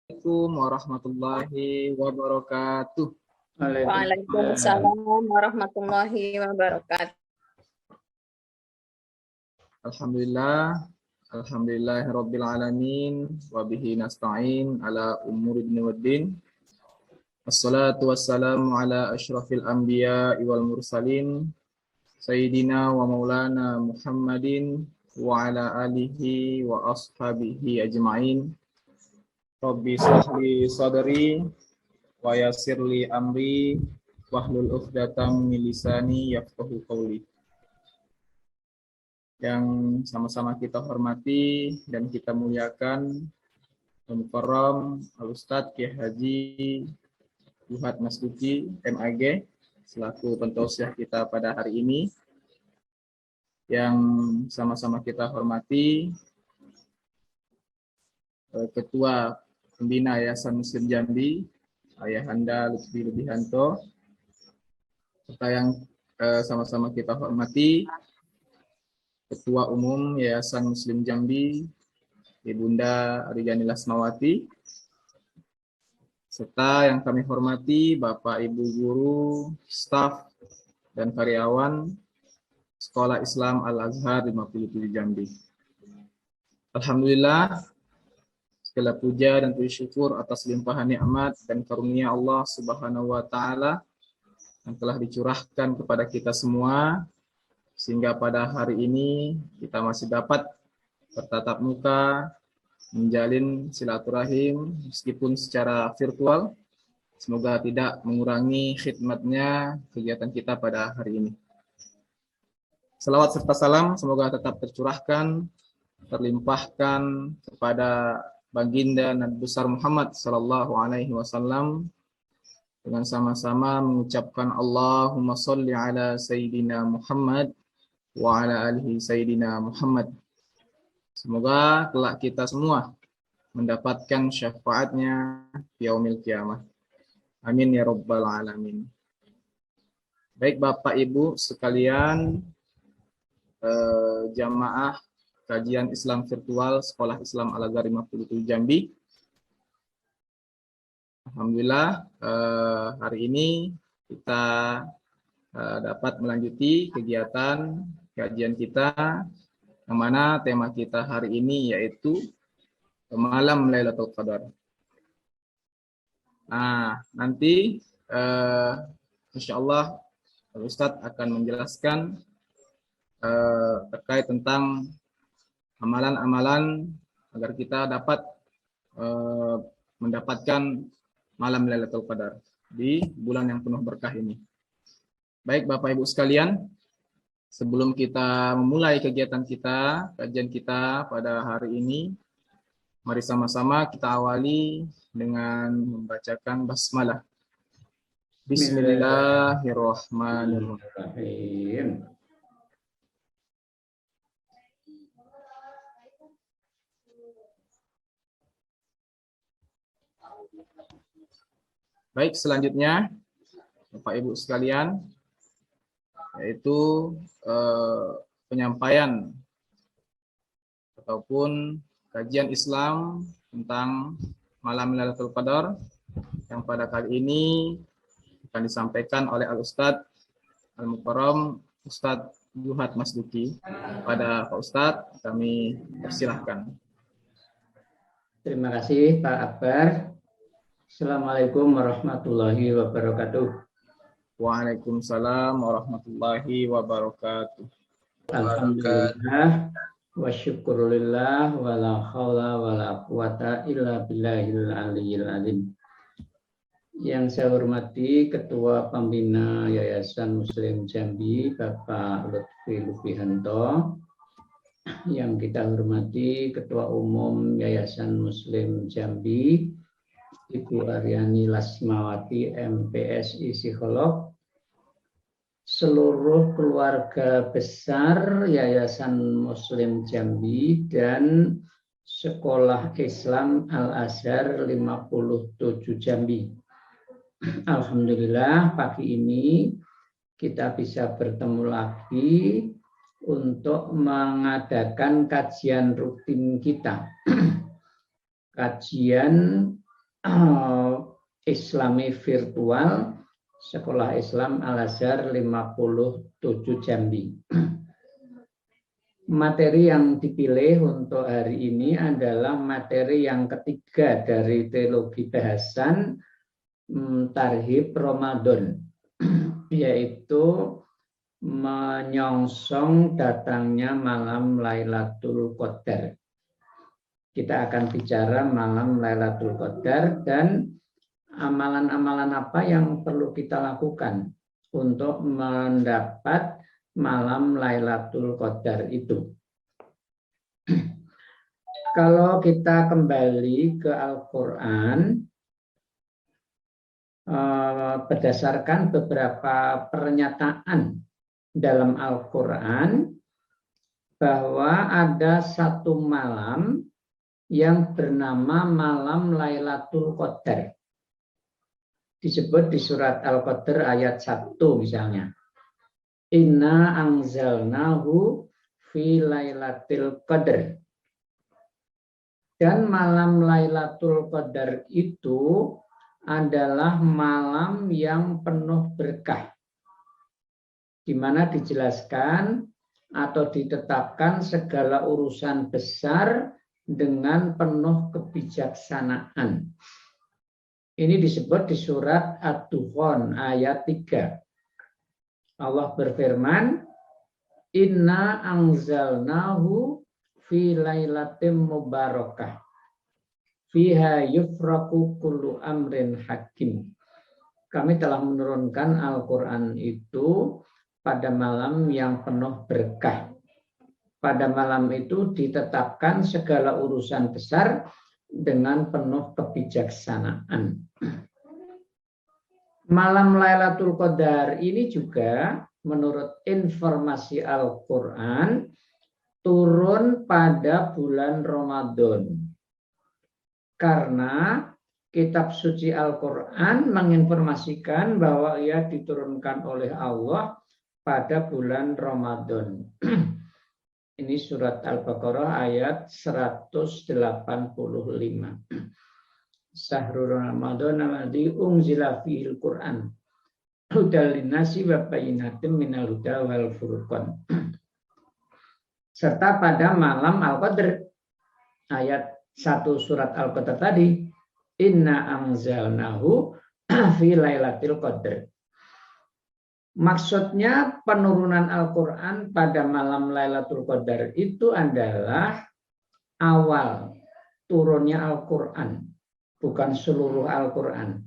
Assalamualaikum warahmatullahi wabarakatuh. Waalaikumsalam warahmatullahi wabarakatuh. Alhamdulillahirabbil alamin wa bihi nasta'in ala umuri dunya waddin. Wassalatu wassalamu ala asyrafil anbiya'i wal mursalin sayyidina wa maulana Muhammadin wa ala alihi wa ashabihi ajma'in. Rabbi shrah li sadri wa yassir li amri wahlul 'uqdatam min lisani yafqahu qawli. Yang sama-sama kita hormati dan kita muliakan Al-Mukarram Al-Ustadz Kiai Haji Juhat Masduki MAG selaku pentausiah kita pada hari ini. Yang sama-sama kita hormati Ketua Pembina Yayasan Muslim Jambi Ayahanda Lutfi Lubihanto, serta yang sama-sama kita hormati Ketua Umum Yayasan Muslim Jambi Ibunda Arijani Lasmawati, serta yang kami hormati Bapak Ibu guru, staf, dan karyawan Sekolah Islam Al-Azhar 57 Jambi. Alhamdulillah, segala puja dan puji syukur atas limpahan nikmat dan karunia Allah Subhanahu wa taala yang telah dicurahkan kepada kita semua sehingga pada hari ini kita masih dapat bertatap muka, menjalin silaturahim meskipun secara virtual. Semoga tidak mengurangi khidmatnya kegiatan kita pada hari ini. Salawat serta salam semoga tetap tercurahkan, terlimpahkan kepada baginda Nabi besar Muhammad sallallahu alaihi wasallam dengan sama-sama mengucapkan Allahumma sholli ala sayyidina Muhammad wa ala alihi sayyidina Muhammad. Semoga kelak kita semua mendapatkan syafaatnya yaumil qiyamah. Amin ya rabbal alamin. Baik Bapak Ibu sekalian, jamaah kajian Islam virtual Sekolah Islam Al-Azhar 57 Jambi. Alhamdulillah hari ini kita dapat melanjuti kegiatan kajian kita, yang mana tema kita hari ini yaitu malam Lailatul Qadar. Nah, nanti insyaallah Ustadz akan menjelaskan terkait tentang amalan-amalan agar kita dapat mendapatkan malam Lailatul Qadar di bulan yang penuh berkah ini. Baik Bapak Ibu sekalian, sebelum kita memulai kegiatan kita, kajian kita pada hari ini, mari sama-sama kita awali dengan membacakan basmalah. Bismillahirrahmanirrahim. Baik, selanjutnya Bapak Ibu sekalian, yaitu penyampaian ataupun kajian Islam tentang malam Lailatul Qadar yang pada kali ini akan disampaikan oleh Al-Ustadz Al-Mukarram Ustadz Juhat Masduki. Pada Pak Ustadz, kami persilahkan. Terima kasih Pak Akbar. Assalamualaikum warahmatullahi wabarakatuh. Waalaikumsalam warahmatullahi wabarakatuh. Alhamdulillah wa syukurillah wa la haula wa la quwata illa billahil aliyyil azim. Yang saya hormati Ketua Pembina Yayasan Muslim Jambi Bapak Lutfi Lubihanto, yang kita hormati Ketua Umum Yayasan Muslim Jambi Ibu Aryani Lasmawati MPSI Psikolog, seluruh keluarga besar Yayasan Muslim Jambi dan Sekolah Islam Al-Azhar 57 Jambi. Alhamdulillah pagi ini kita bisa bertemu lagi untuk mengadakan kajian rutin kita. Kajian Islami virtual Sekolah Islam Al-Azhar 57 Jambi. Materi yang dipilih untuk hari ini adalah materi yang ketiga dari teologi bahasan Tarhib Ramadan, yaitu menyongsong datangnya malam Lailatul Qadar. Kita akan bicara malam Lailatul Qadar dan amalan-amalan apa yang perlu kita lakukan untuk mendapat malam Lailatul Qadar itu. Kalau kita kembali ke Al-Quran, berdasarkan beberapa pernyataan dalam Al-Quran, bahwa ada satu malam yang bernama malam Lailatul Qadar. Disebut di surat Al-Qadr ayat 1 misalnya. Inna anzalnahu fi lailatul qadr. Dan malam Lailatul Qadar itu adalah malam yang penuh berkah. Di mana dijelaskan atau ditetapkan segala urusan besar dengan penuh kebijaksanaan. Ini disebut di surat Ad-Dukhan ayat 3. Allah berfirman, Inna anzalnahu fi lailatin mubarakah. Fiha yufraku kullu amrin hakim. Kami telah menurunkan Al-Quran itu pada malam yang penuh berkah. Pada malam itu ditetapkan segala urusan besar dengan penuh kebijaksanaan. Malam Lailatul Qadar ini juga menurut informasi Al-Quran turun pada bulan Ramadan. Karena kitab suci Al-Quran menginformasikan bahwa ia diturunkan oleh Allah pada bulan Ramadan. Ini surat Al-Baqarah ayat 185. Syahrul Ramadan alladzi unzila fihil Qur'an hudal linnasi wa bayyinatin minal huda wal furqan. Serta pada malam Al-Qadr ayat 1 surat Al-Qadr tadi, inna anzalnahu fi lailatul qadr. Maksudnya penurunan Al-Quran pada malam Lailatul Qadar itu adalah awal turunnya Al-Quran, bukan seluruh Al-Quran.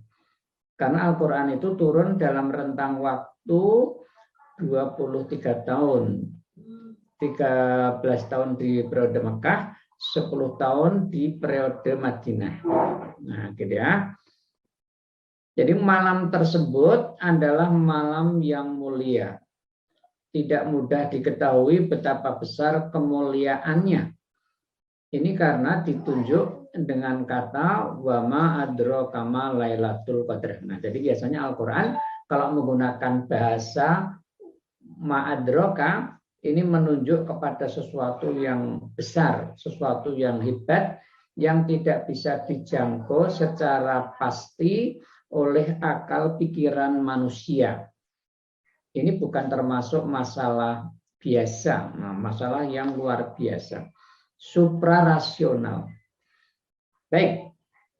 Karena Al-Quran itu turun dalam rentang waktu 23 tahun. 13 tahun di periode Mekah, 10 tahun di periode Madinah. Nah, gitu ya. Jadi malam tersebut adalah malam yang mulia. Tidak mudah diketahui betapa besar kemuliaannya. Ini karena ditunjuk dengan kata wa ma adraka ma lailatul qadar. Nah, jadi biasanya Al-Qur'an kalau menggunakan bahasa ma adraka ini menunjuk kepada sesuatu yang besar, sesuatu yang hebat yang tidak bisa dijangkau secara pasti oleh akal pikiran manusia. Ini bukan termasuk masalah biasa, masalah yang luar biasa, suprarasional. Baik,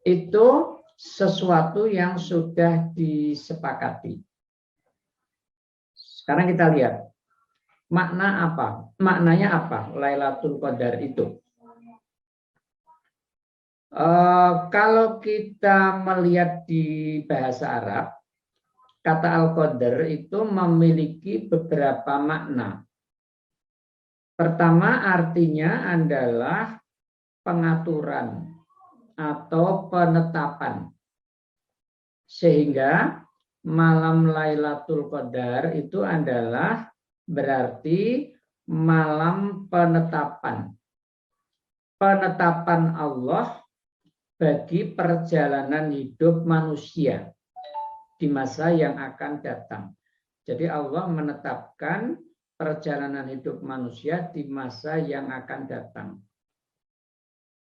itu sesuatu yang sudah disepakati. Sekarang kita lihat makna apa? Maknanya apa? Lailatul Qadar itu. Kalau kita melihat di bahasa Arab, kata Al-Qadar itu memiliki beberapa makna. Pertama artinya adalah pengaturan atau penetapan. Sehingga malam Lailatul Qadar itu adalah berarti malam penetapan. Penetapan Allah bagi perjalanan hidup manusia di masa yang akan datang. Jadi Allah menetapkan perjalanan hidup manusia di masa yang akan datang.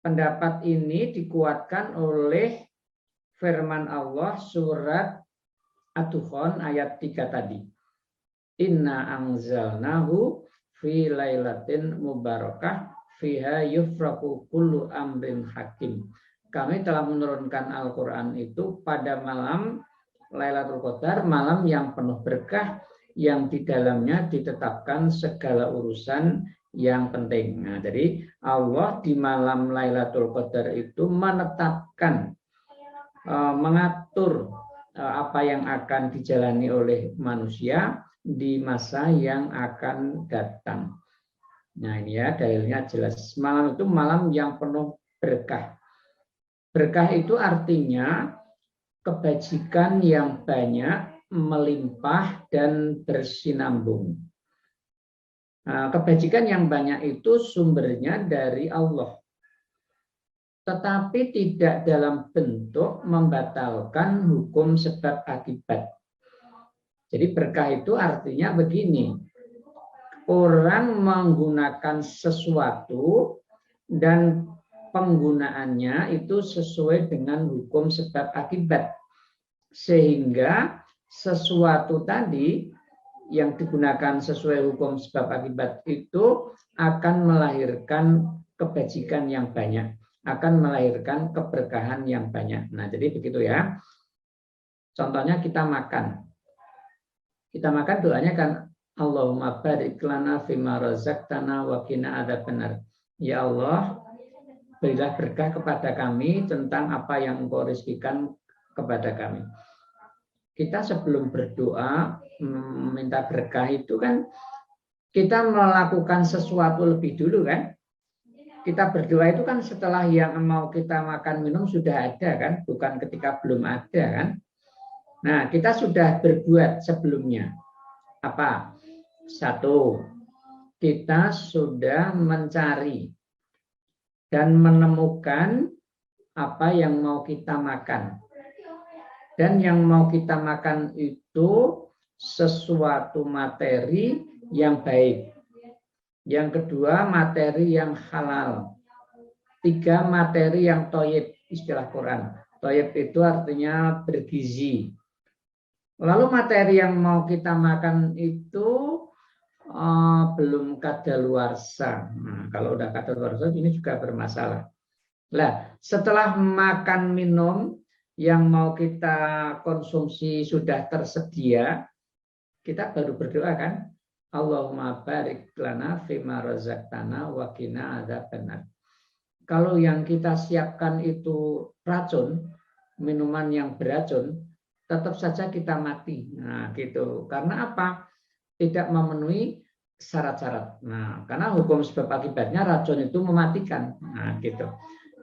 Pendapat ini dikuatkan oleh firman Allah surat Ad-Dukhan ayat 3 tadi. Inna anzalnahu fi lailatin mubarakah fiha yufraqu kullu amrin hakim. Kami telah menurunkan Al-Quran itu pada malam Lailatul Qadar, malam yang penuh berkah, yang di dalamnya ditetapkan segala urusan yang penting. Nah, jadi Allah di malam Lailatul Qadar itu menetapkan, mengatur apa yang akan dijalani oleh manusia di masa yang akan datang. Nah, ini ya dalilnya jelas. Malam itu malam yang penuh berkah. Berkah itu artinya kebajikan yang banyak, melimpah dan bersinambung. Nah, kebajikan yang banyak itu sumbernya dari Allah. Tetapi tidak dalam bentuk membatalkan hukum sebab akibat. Jadi berkah itu artinya begini. Orang menggunakan sesuatu dan penggunaannya itu sesuai dengan hukum sebab akibat. Sehingga sesuatu tadi yang digunakan sesuai hukum sebab akibat itu akan melahirkan kebajikan yang banyak, akan melahirkan keberkahan yang banyak. Nah, jadi begitu ya. Contohnya kita makan. Kita makan doanya kan Allahumma barik lana fima razaqtana wa qina adzabannar. Ya Allah, berilah berkah kepada kami tentang apa yang Engkau rezekikan kepada kami. Kita sebelum berdoa minta berkah itu kan kita melakukan sesuatu lebih dulu kan. Kita berdoa itu kan setelah yang mau kita makan minum sudah ada kan, bukan ketika belum ada kan. Nah, kita sudah berbuat sebelumnya. Apa? Satu, kita sudah mencari dan menemukan apa yang mau kita makan. Dan yang mau kita makan itu sesuatu materi yang baik. Yang kedua, materi yang halal. Tiga, materi yang thayyib, istilah Quran. Thayyib itu artinya bergizi. Lalu materi yang mau kita makan itu belum kadaluarsa. Nah, kalau udah kadaluarsa ini juga bermasalah. Nah, setelah makan minum yang mau kita konsumsi sudah tersedia, kita baru berdoa kan, Allahumma barik lana fima razaqtana wa qina adzabannar. Kalau yang kita siapkan itu racun, minuman yang beracun, tetap saja kita mati. Nah, gitu. Karena apa? Tidak memenuhi syarat-syarat. Nah, karena hukum sebab akibatnya racun itu mematikan. Nah, gitu.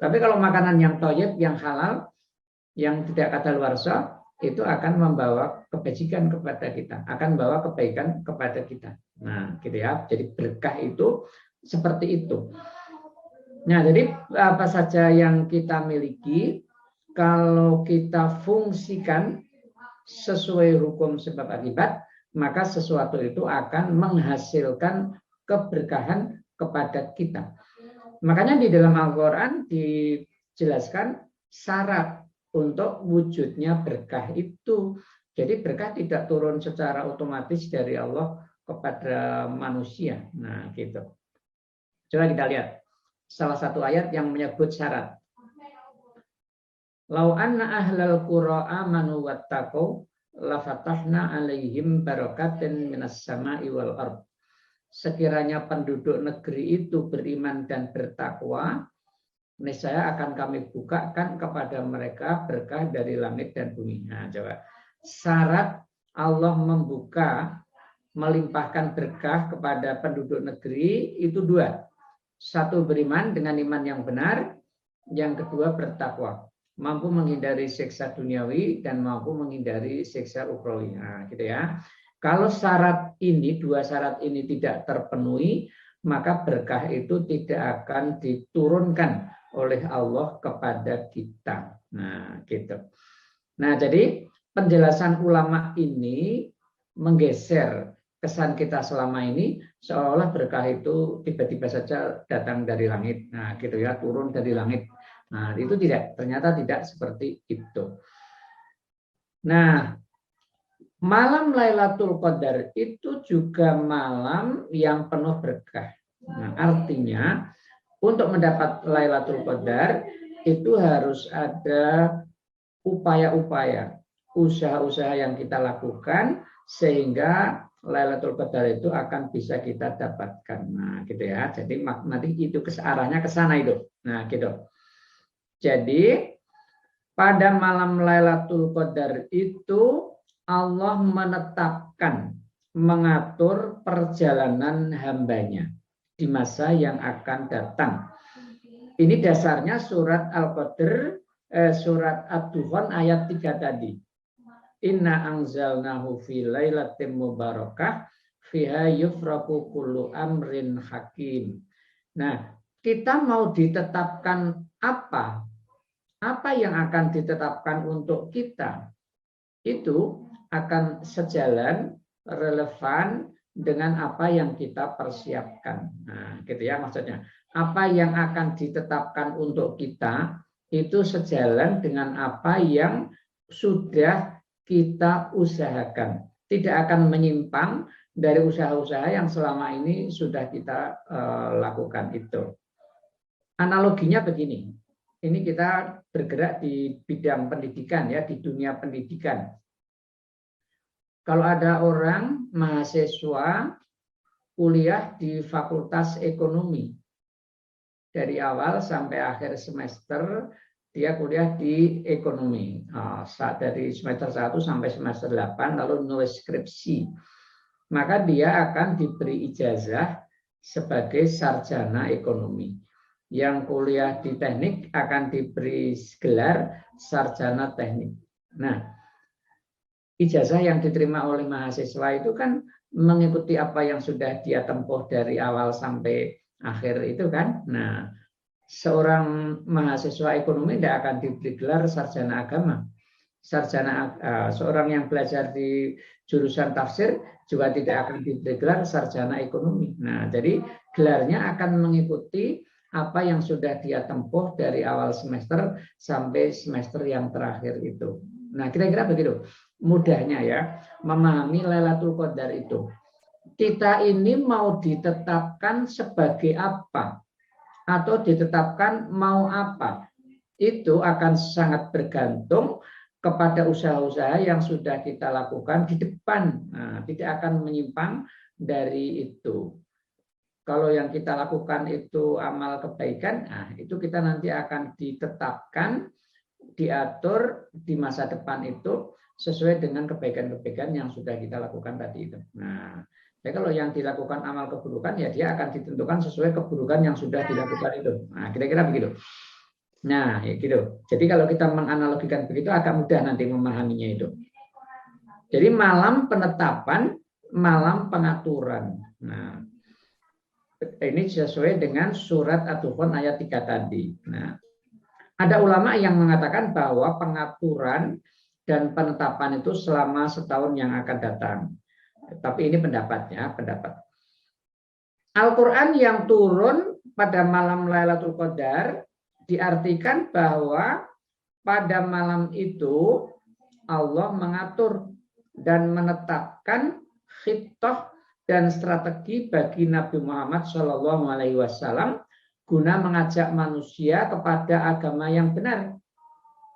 Tapi kalau makanan yang thayyib, yang halal, yang tidak kadaluarsa, itu akan membawa kebajikan kepada kita, akan membawa kebaikan kepada kita. Nah, gitu ya. Jadi berkah itu seperti itu. Nah, jadi apa saja yang kita miliki, kalau kita fungsikan sesuai hukum sebab akibat, maka sesuatu itu akan menghasilkan keberkahan kepada kita. Makanya di dalam Al-Quran dijelaskan syarat untuk wujudnya berkah itu. Jadi berkah tidak turun secara otomatis dari Allah kepada manusia. Nah, gitu. Coba kita lihat salah satu ayat yang menyebut syarat. Lau anna ahlal qura amanu wattaqau la fatahna alaihim barakatin minas sama'i wal ard. Sekiranya penduduk negeri itu beriman dan bertakwa, niscaya akan kami bukakan kepada mereka berkah dari langit dan bumi. Nah, coba. Syarat Allah membuka, melimpahkan berkah kepada penduduk negeri itu dua. Satu, beriman dengan iman yang benar. Yang kedua, bertakwa. Mampu menghindari siksa duniawi dan mampu menghindari siksa ukhrawi. Nah, gitu ya. Kalau syarat ini, dua syarat ini tidak terpenuhi, maka berkah itu tidak akan diturunkan oleh Allah kepada kita. Nah, gitu. Nah, jadi penjelasan ulama ini menggeser kesan kita selama ini seolah berkah itu tiba-tiba saja datang dari langit. Nah, gitu ya, turun dari langit. Nah, itu ternyata tidak seperti itu. Nah, malam Lailatul Qadar itu juga malam yang penuh berkah. Nah, artinya untuk mendapat Lailatul Qadar itu harus ada upaya-upaya, usaha-usaha yang kita lakukan sehingga Lailatul Qadar itu akan bisa kita dapatkan. Nah, gitu ya. Jadi nanti itu arahnya ke sana itu. Nah, gitu. Jadi pada malam Lailatul Qadar itu Allah menetapkan, mengatur perjalanan hambanya di masa yang akan datang. Ini dasarnya surat Al-Qadr, surat Ad-Dukhan ayat 3 tadi. Inna anzalnahu fi lailatin mubarakah fiha yufraqu kullu amrin hakim. Nah, kita mau ditetapkan apa? Apa yang akan ditetapkan untuk kita? Itu akan sejalan, relevan dengan apa yang kita persiapkan. Nah, gitu ya maksudnya. Apa yang akan ditetapkan untuk kita itu sejalan dengan apa yang sudah kita usahakan. Tidak akan menyimpang dari usaha-usaha yang selama ini sudah kita lakukan itu. Analoginya begini. Ini kita bergerak di bidang pendidikan ya, di dunia pendidikan. Kalau ada orang mahasiswa kuliah di Fakultas Ekonomi, dari awal sampai akhir semester dia kuliah di ekonomi. Dari semester 1 sampai semester 8 lalu nulis skripsi. Maka dia akan diberi ijazah sebagai sarjana ekonomi. Yang kuliah di teknik akan diberi gelar sarjana teknik. Nah, ijazah yang diterima oleh mahasiswa itu kan mengikuti apa yang sudah dia tempuh dari awal sampai akhir itu kan. Nah, seorang mahasiswa ekonomi tidak akan diberi gelar sarjana agama. Seorang yang belajar di jurusan tafsir juga tidak akan diberi gelar sarjana ekonomi. Nah, jadi gelarnya akan mengikuti apa yang sudah dia tempuh dari awal semester sampai semester yang terakhir itu. Nah, kira-kira begitu mudahnya ya memahami Lailatul Qadar itu. Kita ini mau ditetapkan sebagai apa atau ditetapkan mau apa, itu akan sangat bergantung kepada usaha-usaha yang sudah kita lakukan di depan. Nah, tidak akan menyimpang dari itu. Kalau yang kita lakukan itu amal kebaikan, nah itu kita nanti akan ditetapkan, diatur di masa depan itu sesuai dengan kebaikan-kebaikan yang sudah kita lakukan tadi itu. Nah, jadi kalau yang dilakukan amal keburukan, ya dia akan ditentukan sesuai keburukan yang sudah dilakukan itu. Nah, kira-kira begitu. Nah, ya gitu. Jadi kalau kita menganalogikan begitu, agak mudah nanti memahaminya itu. Jadi malam penetapan, malam pengaturan. Nah, ini sesuai dengan surat Ad-Dukhan ayat 3 tadi. Nah, ada ulama yang mengatakan bahwa pengaturan dan penetapan itu selama setahun yang akan datang. Tapi ini pendapatnya, pendapat. Al-Quran yang turun pada malam Lailatul Qadar diartikan bahwa pada malam itu Allah mengatur dan menetapkan khitah dan strategi bagi Nabi Muhammad SAW guna mengajak manusia kepada agama yang benar,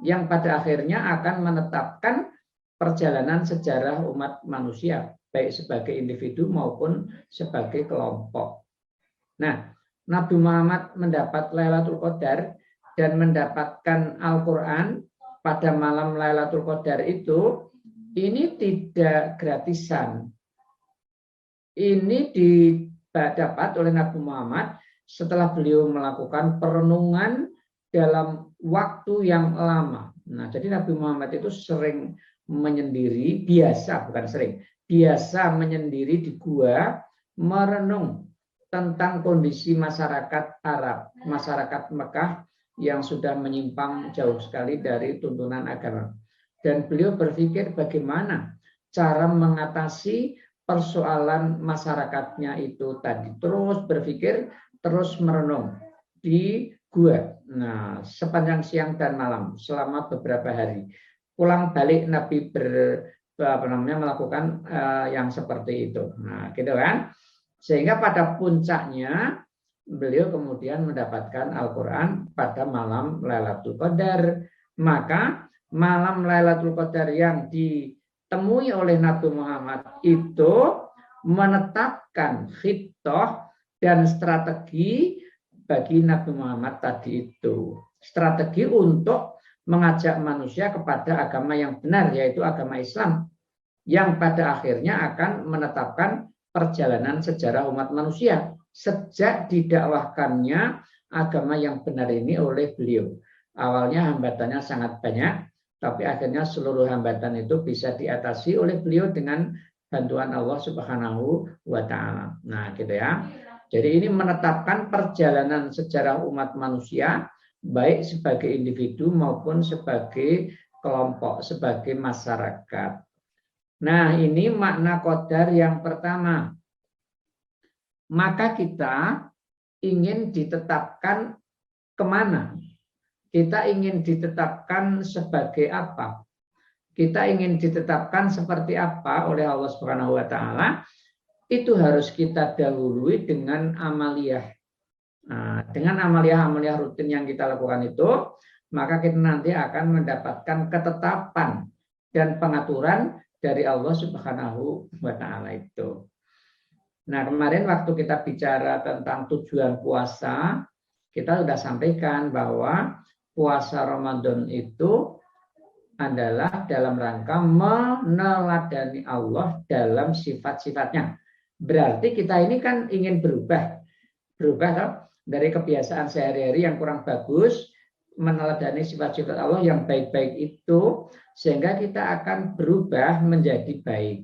yang pada akhirnya akan menetapkan perjalanan sejarah umat manusia, baik sebagai individu maupun sebagai kelompok. Nah, Nabi Muhammad mendapat Lailatul Qadar dan mendapatkan Al-Quran pada malam Lailatul Qadar itu, ini tidak gratisan. Ini didapat oleh Nabi Muhammad setelah beliau melakukan perenungan dalam waktu yang lama. Nah, jadi Nabi Muhammad itu sering menyendiri, biasa menyendiri di gua, merenung tentang kondisi masyarakat Arab, masyarakat Mekah yang sudah menyimpang jauh sekali dari tuntunan agama. Dan beliau berpikir bagaimana cara mengatasi persoalan masyarakatnya itu tadi. Terus berpikir, terus merenung di gua. Nah, sepanjang siang dan malam selama beberapa hari. Pulang balik Nabi melakukan yang seperti itu. Nah, gitu kan? Sehingga pada puncaknya beliau kemudian mendapatkan Al-Quran pada malam Lailatul Qadar. Maka malam Lailatul Qadar yang ditemui oleh Nabi Muhammad itu menetapkan khitoh dan strategi bagi Nabi Muhammad tadi itu. Strategi untuk mengajak manusia kepada agama yang benar, yaitu agama Islam, yang pada akhirnya akan menetapkan perjalanan sejarah umat manusia sejak didakwahkannya agama yang benar ini oleh beliau. Awalnya hambatannya sangat banyak, tapi akhirnya seluruh hambatan itu bisa diatasi oleh beliau dengan bantuan Allah Subhanahu wa Ta'ala. Nah, gitu ya. Jadi ini menetapkan perjalanan sejarah umat manusia, baik sebagai individu maupun sebagai kelompok, sebagai masyarakat. Nah, ini makna qadar yang pertama. Maka kita ingin ditetapkan kemana? Kita ingin ditetapkan sebagai apa? Kita ingin ditetapkan seperti apa oleh Allah Subhanahu wa Ta'ala? Itu harus kita dahului dengan amaliyah. Nah, dengan amaliyah rutin yang kita lakukan itu, maka kita nanti akan mendapatkan ketetapan dan pengaturan dari Allah Subhanahu wa Ta'ala itu. Nah, kemarin waktu kita bicara tentang tujuan puasa, kita sudah sampaikan bahwa puasa Ramadan itu adalah dalam rangka meneladani Allah dalam sifat-sifatnya. Berarti kita ini kan ingin berubah dari kebiasaan sehari-hari yang kurang bagus, meneladani sifat-sifat Allah yang baik-baik itu, sehingga kita akan berubah menjadi baik.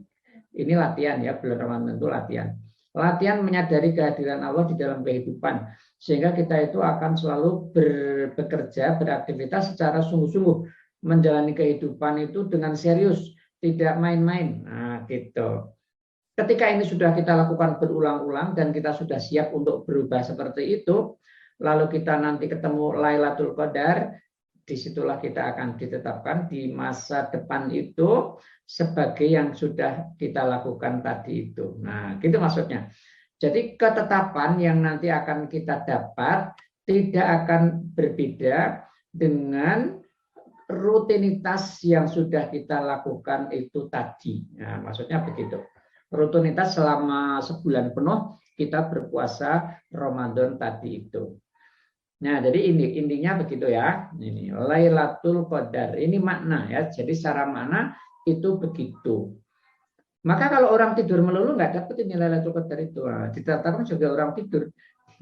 Ini latihan ya, bulan Ramadan itu latihan. Latihan menyadari kehadiran Allah di dalam kehidupan, sehingga kita itu akan selalu bekerja, beraktivitas secara sungguh-sungguh, menjalani kehidupan itu dengan serius, tidak main-main. Nah, gitu. Ketika ini sudah kita lakukan berulang-ulang dan kita sudah siap untuk berubah seperti itu, lalu kita nanti ketemu Lailatul Qadar, disitulah kita akan ditetapkan di masa depan itu sebagai yang sudah kita lakukan tadi itu. Nah, gitu maksudnya. Jadi ketetapan yang nanti akan kita dapat tidak akan berbeda dengan rutinitas yang sudah kita lakukan itu tadi. Nah, maksudnya begitu. Rutinitas selama sebulan penuh kita berpuasa Ramadan tadi itu. Nah, jadi intinya begitu ya. Ini Lailatul Qadar. Ini makna ya. Jadi secara makna itu begitu. Maka kalau orang tidur melulu nggak dapat ini Lailatul Qadar itu. Nah, ditetapkan juga orang tidur.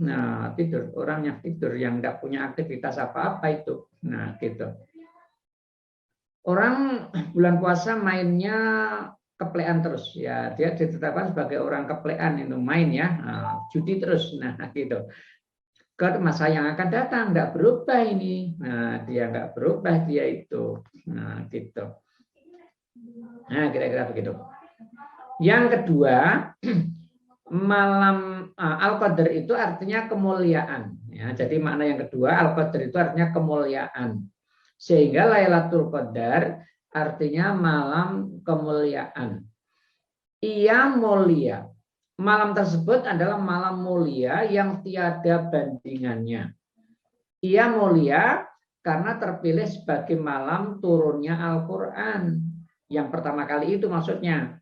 Nah, tidur, orang yang tidur yang nggak punya aktivitas apa-apa itu. Nah, gitu. Orang bulan puasa mainnya keplean terus ya, dia ditetapkan sebagai orang keplean itu main ya, judi terus. Nah, gitu. Ke masa yang akan datang nggak berubah ini. Nah, dia nggak berubah dia itu. Nah, gitu. Nah, kira-kira begitu. Yang kedua, malam Al-Qadar itu artinya kemuliaan. Ya, jadi makna yang kedua, Al-Qadar itu artinya kemuliaan. Sehingga Lailatul Qadar artinya malam kemuliaan. Ia mulia. Malam tersebut adalah malam mulia yang tiada bandingannya. Ia mulia karena terpilih sebagai malam turunnya Al-Quran. Yang pertama kali itu maksudnya.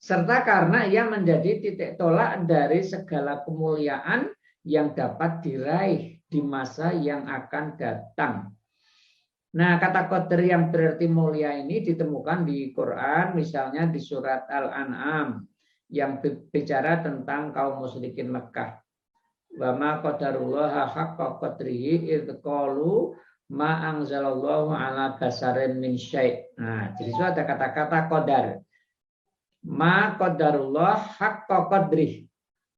Serta karena ia menjadi titik tolak dari segala kemuliaan yang dapat diraih di masa yang akan datang. Nah, kata qadar yang berarti mulia ini ditemukan di Quran, misalnya di surat Al-An'am yang bicara tentang kaum musyrikin Mekah. Wa ma qadarullaha haqqa qadrihi idz qalu ma anzalallahu ala basarin min syai'. Nah, jadi itu ada kata-kata qadar. Ma qadarullah haqqa qadrihi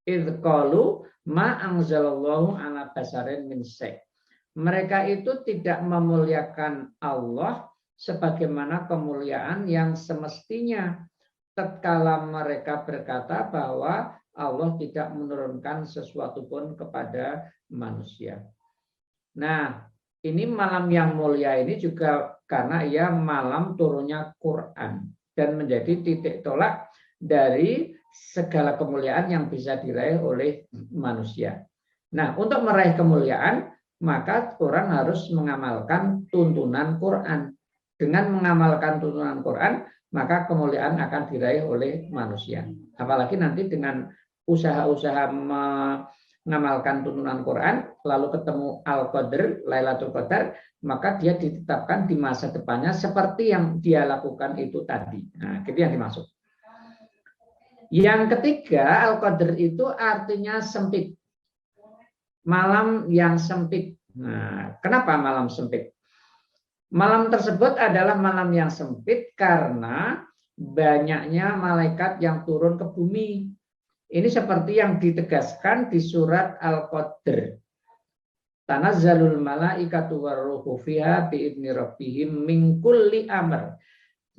idz qalu ma anzalallahu ala basarin min syai'. Mereka itu tidak memuliakan Allah sebagaimana kemuliaan yang semestinya tatkala mereka berkata bahwa Allah tidak menurunkan sesuatu pun kepada manusia. Nah, ini malam yang mulia ini juga karena ia malam turunnya Quran dan menjadi titik tolak dari segala kemuliaan yang bisa diraih oleh manusia. Nah, untuk meraih kemuliaan, maka orang harus mengamalkan tuntunan Quran. Dengan mengamalkan tuntunan Quran, maka kemuliaan akan diraih oleh manusia. Apalagi nanti dengan usaha-usaha mengamalkan tuntunan Quran, lalu ketemu Al-Qadr, Lailatul Qadar, maka dia ditetapkan di masa depannya seperti yang dia lakukan itu tadi. Nah, itu yang dimaksud. Yang ketiga, Al-Qadr itu artinya sempit. Malam yang sempit. Nah, kenapa malam sempit? Malam tersebut adalah malam yang sempit karena banyaknya malaikat yang turun ke bumi. Ini seperti yang ditegaskan di surat Al-Qadr. Tanazzalul malaikatu warruhu fiha biidzni rabbihim min kulli amr.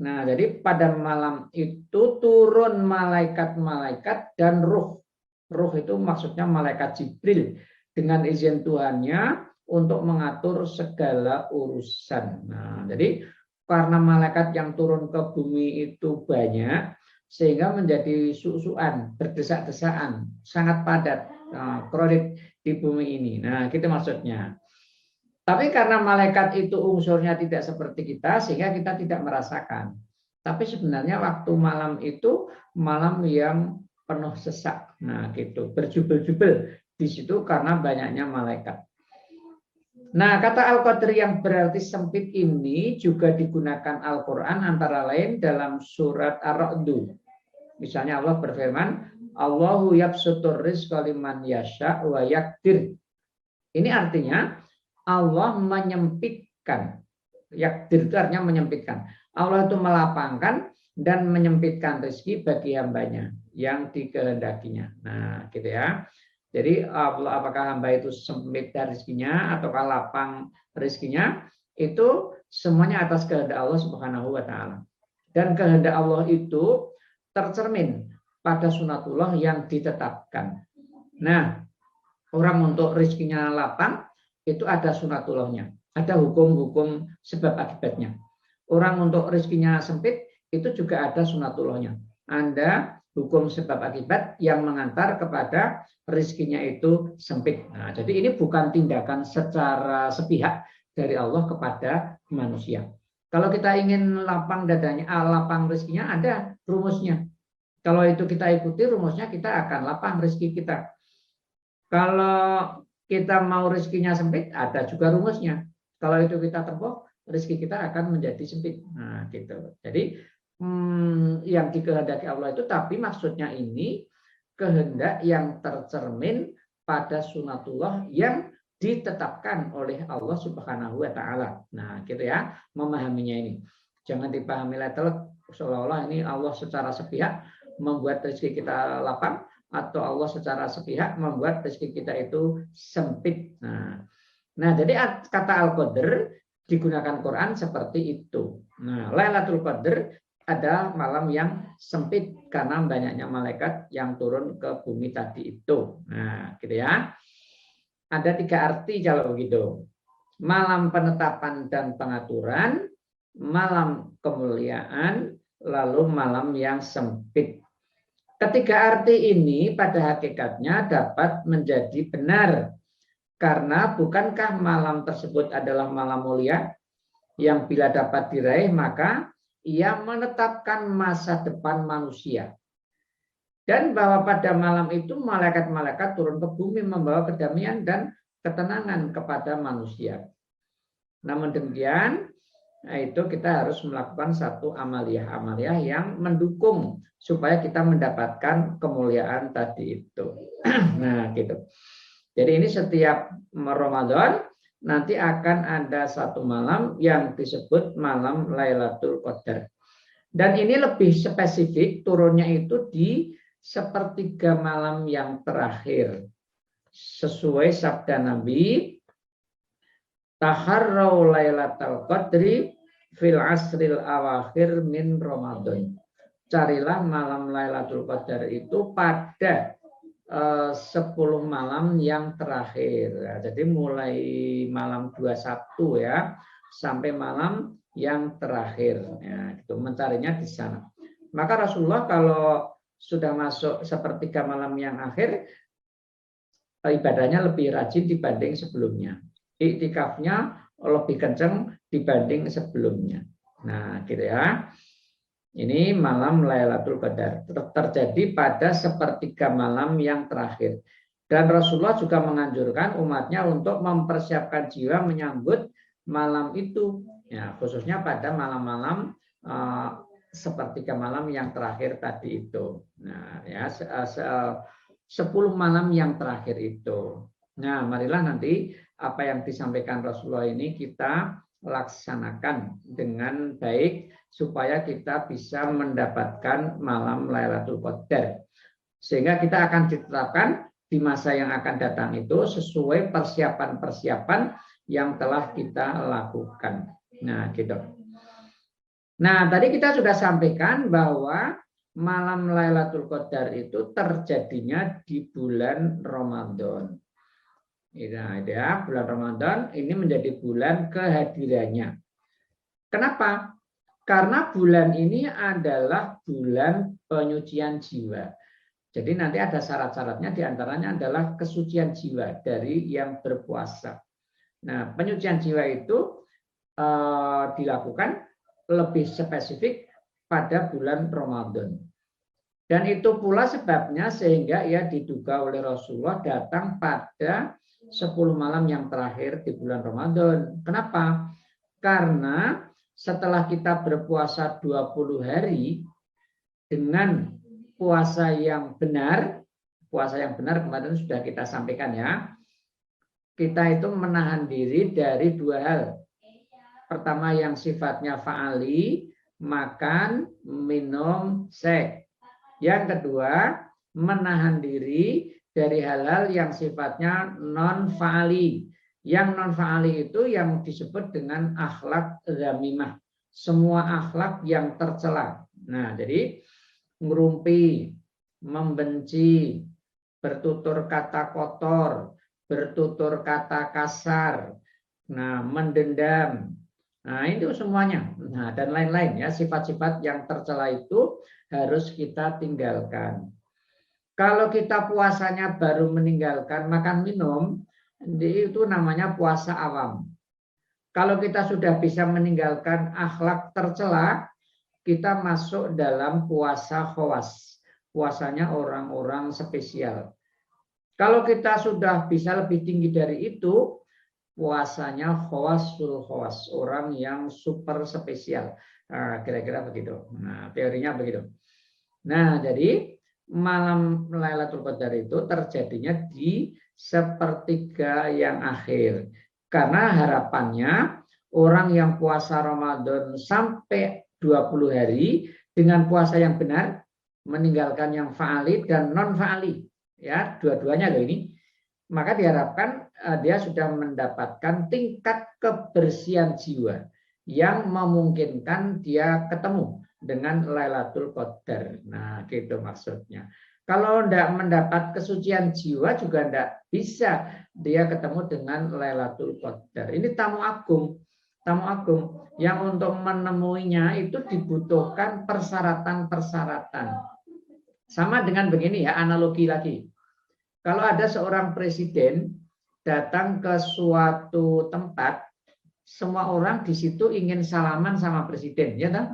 Nah, jadi pada malam itu turun malaikat-malaikat dan ruh. Ruh itu maksudnya malaikat Jibril dengan izin Tuhannya untuk mengatur segala urusan. Nah, jadi karena malaikat yang turun ke bumi itu banyak, sehingga menjadi susuan, berdesak-desaan, sangat padat, kredit di bumi ini. Nah, gitu maksudnya. Tapi karena malaikat itu unsurnya tidak seperti kita, sehingga kita tidak merasakan. Tapi sebenarnya waktu malam itu malam yang penuh sesak. Nah, gitu, berjubel-jubel di situ karena banyaknya malaikat. Nah, kata Al-Qadr yang berarti sempit ini juga digunakan Al-Quran antara lain dalam surat Ar-Ra'd. Misalnya Allah berfirman, Allahu yabsutur rizqa liman yasha wa yakdir. Ini artinya Allah menyempitkan. Yakdir itu artinya menyempitkan. Allah itu melapangkan dan menyempitkan rezeki bagi hambanya yang dikehendakinya. Nah, gitu ya. Jadi Allah, apakah hamba itu sempit rezekinya ataukah lapang rezekinya, itu semuanya atas kehendak Allah Subhanahu wa taala. Dan kehendak Allah itu tercermin pada sunatullah yang ditetapkan. Nah, orang untuk rezekinya lapang itu ada sunatullahnya, ada hukum-hukum sebab akibatnya. Orang untuk rezekinya sempit itu juga ada sunatullahnya. Anda hukum sebab akibat yang mengantar kepada rezekinya itu sempit. Nah, jadi ini bukan tindakan secara sepihak dari Allah kepada manusia. Kalau kita ingin lapang dadanya, lapang rezekinya, ada rumusnya. Kalau itu kita ikuti rumusnya, kita akan lapang rezeki kita. Kalau kita mau rezekinya sempit, ada juga rumusnya. Kalau itu kita tempuh, rezeki kita akan menjadi sempit. Nah, gitu. Jadi yang dikehendaki Allah itu, tapi maksudnya ini kehendak yang tercermin pada sunatullah yang ditetapkan oleh Allah Subhanahu wa taala. Nah, gitu ya, memahaminya ini. Jangan dipahami letter seolah-olah ini Allah secara sepihak membuat rezeki kita lapang atau Allah secara sepihak membuat rezeki kita itu sempit. Nah, jadi kata Al-Qadr digunakan Quran seperti itu. Nah, Lailatul Qadar ada malam yang sempit karena banyaknya malaikat yang turun ke bumi tadi itu. Nah, gitu ya. Ada 3 arti kalau begitu. Malam penetapan dan pengaturan, malam kemuliaan, lalu malam yang sempit. Ketiga arti ini pada hakikatnya dapat menjadi benar. Karena bukankah malam tersebut adalah malam mulia yang bila dapat diraih maka ia menetapkan masa depan manusia. Dan bahwa pada malam itu malaikat-malaikat turun ke bumi membawa kedamaian dan ketenangan kepada manusia. Namun demikian, itu kita harus melakukan satu amaliyah yang mendukung supaya kita mendapatkan kemuliaan tadi itu. Nah, gitu. Jadi ini setiap Ramadan nanti akan ada satu malam yang disebut malam Lailatul Qadar. Dan ini lebih spesifik turunnya itu di sepertiga malam yang terakhir. Sesuai sabda Nabi, taharrau Lailatul Qadri fil asril awakhir min Ramadan. Carilah malam Lailatul Qadar itu pada 10 malam yang terakhir. Ya, jadi mulai malam 21 ya sampai malam yang terakhir. Ya, itu mencarinya di sana. Maka Rasulullah kalau sudah masuk sepertiga malam yang akhir, ibadahnya lebih rajin dibanding sebelumnya. Iktikafnya lebih kencang dibanding sebelumnya. Nah, gitu ya. Ini malam Lailatul Qadar terjadi pada sepertiga malam yang terakhir. Dan Rasulullah juga menganjurkan umatnya untuk mempersiapkan jiwa menyambut malam itu. Ya, khususnya pada malam-malam sepertiga malam yang terakhir tadi itu. Nah, ya 10 malam yang terakhir itu. Nah, marilah nanti apa yang disampaikan Rasulullah ini kita laksanakan dengan baik supaya kita bisa mendapatkan malam Lailatul Qadar. Sehingga kita akan ditetapkan di masa yang akan datang itu sesuai persiapan-persiapan yang telah kita lakukan. Nah, gitu. Nah, tadi kita sudah sampaikan bahwa malam Lailatul Qadar itu terjadinya di bulan Ramadan. Ya, bulan Ramadan ini menjadi bulan kehadirannya. Kenapa? Karena bulan ini adalah bulan penyucian jiwa. Jadi nanti ada syarat-syaratnya, diantaranya adalah kesucian jiwa dari yang berpuasa. Nah, penyucian jiwa itu dilakukan lebih spesifik pada bulan Ramadan. Dan itu pula sebabnya sehingga ia diduga oleh Rasulullah datang pada 10 malam yang terakhir di bulan Ramadan. Kenapa? Karena setelah kita berpuasa 20 hari dengan puasa yang benar kemarin sudah kita sampaikan ya, kita itu menahan diri dari dua hal. Pertama yang sifatnya fa'ali, makan, minum, seks. Yang kedua, menahan diri dari hal-hal yang sifatnya non-fa'ali. Yang non-fa'ali itu yang disebut dengan akhlak dzamimah. Semua akhlak yang tercela. Nah, jadi ngerumpi, membenci, bertutur kata kotor, bertutur kata kasar, nah, mendendam. Nah, itu semuanya. Nah, dan lain-lain ya, sifat-sifat yang tercela itu harus kita tinggalkan. Kalau kita puasanya baru meninggalkan makan minum, itu namanya puasa awam. Kalau kita sudah bisa meninggalkan akhlak tercela, kita masuk dalam puasa khawas. Puasanya orang-orang spesial. Kalau kita sudah bisa lebih tinggi dari itu, puasanya khawasul khawas, orang yang super spesial. Nah, kira-kira begitu. Nah, teorinya begitu. Nah, jadi malam Lailatul Qadar itu terjadinya di sepertiga yang akhir. Karena harapannya orang yang puasa Ramadan sampai 20 hari dengan puasa yang benar, meninggalkan yang fa'ali dan non-fa'ali. Ya, dua-duanya loh ini. Maka diharapkan dia sudah mendapatkan tingkat kebersihan jiwa yang memungkinkan dia ketemu dengan Lailatul Qadar. Nah, gitu maksudnya. Kalau tidak mendapat kesucian jiwa juga tidak bisa dia ketemu dengan Lailatul Qadar. Ini tamu agung yang untuk menemuinya itu dibutuhkan persyaratan-persyaratan. Sama dengan begini ya, analogi lagi. Kalau ada seorang presiden datang ke suatu tempat, semua orang di situ ingin salaman sama presiden, ya kan?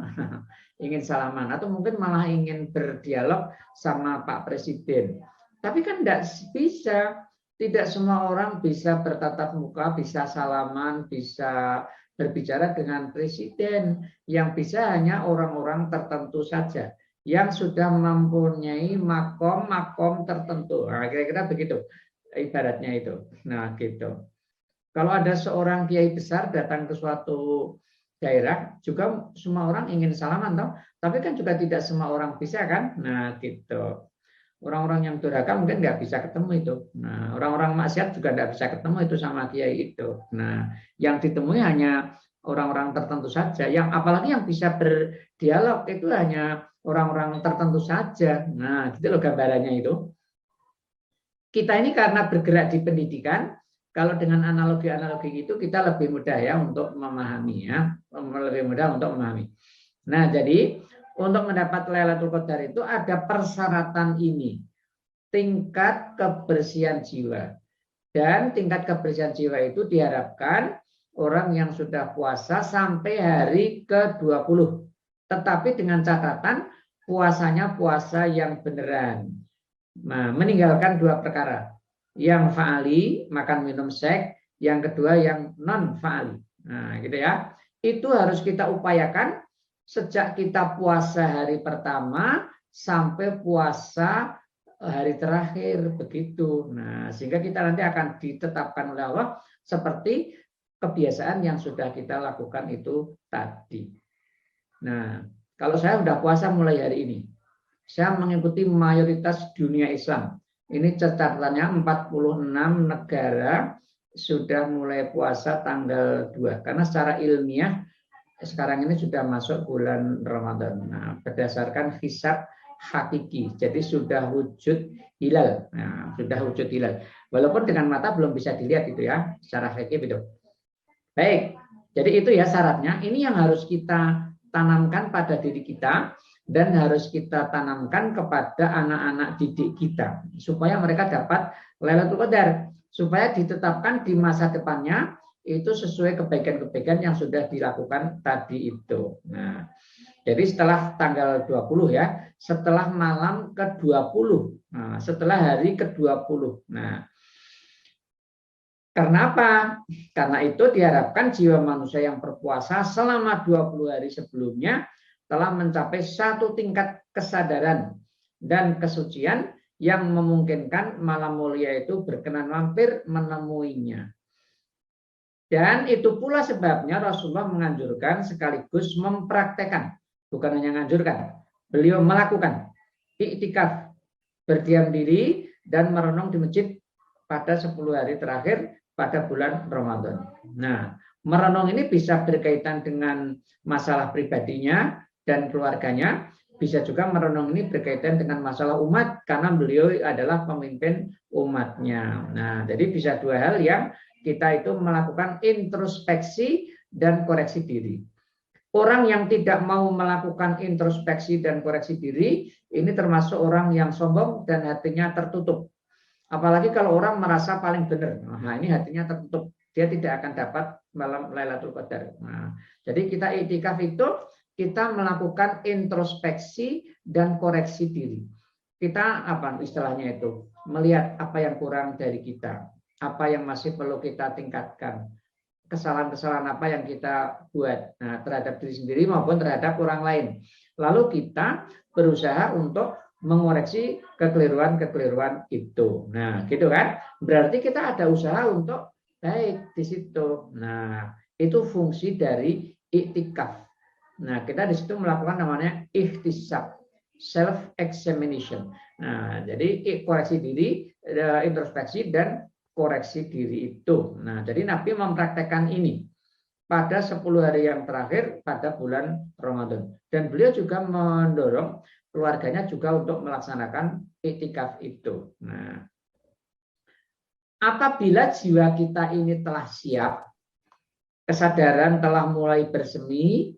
Ingin salaman atau mungkin malah ingin berdialog sama Pak Presiden. Tapi kan tidak bisa, tidak semua orang bisa bertatap muka, bisa salaman, bisa berbicara dengan presiden. Yang bisa hanya orang-orang tertentu saja yang sudah mempunyai makom tertentu. Nah, kira-kira begitu ibaratnya itu. Nah, gitu. Kalau ada seorang kiai besar datang ke suatu daerah, juga semua orang ingin salaman, toh. Tapi kan juga tidak semua orang bisa kan. Nah, gitu. Orang-orang yang durhaka mungkin nggak bisa ketemu itu. Nah, orang-orang maksiat juga nggak bisa ketemu itu sama kiai itu. Nah, yang ditemui hanya orang-orang tertentu saja. Yang apalagi yang bisa berdialog itu hanya orang-orang tertentu saja. Nah, gitu loh gambarannya itu. kita ini karena bergerak di pendidikan, kalau dengan analogi-analogi itu kita lebih mudah ya untuk memahami ya, lebih mudah untuk memahami. Nah, jadi untuk mendapat Lailatul Qadar itu ada persyaratan ini. Tingkat kebersihan jiwa. Dan tingkat kebersihan jiwa itu diharapkan orang yang sudah puasa sampai hari ke-20. Tetapi dengan catatan puasanya puasa yang beneran. Nah, meninggalkan dua perkara. Yang fa'ali, makan minum seks. Yang kedua yang non fa'ali. Nah, gitu ya. Itu harus kita upayakan sejak kita puasa hari pertama sampai puasa hari terakhir begitu. Nah, sehingga kita nanti akan ditetapkan oleh Allah seperti kebiasaan yang sudah kita lakukan itu tadi. Nah, kalau saya sudah puasa mulai hari ini, saya mengikuti mayoritas dunia Islam. Ini catatannya 46 negara sudah mulai puasa tanggal 2. Karena secara ilmiah sekarang ini sudah masuk bulan Ramadan. Nah, berdasarkan hisab hakiki, jadi sudah wujud hilal. Nah, sudah wujud hilal. Walaupun dengan mata belum bisa dilihat itu ya, secara hakiki itu. Baik, jadi itu ya syaratnya. Ini yang harus kita tanamkan pada diri kita dan harus kita tanamkan kepada anak-anak didik kita supaya mereka dapat Lailatul Qadar, supaya ditetapkan di masa depannya itu sesuai kebaikan-kebaikan yang sudah dilakukan tadi itu. Nah, jadi setelah tanggal 20 ya, setelah malam ke-20, nah, setelah hari ke-20. Nah, karena apa? Karena itu diharapkan jiwa manusia yang berpuasa selama 20 hari sebelumnya telah mencapai satu tingkat kesadaran dan kesucian yang memungkinkan malam mulia itu berkenan mampir menemuinya. Dan itu pula sebabnya Rasulullah menganjurkan sekaligus mempraktekkan. Bukan hanya menganjurkan, beliau melakukan iktikaf, berdiam diri dan merenung di masjid pada 10 hari terakhir pada bulan Ramadan. Nah, merenung ini bisa berkaitan dengan masalah pribadinya dan keluarganya, bisa juga merenung ini berkaitan dengan masalah umat karena beliau adalah pemimpin umatnya. Nah, jadi bisa dua hal yang kita itu melakukan introspeksi dan koreksi diri. Orang yang tidak mau melakukan introspeksi dan koreksi diri, ini termasuk orang yang sombong dan hatinya tertutup. Apalagi kalau orang merasa paling benar. Nah, ini hatinya tertutup. Dia tidak akan dapat malam Lailatul Qadar. Nah, jadi kita iktikaf itu, kita melakukan introspeksi dan koreksi diri. Kita apa istilahnya itu? Melihat apa yang kurang dari kita. Apa yang masih perlu kita tingkatkan. Kesalahan-kesalahan apa yang kita buat terhadap diri sendiri maupun terhadap orang lain. Lalu kita berusaha untuk mengoreksi kekeliruan-kekeliruan itu. Nah, gitu kan? Berarti kita ada usaha untuk baik di situ. Nah, itu fungsi dari iktikaf. Nah, kita di situ melakukan namanya ikhtisab, self examination. Nah, jadi koreksi diri, introspeksi dan koreksi diri itu. Nah, jadi Nabi mempraktekkan ini pada 10 hari yang terakhir pada bulan Ramadan. Dan beliau juga mendorong keluarganya juga untuk melaksanakan iktikaf itu. Nah, apabila jiwa kita ini telah siap, kesadaran telah mulai bersemi,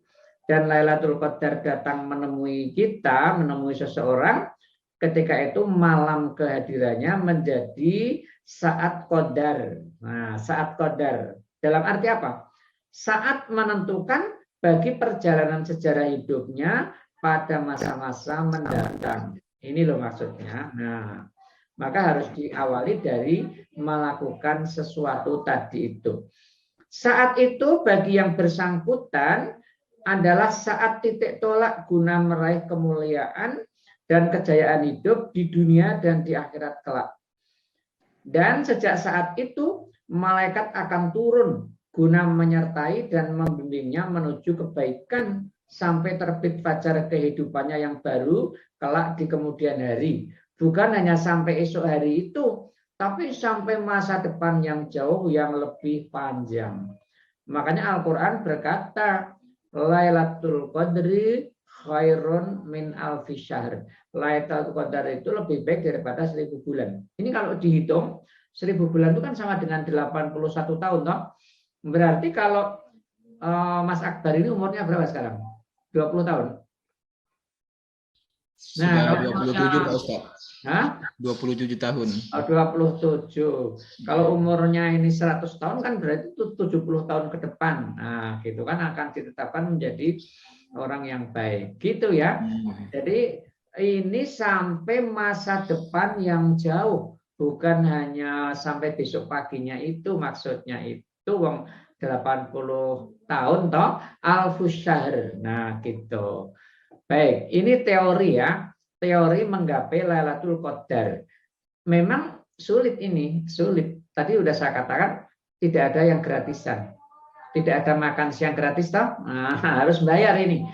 dan Lailatul Qadar datang menemui kita, menemui seseorang, ketika itu malam kehadirannya menjadi saat qadar. Nah, saat qadar dalam arti apa? Saat menentukan bagi perjalanan sejarah hidupnya pada masa-masa mendatang. Ini loh maksudnya. Nah, maka harus diawali dari melakukan sesuatu tadi itu. Saat itu bagi yang bersangkutan adalah saat titik tolak guna meraih kemuliaan dan kejayaan hidup di dunia dan di akhirat kelak. Dan sejak saat itu, malaikat akan turun guna menyertai dan membimbingnya menuju kebaikan sampai terbit fajar kehidupannya yang baru kelak di kemudian hari. Bukan hanya sampai esok hari itu, tapi sampai masa depan yang jauh yang lebih panjang. Makanya Al-Quran berkata, Lailatul Qadri khairun min alfi syahr. Lailatul Qadar itu lebih baik daripada 1000 bulan. Ini kalau dihitung 1000 bulan itu kan sama dengan 81 tahun toh. Berarti kalau Mas Akbar ini umurnya berapa sekarang? 20 tahun. Nah, Sudah kalau 27 Pak Ustaz. Hah? 27 tahun. 27. Kalau umurnya ini 100 tahun kan berarti itu 70 tahun ke depan. Nah, gitu kan akan ditetapkan menjadi orang yang baik. Gitu ya. Jadi ini sampai masa depan yang jauh. Bukan hanya sampai besok paginya itu maksudnya itu wong 80 tahun toh alfus syahr. Nah, gitu. Baik, ini teori ya. Teori menggapai Lailatul Qadar. Memang sulit ini, sulit. Tadi udah saya katakan tidak ada yang gratisan. Tidak ada makan siang gratis toh. Nah, harus bayar ini.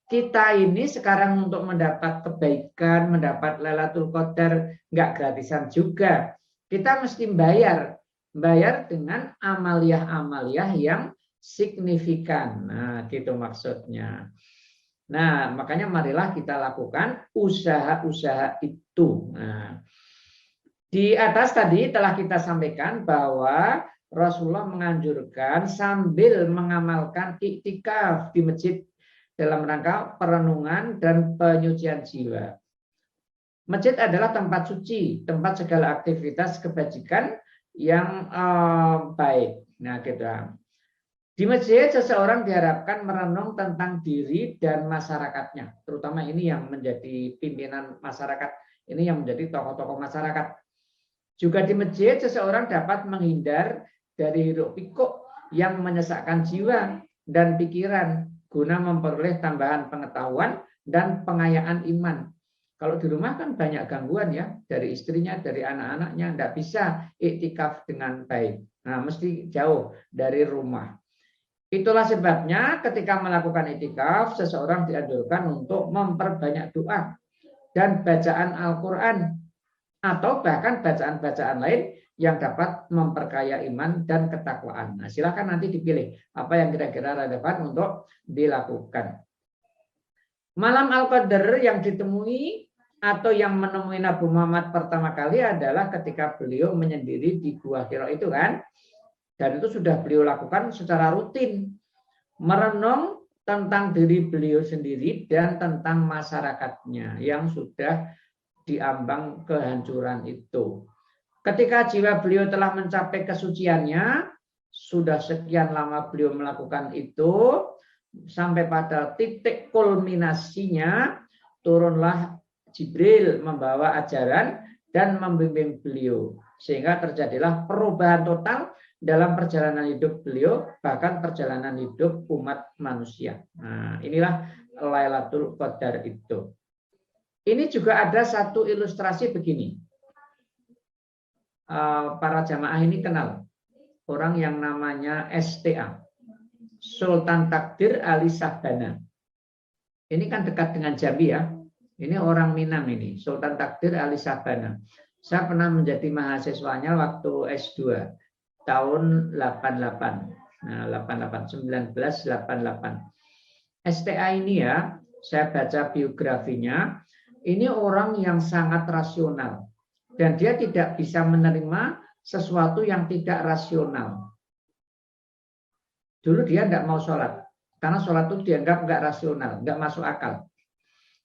Kita ini sekarang untuk mendapat kebaikan, mendapat Lailatul Qadar nggak gratisan juga. Kita mesti bayar. Bayar dengan amaliah-amaliah yang signifikan. Nah, gitu maksudnya. Nah, makanya marilah kita lakukan usaha-usaha itu. Nah, di atas tadi telah kita sampaikan bahwa Rasulullah menganjurkan sambil mengamalkan iktikaf di masjid dalam rangka perenungan dan penyucian jiwa. Masjid adalah tempat suci, tempat segala aktivitas kebajikan yang baik. Nah, gitu. Di masjid, seseorang diharapkan merenung tentang diri dan masyarakatnya. Terutama ini yang menjadi pimpinan masyarakat. Ini yang menjadi tokoh-tokoh masyarakat. Juga di masjid, seseorang dapat menghindar dari hiruk pikuk yang menyesakkan jiwa dan pikiran guna memperoleh tambahan pengetahuan dan pengayaan iman. Kalau di rumah kan banyak gangguan ya. Dari istrinya, dari anak-anaknya. Tidak bisa iktikaf dengan baik. Nah, mesti jauh dari rumah. Itulah sebabnya ketika melakukan iktikaf, seseorang dianjurkan untuk memperbanyak doa dan bacaan Al-Quran atau bahkan bacaan-bacaan lain yang dapat memperkaya iman dan ketakwaan. Nah, silakan nanti dipilih apa yang kira-kira relevan untuk dilakukan. Malam Al-Qadar yang ditemui atau yang menemui Nabi Muhammad pertama kali adalah ketika beliau menyendiri di Gua Hira itu kan. Dan itu sudah beliau lakukan secara rutin. Merenung tentang diri beliau sendiri dan tentang masyarakatnya yang sudah diambang kehancuran itu. Ketika jiwa beliau telah mencapai kesuciannya, sudah sekian lama beliau melakukan itu, sampai pada titik kulminasinya, turunlah Jibril membawa ajaran dan membimbing beliau. Sehingga terjadilah perubahan total dalam perjalanan hidup beliau, bahkan perjalanan hidup umat manusia. Nah, inilah Lailatul Qadar itu. Ini juga ada satu ilustrasi begini. Para jamaah ini kenal orang yang namanya STA, Sultan Takdir Ali Sabana. Ini kan dekat dengan Jambi ya. Ini orang Minang ini, Sultan Takdir Ali Sabana. Saya pernah menjadi mahasiswanya waktu S2. Tahun 88. Nah, 1988. STA ini ya, saya baca biografinya, ini orang yang sangat rasional. Dan dia tidak bisa menerima sesuatu yang tidak rasional. Dulu dia tidak mau sholat. Karena sholat itu dianggap nggak rasional, nggak masuk akal.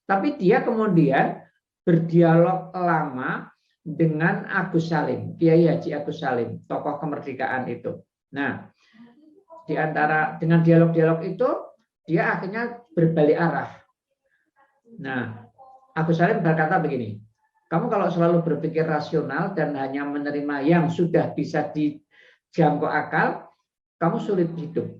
Tapi dia kemudian berdialog lama dengan Agus Salim, Kiai Haji Agus Salim, tokoh kemerdekaan itu. Nah, di antara dengan dialog-dialog itu, dia akhirnya berbalik arah. Nah, Agus Salim berkata begini, kamu kalau selalu berpikir rasional dan hanya menerima yang sudah bisa dijangkau akal, kamu sulit hidup.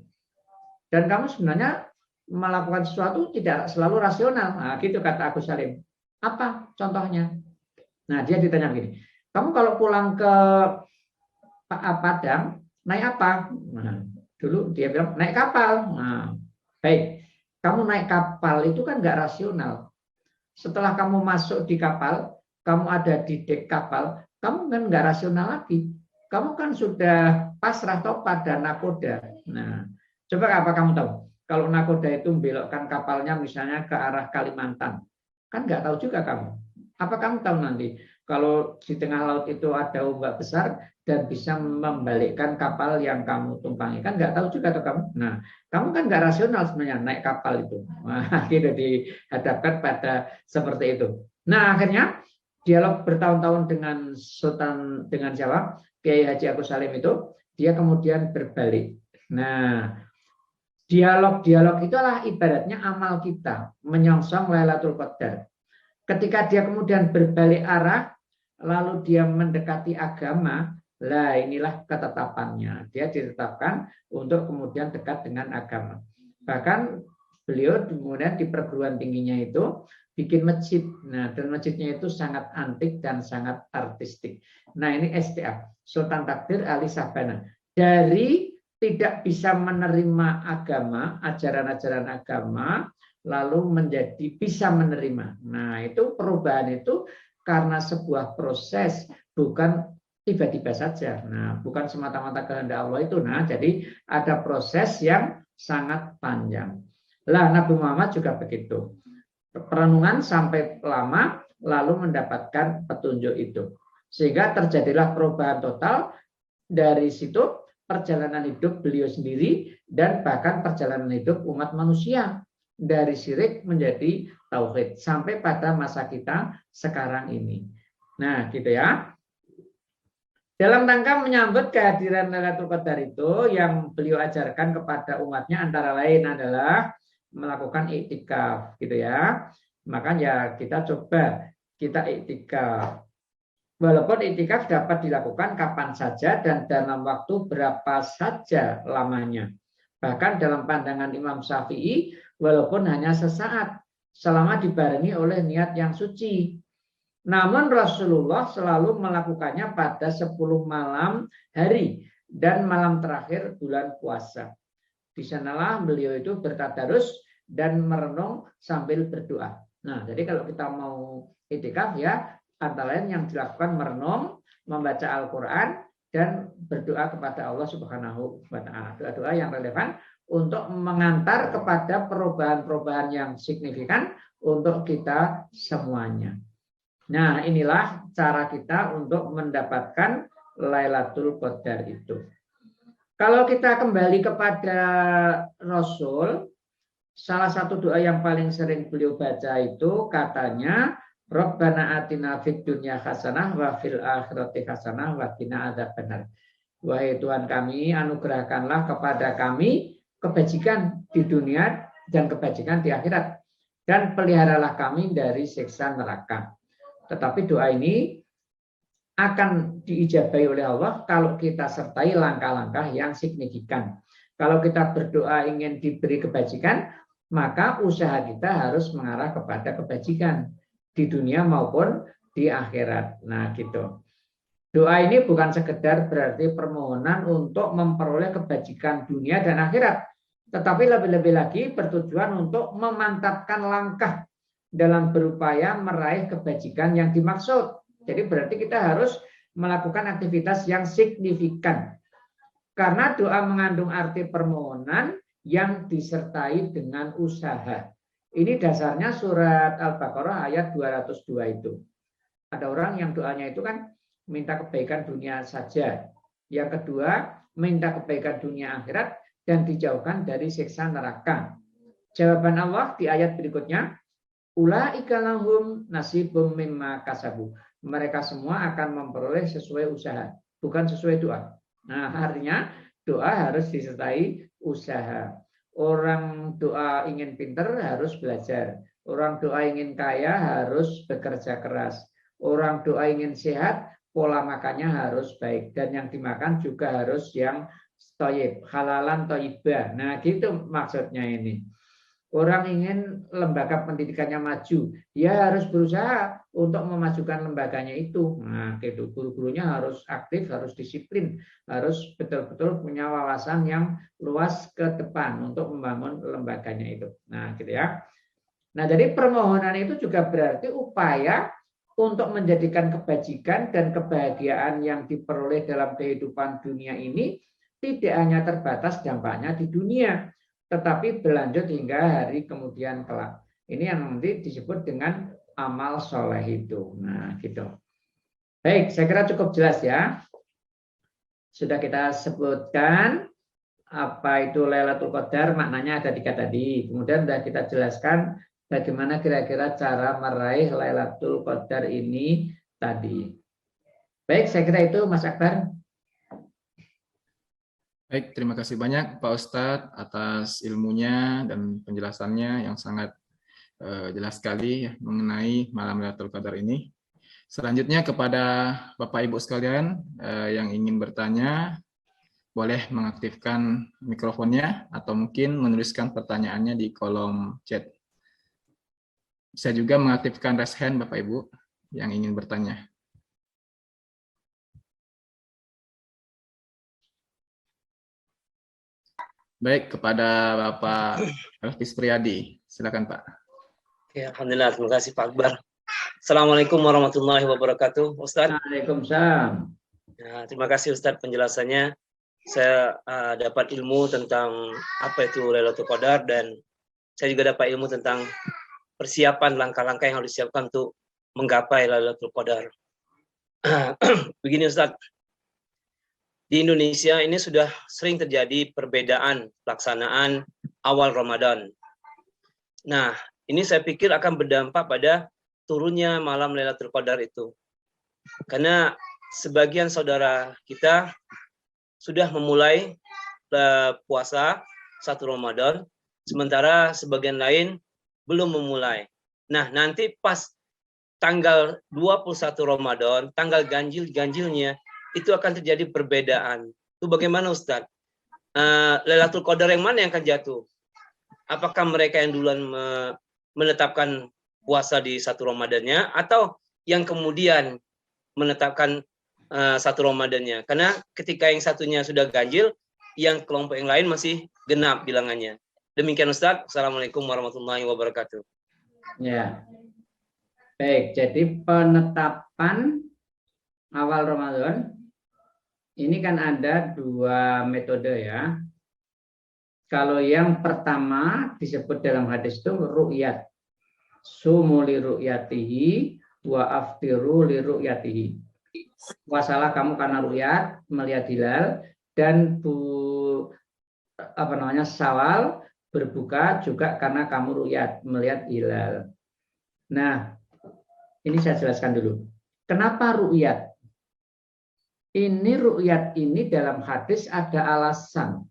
Dan kamu sebenarnya melakukan sesuatu tidak selalu rasional. Nah, gitu kata Agus Salim. Apa contohnya? Nah, dia ditanya begini, kamu kalau pulang ke Padang, naik apa? Nah, dulu dia bilang, naik kapal. Nah, baik, kamu naik kapal itu kan nggak rasional. Setelah kamu masuk di kapal, kamu ada di dek kapal, kamu kan nggak rasional lagi. Kamu kan sudah pasrah toh pada nakoda. Nah, coba apa kamu tahu? kalau nakoda itu membelokkan kapalnya misalnya ke arah Kalimantan? Kan nggak tahu juga kamu. Apa kamu tahu nanti kalau di tengah laut itu ada ombak besar dan bisa membalikkan kapal yang kamu tumpangi? Kan nggak tahu juga tuh kamu. Nah, kamu kan nggak rasional sebenarnya naik kapal itu. Nah, gitu dihadapkan pada seperti itu. Nah, akhirnya dialog bertahun-tahun dengan Sultan, dengan siapa? Kiai Haji Agus Salim itu, dia kemudian berbalik. Nah, dialog-dialog itulah ibaratnya amal kita, menyongsong Lailatul Qadar. Ketika dia kemudian berbalik arah, lalu dia mendekati agama, lah inilah ketetapannya. Dia ditetapkan untuk kemudian dekat dengan agama. Bahkan beliau kemudian di perguruan tingginya itu bikin masjid. Nah, dan masjidnya itu sangat antik dan sangat artistik. Nah, ini STA, Sultan Takdir Ali Sabana. Dari tidak bisa menerima agama, ajaran-ajaran agama, lalu menjadi bisa menerima. Nah, itu perubahan itu karena sebuah proses, bukan tiba-tiba saja. Nah, bukan semata-mata kehendak Allah itu. Nah, jadi ada proses yang sangat panjang. Lah, Nabi Muhammad juga begitu. Perenungan sampai lama, lalu mendapatkan petunjuk itu. Sehingga terjadilah perubahan total dari situ, perjalanan hidup beliau sendiri dan bahkan perjalanan hidup umat manusia dari syirik menjadi tauhid sampai pada masa kita sekarang ini. Nah, gitu ya. Dalam rangka menyambut kehadiran Lailatul Qadar itu, yang beliau ajarkan kepada umatnya antara lain adalah melakukan iktikaf, gitu ya. Makanya kita coba kita iktikaf. Walaupun iktikaf dapat dilakukan kapan saja dan dalam waktu berapa saja lamanya. Bahkan dalam pandangan Imam Syafi'i, walaupun hanya sesaat, selama dibarengi oleh niat yang suci. Namun Rasulullah selalu melakukannya pada 10 malam hari dan malam terakhir bulan puasa. Di sanalah beliau itu bertadarus dan merenung sambil berdoa. Nah, jadi kalau kita mau iktikaf ya, antara lain yang dilakukan merenung, membaca Al-Quran, dan berdoa kepada Allah Subhanahu wa Ta'ala. Doa-doa yang relevan untuk mengantar kepada perubahan-perubahan yang signifikan untuk kita semuanya. Nah, inilah cara kita untuk mendapatkan Lailatul Qadar itu. Kalau kita kembali kepada Rasul, salah satu doa yang paling sering beliau baca itu katanya, Rabbana atina fid dunya hasanah wa fil akhirati hasanah wa qina adzabannar. Wahai Tuhan kami, anugerahkanlah kepada kami kebajikan di dunia dan kebajikan di akhirat, dan peliharalah kami dari siksa neraka. Tetapi doa ini akan diijabahi oleh Allah kalau kita sertai langkah-langkah yang signifikan. Kalau kita berdoa ingin diberi kebajikan, maka usaha kita harus mengarah kepada kebajikan di dunia maupun di akhirat. Nah, gitu. Doa ini bukan sekedar berarti permohonan untuk memperoleh kebajikan dunia dan akhirat, tetapi lebih-lebih lagi bertujuan untuk memantapkan langkah dalam berupaya meraih kebajikan yang dimaksud. Jadi berarti kita harus melakukan aktivitas yang signifikan. Karena doa mengandung arti permohonan yang disertai dengan usaha. Ini dasarnya surat Al-Baqarah ayat 202 itu. Ada orang yang doanya itu kan minta kebaikan dunia saja. Yang kedua, minta kebaikan dunia akhirat dan dijauhkan dari siksa neraka. Jawaban Allah di ayat berikutnya, ulaika lahum nasibum mimma kasabu. Mereka semua akan memperoleh sesuai usaha, bukan sesuai doa. Nah, artinya doa harus disertai usaha. Orang doa ingin pinter harus belajar. Orang doa ingin kaya harus bekerja keras. Orang doa ingin sehat, pola makannya harus baik. Dan yang dimakan juga harus yang thayyib, halalan thayyibah. Nah, gitu maksudnya ini. Orang ingin lembaga pendidikannya maju, dia harus berusaha untuk memajukan lembaganya itu. Nah, gitu. Guru-gurunya harus aktif, harus disiplin, harus betul-betul punya wawasan yang luas ke depan untuk membangun lembaganya itu. Nah, gitu ya. Nah, jadi permohonan itu juga berarti upaya untuk menjadikan kebajikan dan kebahagiaan yang diperoleh dalam kehidupan dunia ini tidak hanya terbatas dampaknya di dunia, tetapi berlanjut hingga hari kemudian kelak. Ini yang nanti disebut dengan amal soleh itu. Nah, gitu. Baik, saya kira cukup jelas ya. Sudah kita sebutkan apa itu Lailatul Qadar, maknanya ada 3 tadi. Kemudian sudah kita jelaskan bagaimana kira-kira cara meraih Lailatul Qadar ini tadi. Baik, saya kira itu Mas Akbar. Baik, terima kasih banyak Pak Ustadz atas ilmunya dan penjelasannya yang sangat jelas sekali ya, mengenai malam Lailatul Qadar ini. Selanjutnya kepada Bapak Ibu sekalian yang ingin bertanya, boleh mengaktifkan mikrofonnya atau mungkin menuliskan pertanyaannya di kolom chat. Bisa juga mengaktifkan raise hand Bapak Ibu yang ingin bertanya. Baik, kepada Bapak Elvis Priadi. Silakan Pak. Ya, alhamdulillah, terima kasih Pak Akbar. Assalamualaikum warahmatullahi wabarakatuh, Ustaz. Waalaikumsalam. Ya, terima kasih Ustaz penjelasannya. Saya dapat ilmu tentang apa itu Lailatul Qadar dan saya juga dapat ilmu tentang persiapan langkah-langkah yang harus disiapkan untuk menggapai Lailatul Qadar. Begini Ustaz, di Indonesia ini sudah sering terjadi perbedaan pelaksanaan awal Ramadan. Nah, ini saya pikir akan berdampak pada turunnya malam Lailatul Qadar itu. Karena sebagian saudara kita sudah memulai puasa 1 Ramadan, sementara sebagian lain belum memulai. Nah, nanti pas tanggal 21 Ramadan, tanggal ganjil-ganjilnya, itu akan terjadi perbedaan. Itu bagaimana Ustaz? Lailatul Qadar yang mana yang akan jatuh? Apakah mereka yang duluan menetapkan puasa di 1 Ramadannya atau yang kemudian menetapkan 1 Ramadannya? Karena ketika yang satunya sudah ganjil, yang kelompok yang lain masih genap bilangannya. Demikian Ustaz. Assalamualaikum warahmatullahi wabarakatuh. Ya. Baik, jadi penetapan awal Ramadan ini kan ada 2 metode ya. Kalau yang pertama disebut dalam hadis itu ru'yat. Sumu li ru'yatihi wa aftiru li ru'yatihi. Puasalah kamu karena ru'yat, melihat hilal, dan Syawal berbuka juga karena kamu ru'yat, melihat hilal. Nah, ini saya jelaskan dulu. Kenapa ru'yat? Ini ru'yat ini dalam hadis ada alasan.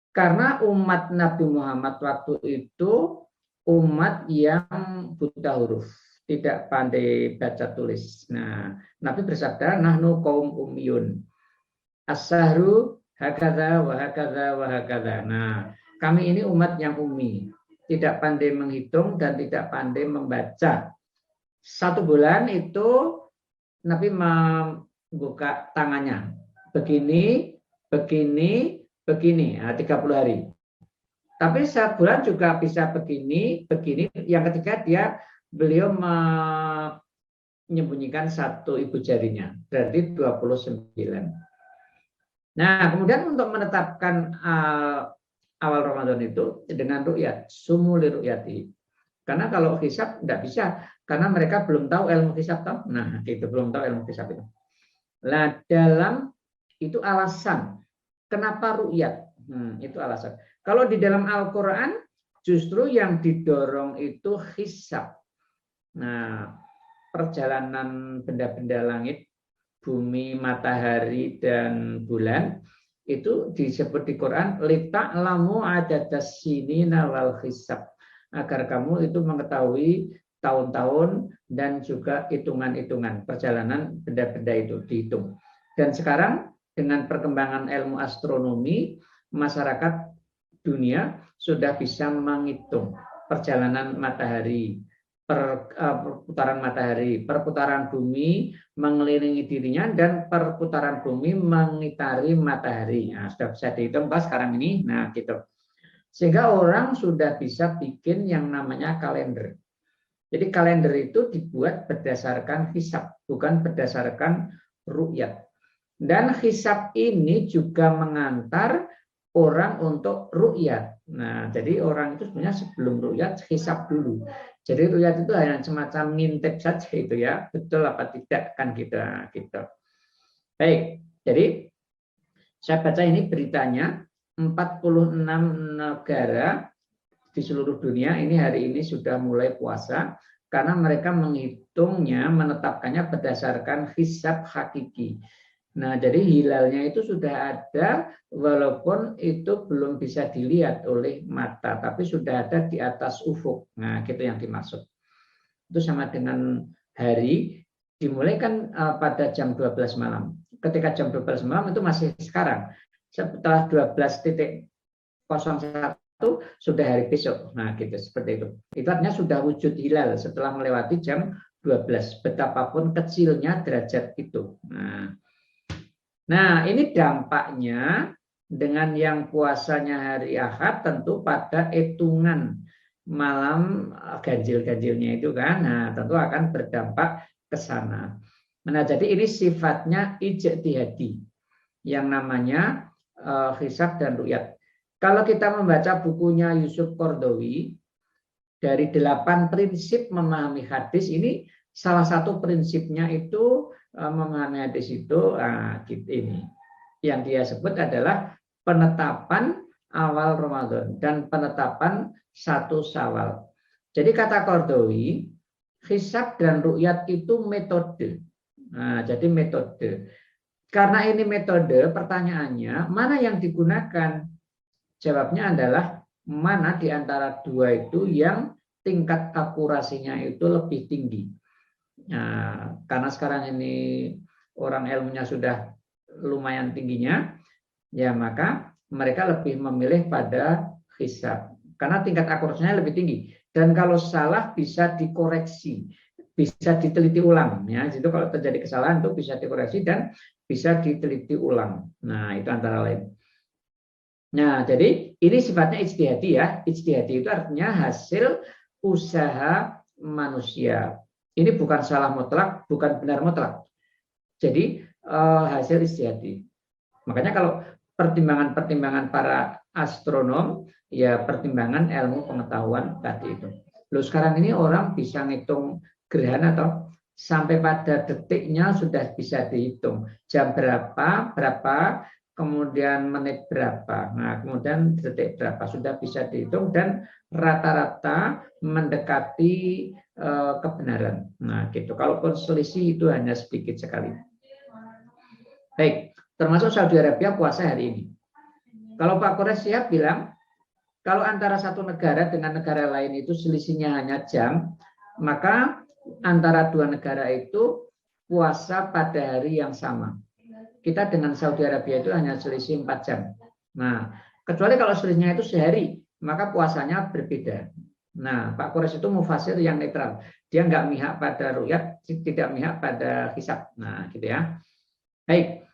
Karena umat Nabi Muhammad waktu itu umat yang buta huruf, tidak pandai baca tulis. Nah, Nabi bersabda, nahnu kaum ummiyun. As-sahru hakadha wa hakadha wa hakadha. Nah, kami ini umat yang ummi, tidak pandai menghitung dan tidak pandai membaca. 1 bulan itu Nabi membuka tangannya. Begini, begini, begini, 30 hari. Tapi sebulan juga bisa begini, begini. Yang ketiga beliau menyembunyikan 1 ibu jarinya, berarti 29. Nah, kemudian untuk menetapkan awal Ramadan itu dengan ru'yat, sumu li ru'yati. Karena kalau hisab tidak bisa, karena mereka belum tahu ilmu hisab toh. Nah, itu belum tahu ilmu hisab itu. Nah, dalam itu alasan kenapa ru'yat? Itu alasan. Kalau di dalam Al-Quran justru yang didorong itu hisab. Nah, perjalanan benda-benda langit, bumi, matahari, dan bulan itu disebut di Quran lita'lamu adadas sinina wal hisab, agar kamu itu mengetahui tahun-tahun dan juga hitungan-hitungan perjalanan benda-benda itu dihitung. Dan sekarang dengan perkembangan ilmu astronomi, masyarakat dunia sudah bisa menghitung perjalanan matahari, perputaran matahari, perputaran bumi mengelilingi dirinya, dan perputaran bumi mengitari matahari. Nah, sudah bisa dihitung pas sekarang ini. Nah, gitu. Sehingga orang sudah bisa bikin yang namanya kalender. Jadi kalender itu dibuat berdasarkan hisab, bukan berdasarkan ru'yat. Dan hisab ini juga mengantar orang untuk ru'yat. Nah, jadi orang itu sebenarnya sebelum ru'yat hisab dulu. Jadi ru'yat itu hanya semacam ngintip saja itu ya, betul apa tidak kan kita gitu. Baik, jadi saya baca ini beritanya 46 negara di seluruh dunia ini hari ini sudah mulai puasa karena mereka menghitungnya, menetapkannya berdasarkan hisab hakiki. Nah, jadi hilalnya itu sudah ada walaupun itu belum bisa dilihat oleh mata, tapi sudah ada di atas ufuk. Nah, gitu yang dimaksud. Itu sama dengan hari dimulai kan pada jam 12 malam. Ketika jam 12 malam itu masih sekarang. Setelah 12.01 sudah hari besok. Nah, gitu seperti itu. Itu artinya sudah wujud hilal setelah melewati jam 12. Betapapun kecilnya derajat itu. Nah, ini dampaknya dengan yang puasanya hari Ahad tentu pada hitungan malam ganjil-ganjilnya itu kan. Nah, tentu akan berdampak ke sana. Nah, jadi ini sifatnya ijtihadi yang namanya hisab dan ru'yat. Kalau kita membaca bukunya Yusuf Qaradawi dari 8 prinsip memahami hadis, ini salah satu prinsipnya itu memahami hadis itu ini yang dia sebut adalah penetapan awal Ramadan dan penetapan 1 Syawal. Jadi kata Qaradawi, hisab dan ru'yat itu metode. Nah, jadi metode. Karena ini metode, pertanyaannya mana yang digunakan? Jawabnya adalah mana di antara dua itu yang tingkat akurasinya itu lebih tinggi. Nah, karena sekarang ini orang ilmunya sudah lumayan tingginya, ya maka mereka lebih memilih pada hisab. Karena tingkat akurasinya lebih tinggi. Dan kalau salah bisa dikoreksi, bisa diteliti ulang. Ya, itu kalau terjadi kesalahan itu bisa dikoreksi dan bisa diteliti ulang. Nah, itu antara lain. Nah, jadi ini sifatnya ijtihadi ya. Ijtihadi itu artinya hasil usaha manusia. Ini bukan salah mutlak, bukan benar mutlak. Jadi hasil ijtihadi. Makanya kalau pertimbangan-pertimbangan para astronom, ya pertimbangan ilmu pengetahuan tadi itu. Loh, sekarang ini orang bisa ngitung gerhana atau sampai pada detiknya sudah bisa dihitung. Jam berapa, kemudian menit berapa, nah kemudian detik berapa sudah bisa dihitung dan rata-rata mendekati kebenaran. Nah gitu. Kalaupun selisih itu hanya sedikit sekali. Baik, termasuk Saudi Arabia puasa hari ini. Kalau Pak Kores siap bilang, kalau antara satu negara dengan negara lain itu selisihnya hanya jam, maka antara dua negara itu puasa pada hari yang sama. Kita dengan Saudi Arabia itu hanya selisih 4 jam. Nah, kecuali kalau selisihnya itu sehari, maka puasanya berbeda. Nah, Pak Kores itu mufasir yang netral. Dia nggak mihak pada ru'yat, tidak mihak pada hisab. Nah, gitu ya. Baik.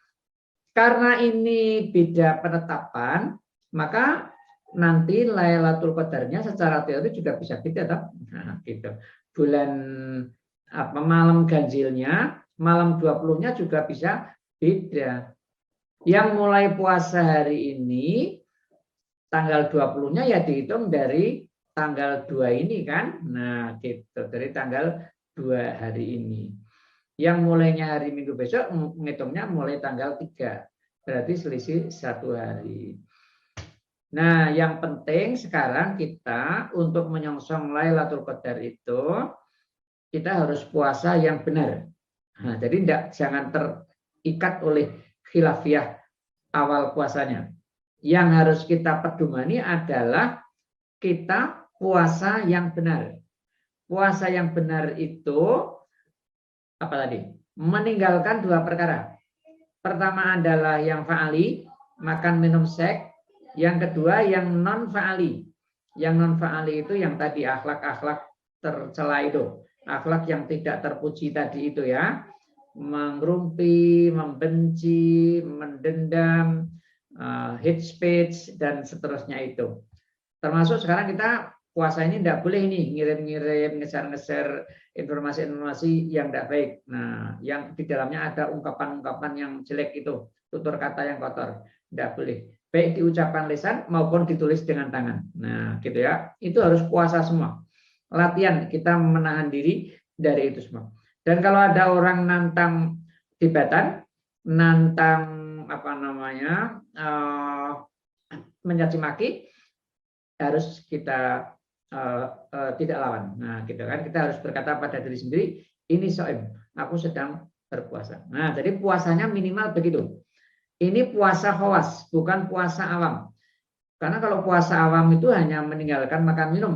Karena ini beda penetapan, maka nanti Lailatul Qadarnya secara teori juga bisa beda, toh? Nah, gitu. Bulan malam ganjilnya, malam 20-nya juga bisa beda. Yang mulai puasa hari ini tanggal 20-nya ya dihitung dari tanggal 2 ini kan. Nah, gitu. Dari tanggal 2 hari ini. Yang mulainya hari Minggu besok menghitungnya mulai tanggal 3. Berarti selisih 1 hari. Nah, yang penting sekarang kita untuk menyongsong Lailatul Qadar itu kita harus puasa yang benar. Nah, jadi jangan terikat oleh khilafiyah awal puasanya. Yang harus kita pedomani adalah kita puasa yang benar. Puasa yang benar itu apa tadi? Meninggalkan 2 perkara. Pertama adalah yang fa'ali, makan minum seks. Yang kedua yang non fa'ali. Yang non fa'ali itu yang tadi akhlak-akhlak tercela itu. Akhlak yang tidak terpuji tadi itu ya. Mengerumpi, membenci, mendendam, hate speech dan seterusnya itu. Termasuk sekarang kita puasa ini tidak boleh nih ngirim-ngirim, ngeser-ngeser informasi-informasi yang tidak baik. Nah, yang di dalamnya ada ungkapan-ungkapan yang jelek itu, tutur kata yang kotor, tidak boleh. baik di ucapan lisan maupun ditulis dengan tangan. Nah, gitu ya. Itu harus puasa semua. Latihan kita menahan diri dari itu semua. Dan kalau ada orang nantang tibatan, nantang mencaci maki, harus kita tidak lawan. Nah, gitu kan. Kita harus berkata pada diri sendiri, ini shaim, aku sedang berpuasa. Nah, jadi puasanya minimal begitu. Ini puasa khawas, bukan puasa awam. Karena kalau puasa awam itu hanya meninggalkan makan minum.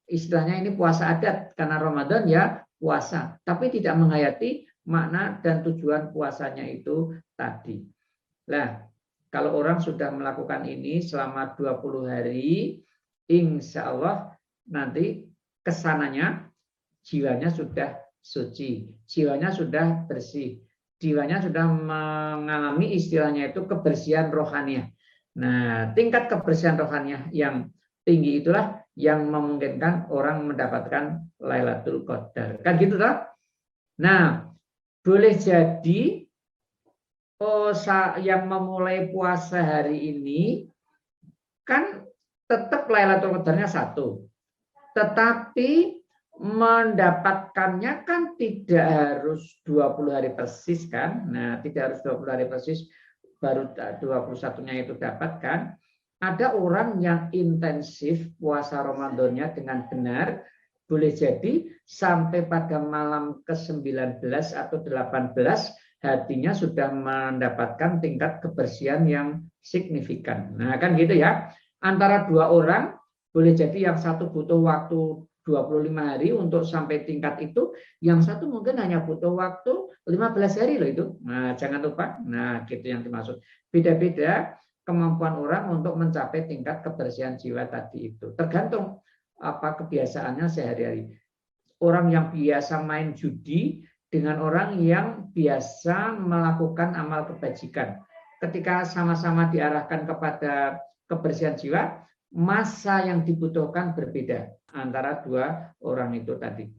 Istilahnya ini puasa adat, karena Ramadan ya puasa. Tapi tidak menghayati makna dan tujuan puasanya itu tadi. Nah, kalau orang sudah melakukan ini selama 20 hari, insya Allah nanti kesananya jiwanya sudah suci, jiwanya sudah bersih, jiwanya sudah mengalami istilahnya itu kebersihan rohaniah. Nah, tingkat kebersihan rohaniah yang tinggi itulah yang memungkinkan orang mendapatkan Lailatul Qadar. Kan gitu toh? Nah, boleh jadi yang memulai puasa hari ini kan tetap Lailatul Qadarnya 1. Tetapi mendapatkannya kan tidak harus 20 hari persis kan. Nah, tidak harus 20 hari persis baru 21-nya itu dapatkan. Ada orang yang intensif puasa Ramadannya dengan benar, boleh jadi sampai pada malam ke-19 atau 18 hatinya sudah mendapatkan tingkat kebersihan yang signifikan. Nah, kan gitu ya. Antara dua orang boleh jadi yang satu butuh waktu 25 hari untuk sampai tingkat itu, yang satu mungkin hanya butuh waktu 15 hari loh itu. Nah, jangan lupa. Nah, gitu yang dimaksud. Beda-beda kemampuan orang untuk mencapai tingkat kebersihan jiwa tadi itu. Tergantung apa kebiasaannya sehari-hari. Orang yang biasa main judi dengan orang yang biasa melakukan amal kebajikan. Ketika sama-sama diarahkan kepada kebersihan jiwa, masa yang dibutuhkan berbeda antara dua orang itu tadi.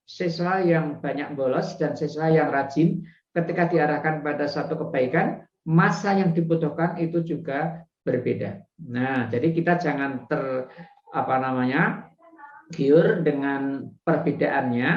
Siswa yang banyak bolos dan siswa yang rajin, ketika diarahkan pada satu kebaikan, masa yang dibutuhkan itu juga berbeda. Nah, jadi kita jangan giur dengan perbedaannya,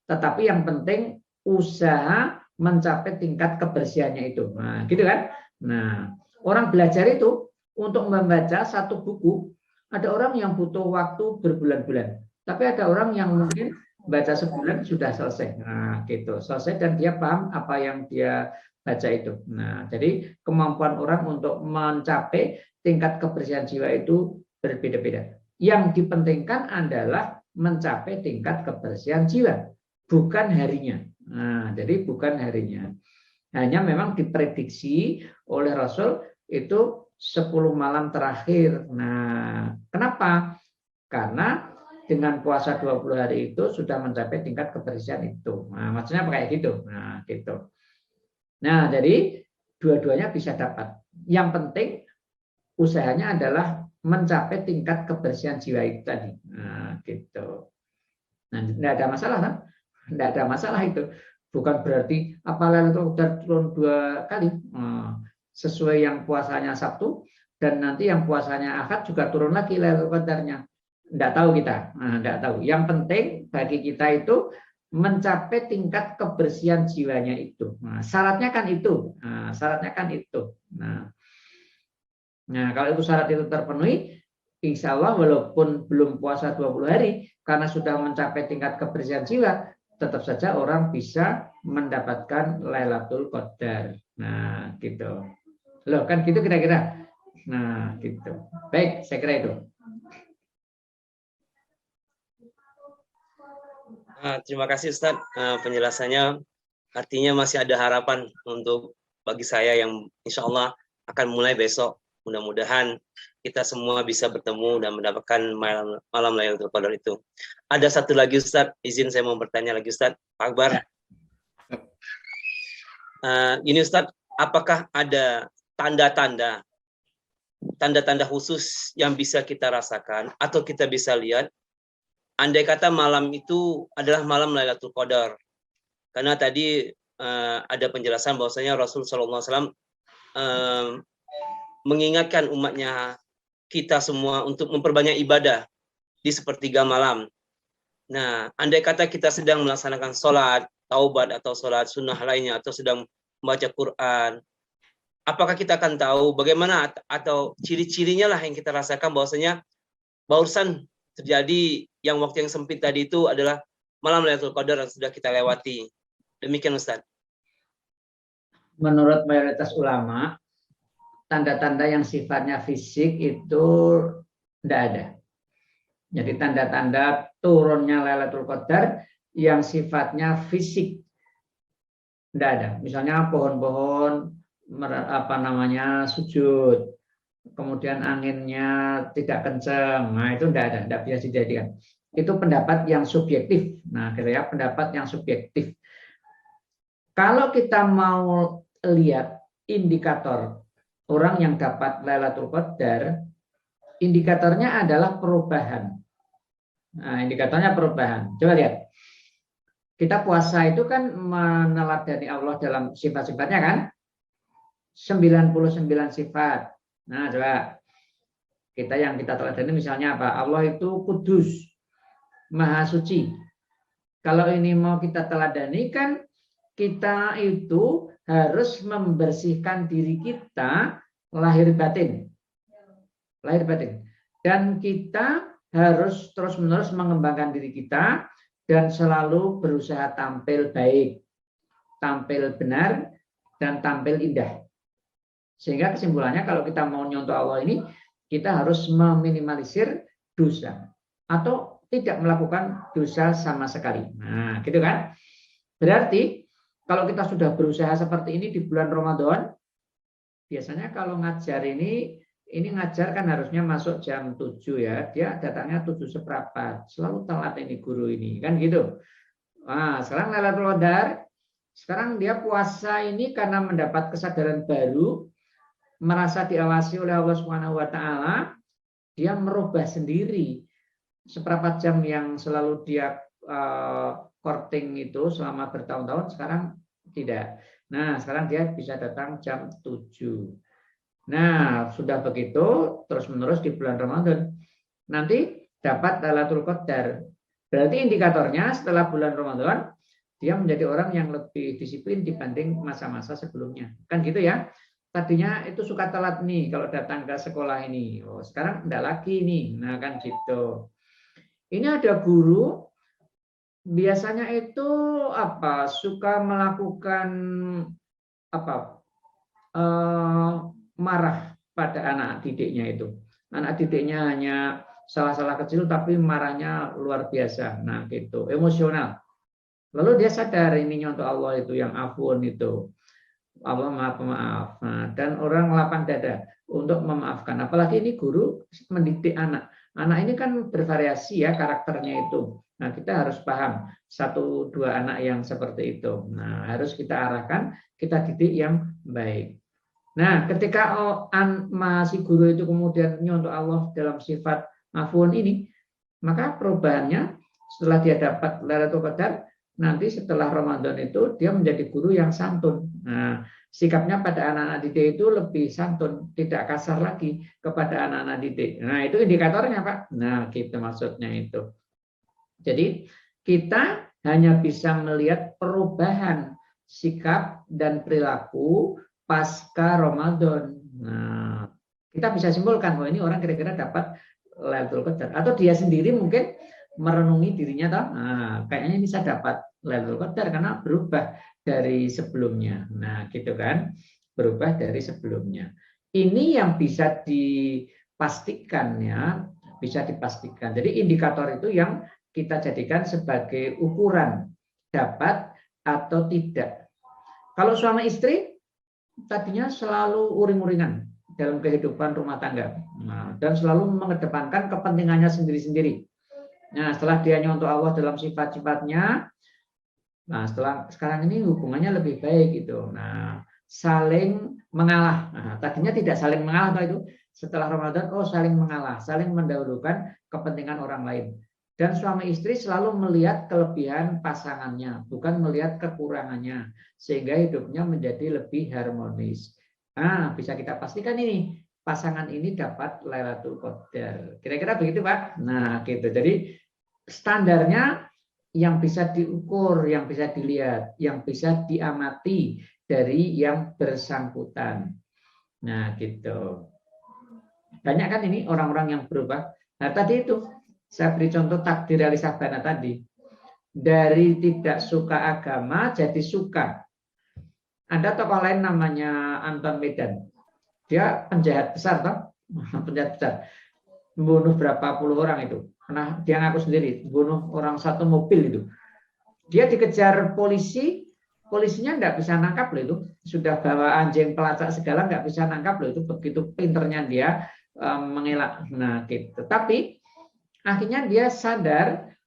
tetapi yang penting usaha mencapai tingkat kebersihannya itu. Nah, gitu kan? Nah, orang belajar itu untuk membaca satu buku, ada orang yang butuh waktu berbulan-bulan. Tapi ada orang yang mungkin baca sebulan sudah selesai. Nah, gitu. Selesai dan dia paham apa yang dia baca itu. Nah, jadi kemampuan orang untuk mencapai tingkat kebersihan jiwa itu berbeda-beda. Yang dipentingkan adalah mencapai tingkat kebersihan jiwa, bukan harinya. Nah, jadi bukan harinya. Hanya memang diprediksi oleh Rasul itu 10 malam terakhir. Nah, kenapa? Karena dengan puasa 20 hari itu sudah mencapai tingkat kebersihan itu. Nah, maksudnya kayak gitu. Nah, gitu. Nah, jadi dua-duanya bisa dapat. Yang penting usahanya adalah mencapai tingkat kebersihan jiwa itu tadi. Nah, gitu. Nah, tidak ada masalah kan? Tidak ada masalah itu. Bukan berarti apalagi itu udah turun 2 kali. Nah, sesuai yang puasanya Sabtu dan nanti yang puasanya Ahad juga turun lagi Lailatul Qadarnya. Tidak tahu kita. Nah, tidak tahu. Yang penting bagi kita itu mencapai tingkat kebersihan jiwanya itu. Nah, syaratnya kan itu. Nah, syaratnya kan itu. Nah, kalau itu syarat itu terpenuhi, insya Allah walaupun belum puasa 20 hari, karena sudah mencapai tingkat kebersihan jiwa, tetap saja orang bisa mendapatkan Lailatul Qadar. Nah, gitu. Loh, kan gitu kira-kira. Nah, gitu. Baik, saya kira itu. Terima kasih Ustaz penjelasannya. Artinya masih ada harapan untuk bagi saya yang insya Allah akan mulai besok. Mudah-mudahan kita semua bisa bertemu dan mendapatkan malam Lailatul Qadar itu. Ada satu lagi Ustaz, izin saya mau bertanya lagi Ustaz, Pak Akbar. Ini Ustaz, apakah ada tanda-tanda khusus yang bisa kita rasakan atau kita bisa lihat andai kata malam itu adalah malam Lailatul Qadar? Karena tadi ada penjelasan bahwasanya Rasul SAW mengingatkan umatnya kita semua untuk memperbanyak ibadah di sepertiga malam. Nah, andai kata kita sedang melaksanakan sholat taubat atau sholat sunnah lainnya atau sedang membaca Quran, apakah kita akan tahu bagaimana atau ciri-cirinya lah yang kita rasakan bahwasanya barusan terjadi yang waktu yang sempit tadi itu adalah malam Lailatul Qadar yang sudah kita lewati. Demikian Ustaz. Menurut mayoritas ulama, tanda-tanda yang sifatnya fisik itu tidak ada. Jadi tanda-tanda turunnya Lailatul Qadar yang sifatnya fisik tidak ada. Misalnya pohon-pohon sujud, kemudian anginnya tidak kencang, nah itu tidak bisa dijadikan. Itu pendapat yang subjektif. Nah, kira-kira pendapat yang subjektif. Kalau kita mau lihat indikator orang yang dapat Lailatul Qadar, indikatornya adalah perubahan. Nah, indikatornya perubahan. Coba lihat. Kita puasa itu kan meneladani Allah dalam sifat-sifatnya kan? 99 sifat. Nah, coba. Yang kita teladani misalnya apa? Allah itu kudus, maha suci. Kalau ini mau kita teladani kan kita itu harus membersihkan diri kita lahir batin. Lahir batin. Dan kita harus terus-menerus mengembangkan diri kita dan selalu berusaha tampil baik, tampil benar, dan tampil indah. Sehingga kesimpulannya kalau kita mau nyontoh Allah ini, kita harus meminimalisir dosa atau tidak melakukan dosa sama sekali. Nah, gitu kan? Berarti kalau kita sudah berusaha seperti ini di bulan Ramadan, biasanya kalau ngajar ini ngajar kan harusnya masuk jam 7 ya. Dia datangnya 7:15. Selalu telat ini guru ini, kan gitu. Nah, sekarang Lailatul Qadar, sekarang dia puasa ini karena mendapat kesadaran baru, merasa diawasi oleh Allah Subhanahu wa taala, dia merubah sendiri. Seperempat jam yang selalu dia courting itu selama bertahun-tahun sekarang tidak. Nah, sekarang dia bisa datang jam 7. Nah, sudah begitu terus-menerus di bulan Ramadan. Nanti dapat Lailatul Qadar. Berarti indikatornya setelah bulan Ramadan dia menjadi orang yang lebih disiplin dibanding masa-masa sebelumnya. Kan gitu ya. Tadinya itu suka telat nih kalau datang ke sekolah ini. Oh, sekarang enggak lagi nih. Nah, kan gitu. Ini ada guru biasanya itu suka melakukan marah pada anak didiknya itu. Anak didiknya hanya salah-salah kecil tapi marahnya luar biasa. Nah, gitu, emosional. Lalu dia sadar ini nyontoh Allah itu yang afun itu. Allah Maha Pemaaf. Nah, dan orang lapang dada untuk memaafkan. Apalagi ini guru mendidik anak. Anak ini kan bervariasi ya karakternya itu. Nah, kita harus paham 1-2 anak yang seperti itu. Nah, harus kita arahkan, kita didik yang baik. Nah, ketika si guru itu kemudian nyontoh Allah dalam sifat afun ini, maka perubahannya setelah dia dapat Lailatul Qadar, nanti setelah Ramadan itu dia menjadi guru yang santun. Nah, sikapnya pada anak-anak didik itu lebih santun, tidak kasar lagi kepada anak-anak didik. Nah, itu indikatornya, Pak. Nah, gitu maksudnya itu. Jadi, kita hanya bisa melihat perubahan sikap dan perilaku pasca Ramadan. Nah, kita bisa simpulkan, oh ini orang kira-kira dapat Lailatul Qadar. Atau dia sendiri mungkin merenungi dirinya, kayaknya bisa dapat Lailatul Qadar karena berubah dari sebelumnya. Nah, gitu kan, berubah dari sebelumnya. Ini yang bisa dipastikan ya, bisa dipastikan. Jadi indikator itu yang kita jadikan sebagai ukuran dapat atau tidak. Kalau suami istri tadinya selalu uring-uringan dalam kehidupan rumah tangga, dan selalu mengedepankan kepentingannya sendiri-sendiri. Nah, setelah dia nyontoh Allah dalam sifat-sifatnya, nah setelah sekarang ini hubungannya lebih baik gitu. Nah, saling mengalah. Nah, tadinya tidak saling mengalah itu. Setelah Ramadan, saling mengalah, saling mendahulukan kepentingan orang lain. Dan suami istri selalu melihat kelebihan pasangannya, bukan melihat kekurangannya, sehingga hidupnya menjadi lebih harmonis. Nah, bisa kita pastikan ini pasangan ini dapat Lailatul Qadar. Kira-kira begitu, Pak. Nah, gitu. Jadi standarnya yang bisa diukur, yang bisa dilihat, yang bisa diamati dari yang bersangkutan. Nah, gitu. Banyak kan ini orang-orang yang berubah. Nah, tadi itu saya beri contoh takdir Ali Sabana tadi. Dari tidak suka agama jadi suka. Ada tokoh lain namanya Anton Medan. Dia penjahat besar, toh? Penjahat besar. Membunuh berapa puluh orang itu. Nah, dia ngaku sendiri, bunuh orang satu mobil itu. Dia dikejar polisi, polisinya nggak bisa nangkap loh itu. Sudah bawa anjing pelacak segala nggak bisa nangkap loh itu. Begitu pinternya dia mengelak. Nah, gitu. Tapi akhirnya dia sadar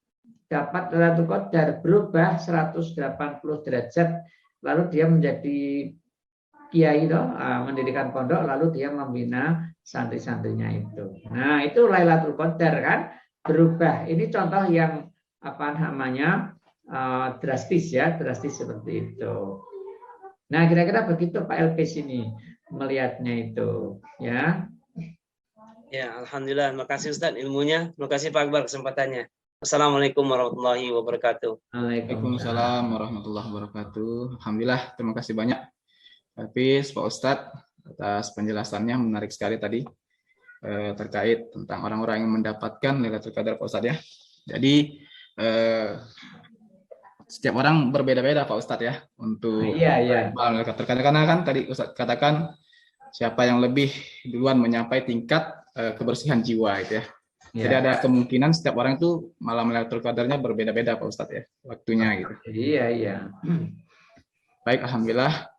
dapat Lailatul Qadar, berubah 180 derajat. Lalu dia menjadi kiai itu, mendirikan pondok, lalu dia membina santri-santrinya itu. Nah, itu Lailatul Qadar kan, berubah. Ini contoh yang apa namanya drastis ya, drastis seperti itu. Nah, kira-kira begitu Pak LP sini melihatnya itu, ya. Ya, alhamdulillah. Terima kasih Ustaz ilmunya. Terima kasih Pak Akbar kesempatannya. Assalamualaikum warahmatullahi wabarakatuh. Waalaikumsalam warahmatullahi wabarakatuh. Alhamdulillah, terima kasih banyak Hafiz, Pak Ustadz atas penjelasannya, menarik sekali tadi terkait tentang orang-orang yang mendapatkan Lailatul Qadar, Pak Ustadz ya. Jadi setiap orang berbeda-beda Pak Ustadz ya untuk Lailatul Qadar. Karena kan tadi Ustadz katakan siapa yang lebih duluan mencapai tingkat kebersihan jiwa itu ya. Jadi ada kemungkinan setiap orang itu malam Lailatul Qadarnya berbeda-beda Pak Ustadz ya, waktunya gitu. Iya. Baik, alhamdulillah.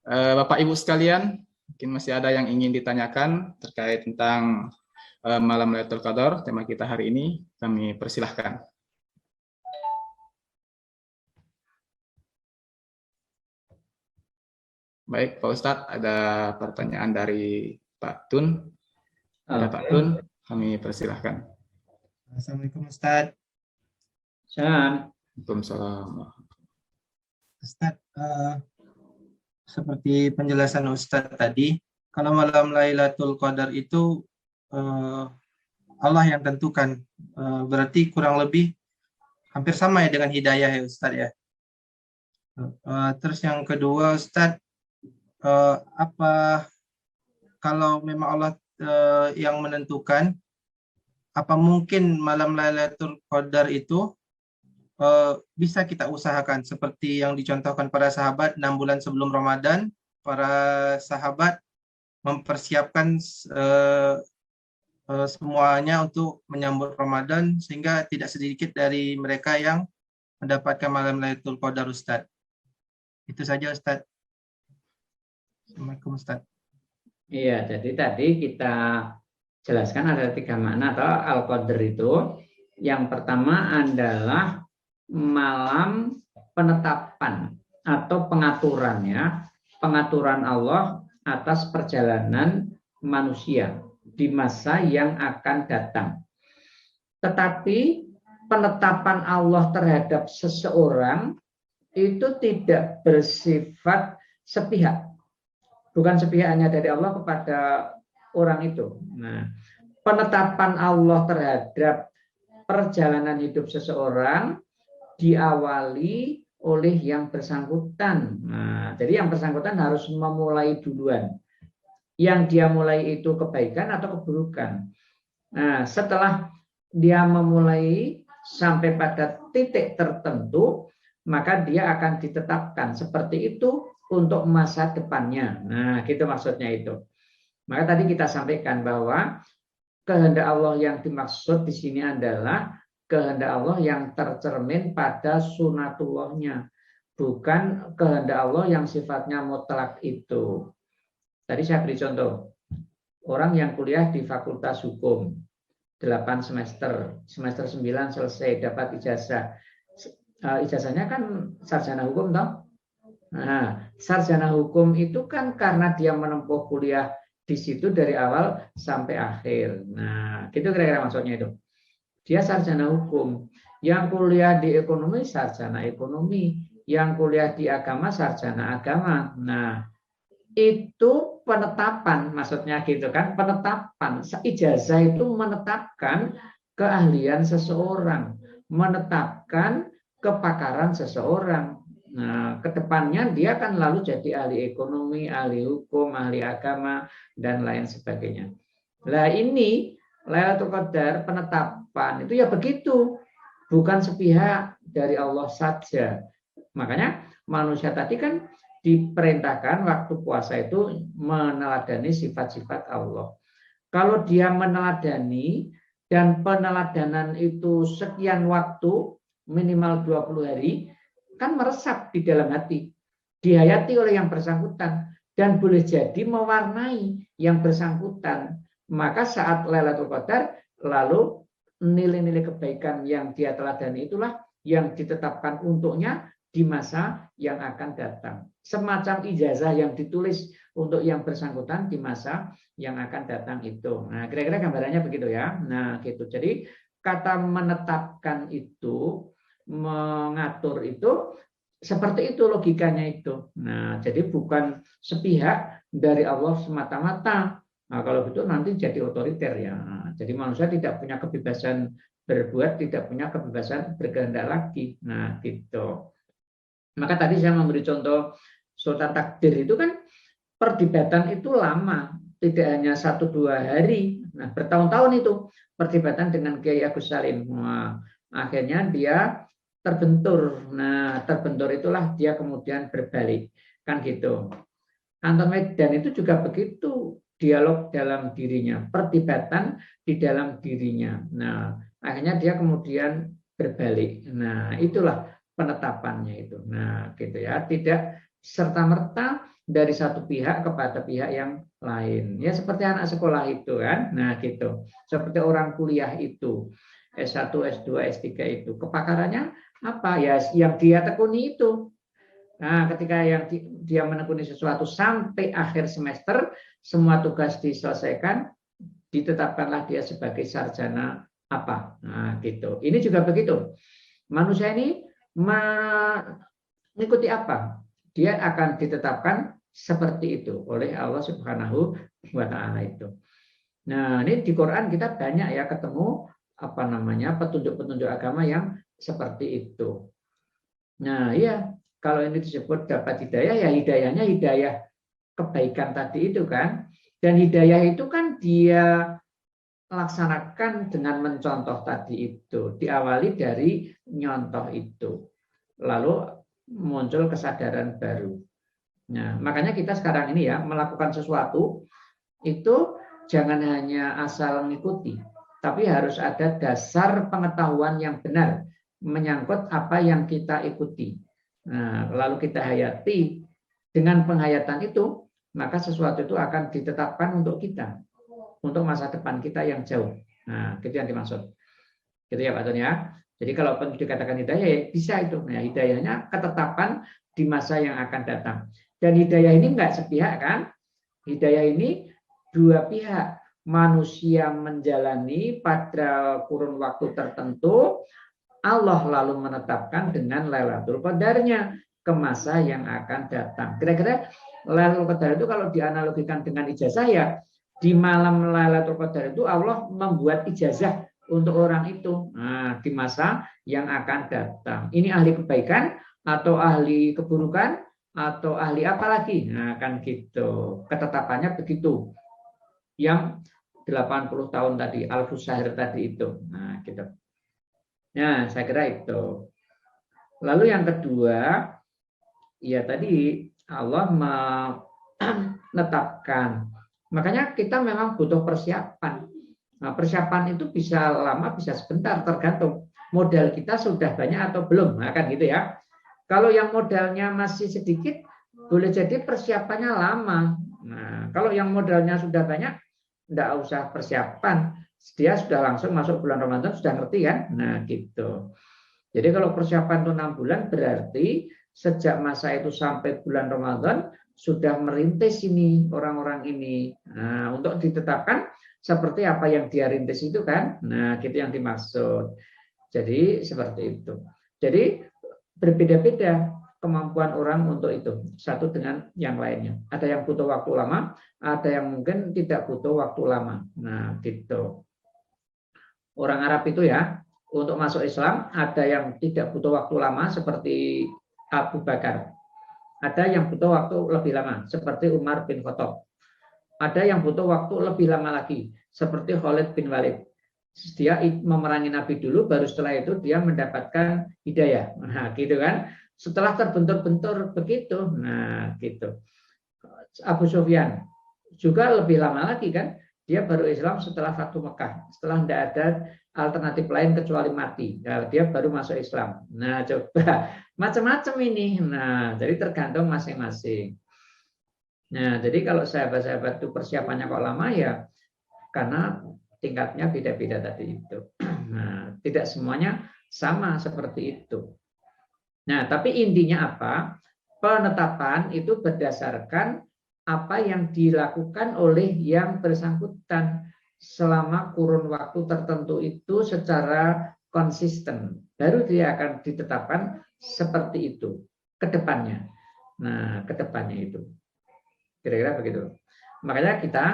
Bapak Ibu sekalian, mungkin masih ada yang ingin ditanyakan terkait tentang malam Lailatul Qadar, tema kita hari ini, kami persilahkan. Baik, Pak Ustadz, ada pertanyaan dari Pak Tun. Ada Pak Tun, kami persilahkan. Assalamualaikum Ustadz. Waalaikumsalam. Ustadz, seperti penjelasan Ustadz tadi, kalau malam Lailatul Qadar itu Allah yang tentukan, berarti kurang lebih hampir sama ya dengan hidayah ya Ustadz ya. Terus yang kedua Ustadz, apa kalau memang Allah yang menentukan, apa mungkin malam Lailatul Qadar itu bisa kita usahakan seperti yang dicontohkan para sahabat 6 bulan sebelum Ramadan, para sahabat mempersiapkan semuanya untuk menyambut Ramadan sehingga tidak sedikit dari mereka yang mendapatkan malam Lailatul Qadar Ustadz. Itu saja Ustadz. Assalamualaikum Ustadz. Iya, jadi tadi kita jelaskan ada 3 makna atau Al-Qadar itu. Yang pertama adalah malam penetapan atau pengaturan ya, pengaturan Allah atas perjalanan manusia di masa yang akan datang. Tetapi penetapan Allah terhadap seseorang itu tidak bersifat sepihak. Bukan sepihak hanya dari Allah kepada orang itu. Nah, penetapan Allah terhadap perjalanan hidup seseorang diawali oleh yang bersangkutan. Nah, jadi yang bersangkutan harus memulai duluan. Yang dia mulai itu kebaikan atau keburukan. Nah, setelah dia memulai sampai pada titik tertentu, maka dia akan ditetapkan seperti itu untuk masa depannya. Nah, gitu maksudnya itu. Maka tadi kita sampaikan bahwa kehendak Allah yang dimaksud di sini adalah kehendak Allah yang tercermin pada sunatullahnya, bukan kehendak Allah yang sifatnya mutlak itu. Tadi saya beri contoh, orang yang kuliah di Fakultas Hukum, 8 semester, semester 9 selesai, dapat ijazah. Ijazahnya kan sarjana hukum, toh? Nah, sarjana hukum itu kan karena dia menempuh kuliah di situ dari awal sampai akhir. Nah, gitu kira-kira maksudnya itu. Dia sarjana hukum. Yang kuliah di ekonomi, sarjana ekonomi. Yang kuliah di agama, sarjana agama. Nah, itu penetapan, maksudnya gitu kan, penetapan. Ijazah itu menetapkan keahlian seseorang, menetapkan kepakaran seseorang. Nah, kedepannya dia akan lalu jadi ahli ekonomi, ahli hukum, ahli agama, dan lain sebagainya. Nah, ini Lailatul Qadar penetapan itu ya begitu, bukan sepihak dari Allah saja. Makanya manusia tadi kan diperintahkan waktu puasa itu meneladani sifat-sifat Allah. Kalau dia meneladani dan peneladanan itu sekian waktu, minimal 20 hari, kan meresap di dalam hati, dihayati oleh yang bersangkutan, dan boleh jadi mewarnai yang bersangkutan. Maka saat Lailatul Qadar, lalu nilai-nilai kebaikan yang dia teladani itulah yang ditetapkan untuknya di masa yang akan datang. Semacam ijazah yang ditulis untuk yang bersangkutan di masa yang akan datang itu. Nah, kira-kira gambarannya begitu ya. Nah, gitu. Jadi kata menetapkan itu, mengatur itu, seperti itu logikanya itu. Nah, jadi bukan sepihak dari Allah semata-mata. Nah, kalau begitu nanti jadi otoriter ya. Nah, jadi manusia tidak punya kebebasan berbuat, tidak punya kebebasan berkehendak lagi. Nah, gitu. Maka tadi saya memberi contoh Sultan Takdir itu kan perdebatan itu lama, tidak hanya 1-2 hari. Nah, bertahun-tahun itu perdebatan dengan Kiai Agus Salim. Nah, akhirnya dia terbentur. Nah, terbentur itulah dia kemudian berbalik. Kan gitu. Anton Medan itu juga begitu, dialog dalam dirinya, perdebatan di dalam dirinya. Nah, akhirnya dia kemudian berbalik. Nah, itulah penetapannya itu. Nah, gitu ya. Tidak serta-merta dari satu pihak kepada pihak yang lain. Ya seperti anak sekolah itu kan. Nah, gitu. Seperti orang kuliah itu. S1, S2, S3 itu. Kepakarannya apa? Ya yang dia tekuni itu. Nah, ketika yang dia menekuni sesuatu sampai akhir semester, semua tugas diselesaikan, ditetapkanlah dia sebagai sarjana apa. Nah, gitu. Ini juga begitu. Manusia ini mengikuti apa? Dia akan ditetapkan seperti itu oleh Allah Subhanahu wa taala itu. Nah, ini di Quran kita banyak ya ketemu apa namanya petunjuk-petunjuk agama yang seperti itu. Nah, iya, kalau ini disebut dapat hidayah, ya hidayahnya hidayah kebaikan tadi itu kan. Dan hidayah itu kan dia laksanakan dengan mencontoh tadi itu. Diawali dari nyontoh itu. Lalu muncul kesadaran baru. Nah, makanya kita sekarang ini ya melakukan sesuatu itu jangan hanya asal mengikuti, tapi harus ada dasar pengetahuan yang benar menyangkut apa yang kita ikuti. Nah, lalu kita hayati dengan penghayatan itu, maka sesuatu itu akan ditetapkan untuk kita, untuk masa depan kita yang jauh. Nah, itu yang dimaksud. Gitu ya Pak Tony ya. Jadi kalau dikatakan hidayah ya bisa itu. Nah, hidayahnya ketetapan di masa yang akan datang. Dan hidayah ini enggak sepihak kan? Hidayah ini dua pihak. Manusia menjalani pada kurun waktu tertentu, Allah lalu menetapkan dengan Lailatul Qadarnya ke masa yang akan datang. Kira-kira Lailatul Qadar itu kalau dianalogikan dengan ijazah ya, di malam Lailatul Qadar itu Allah membuat ijazah untuk orang itu. Nah, di masa yang akan datang. Ini ahli kebaikan atau ahli keburukan atau ahli apa lagi? Nah, kan gitu. Ketetapannya begitu. Yang 80 tahun tadi, Alfus Sahir tadi itu. Nah, gitu. Nah, saya kira itu. Lalu yang kedua, ya tadi Allah menetapkan. Makanya kita memang butuh persiapan. Nah, persiapan itu bisa lama, bisa sebentar, tergantung modal kita sudah banyak atau belum. Nah, kan gitu ya. Kalau yang modalnya masih sedikit, boleh jadi persiapannya lama. Nah, kalau yang modalnya sudah banyak, tidak usah persiapan. Dia sudah langsung masuk bulan Ramadan, sudah ngerti kan? Nah, gitu. Jadi kalau persiapan itu 6 bulan, berarti sejak masa itu sampai bulan Ramadan, sudah merintis ini orang-orang ini. Nah, untuk ditetapkan seperti apa yang dia rintis itu kan? Nah, gitu yang dimaksud. Jadi seperti itu. Jadi berbeda-beda. kemampuan orang untuk itu, satu dengan yang lainnya. Ada yang butuh waktu lama, ada yang mungkin tidak butuh waktu lama. Nah, gitu. Orang Arab itu ya, untuk masuk Islam, ada yang tidak butuh waktu lama seperti Abu Bakar. Ada yang butuh waktu lebih lama, seperti Umar bin Khattab. Ada yang butuh waktu lebih lama lagi, seperti Khalid bin Walid. Dia memerangi Nabi dulu, baru setelah itu dia mendapatkan hidayah. Nah, gitu kan. Setelah terbentur-bentur begitu, nah gitu. Abu Sufyan juga lebih lama lagi kan. Dia baru Islam setelah Fathu Mekah, setelah tidak ada alternatif lain kecuali mati. Nah, dia baru masuk Islam. Nah, coba macam-macam ini. Nah, jadi tergantung masing-masing. Nah, jadi kalau sahabat-sahabat itu persiapannya kok lama ya, karena tingkatnya beda-beda tadi itu. Nah, tidak semuanya sama seperti itu. Nah, tapi intinya apa? Penetapan itu berdasarkan apa yang dilakukan oleh yang bersangkutan selama kurun waktu tertentu itu secara konsisten. Baru dia akan ditetapkan seperti itu ke depannya. Nah, ke depannya itu. Kira-kira begitu. Makanya kita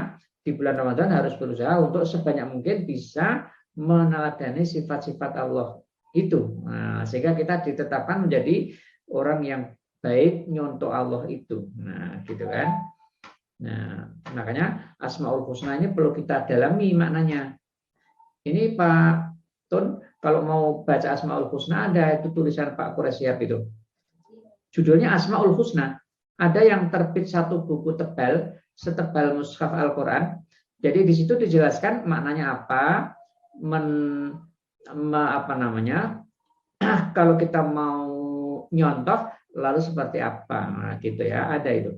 di bulan Ramadan harus berusaha untuk sebanyak mungkin bisa meneladani sifat-sifat Allah itu. Nah, sehingga kita ditetapkan menjadi orang yang baik nyontoh Allah itu. Nah, gitu kan. Nah, makanya Asmaul Husna ini perlu kita dalami maknanya. Ini Pak Tun, kalau mau baca Asmaul Husna ada itu tulisan Pak Quraisyhab itu. Judulnya Asmaul Husna. Ada yang terbit satu buku tebal, setebal mushaf Al-Quran. Jadi di situ dijelaskan maknanya apa, apa namanya, kalau kita mau nyontoh, lalu seperti apa, nah, gitu ya, ada itu.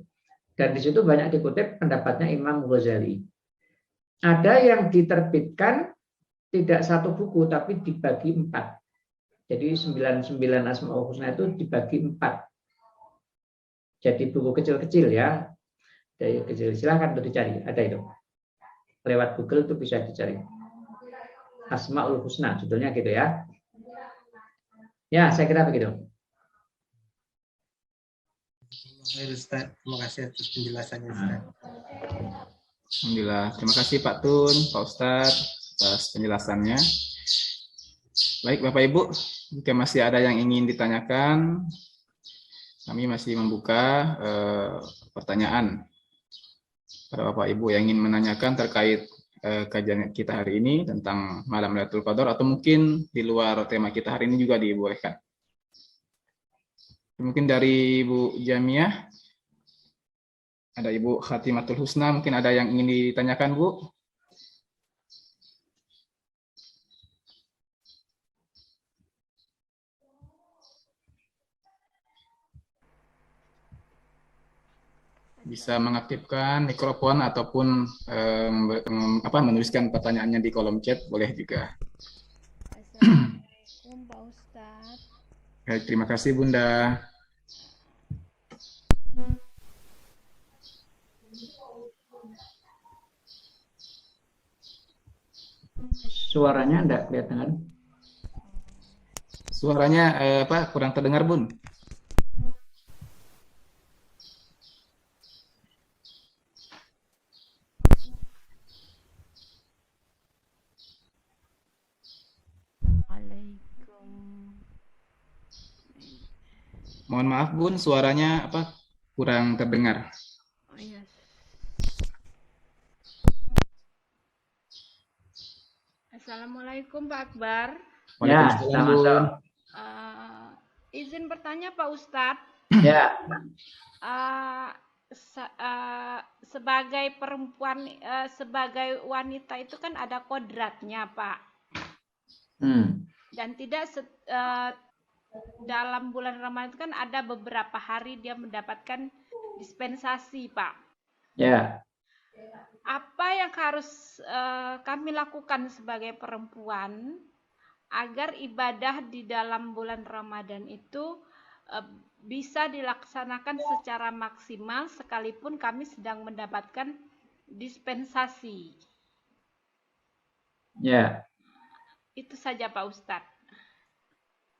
Dan di situ banyak dikutip pendapatnya Imam Ghazali. Ada yang diterbitkan tidak satu buku, tapi dibagi 4. Jadi 99 Asmaul Husna itu dibagi 4. Jadi buku kecil-kecil ya, dari kecil silahkan untuk dicari, ada itu. Lewat Google itu bisa dicari. Asmaul Husna, judulnya gitu ya. Ya, saya kira begitu. Ustaz, terima kasih atas penjelasannya, Ustaz. Alhamdulillah, terima kasih Pak Tun, Pak Ustadz atas penjelasannya. Baik Bapak Ibu, jika masih ada yang ingin ditanyakan, kami masih membuka pertanyaan pada Bapak Ibu yang ingin menanyakan terkait kajian kita hari ini tentang malam Lailatul Qadar, atau mungkin di luar tema kita hari ini juga dibolehkan. Mungkin dari Ibu Jamiah, ada Ibu Khatimatul Husna, mungkin ada yang ingin ditanyakan, Bu? Bisa mengaktifkan mikrofon ataupun menuliskan pertanyaannya di kolom chat, boleh juga. Assalamualaikum Pak Ustadz. Baik, terima kasih Bunda. Suaranya enggak kelihatan. Suaranya kurang terdengar, Bun. Mohon maaf Bun, suaranya kurang terdengar. Oh, iya. Assalamualaikum Pak Akbar. Waalaikumsalam, Bun. Izin bertanya Pak Ustadz. Ya. Sebagai perempuan, sebagai wanita itu kan ada kodratnya Pak. Dan tidak dalam bulan Ramadan kan ada beberapa hari dia mendapatkan dispensasi, Pak. Ya. Apa yang harus kami lakukan sebagai perempuan agar ibadah di dalam bulan Ramadan itu bisa dilaksanakan secara maksimal sekalipun kami sedang mendapatkan dispensasi? Ya. Itu saja Pak Ustadz.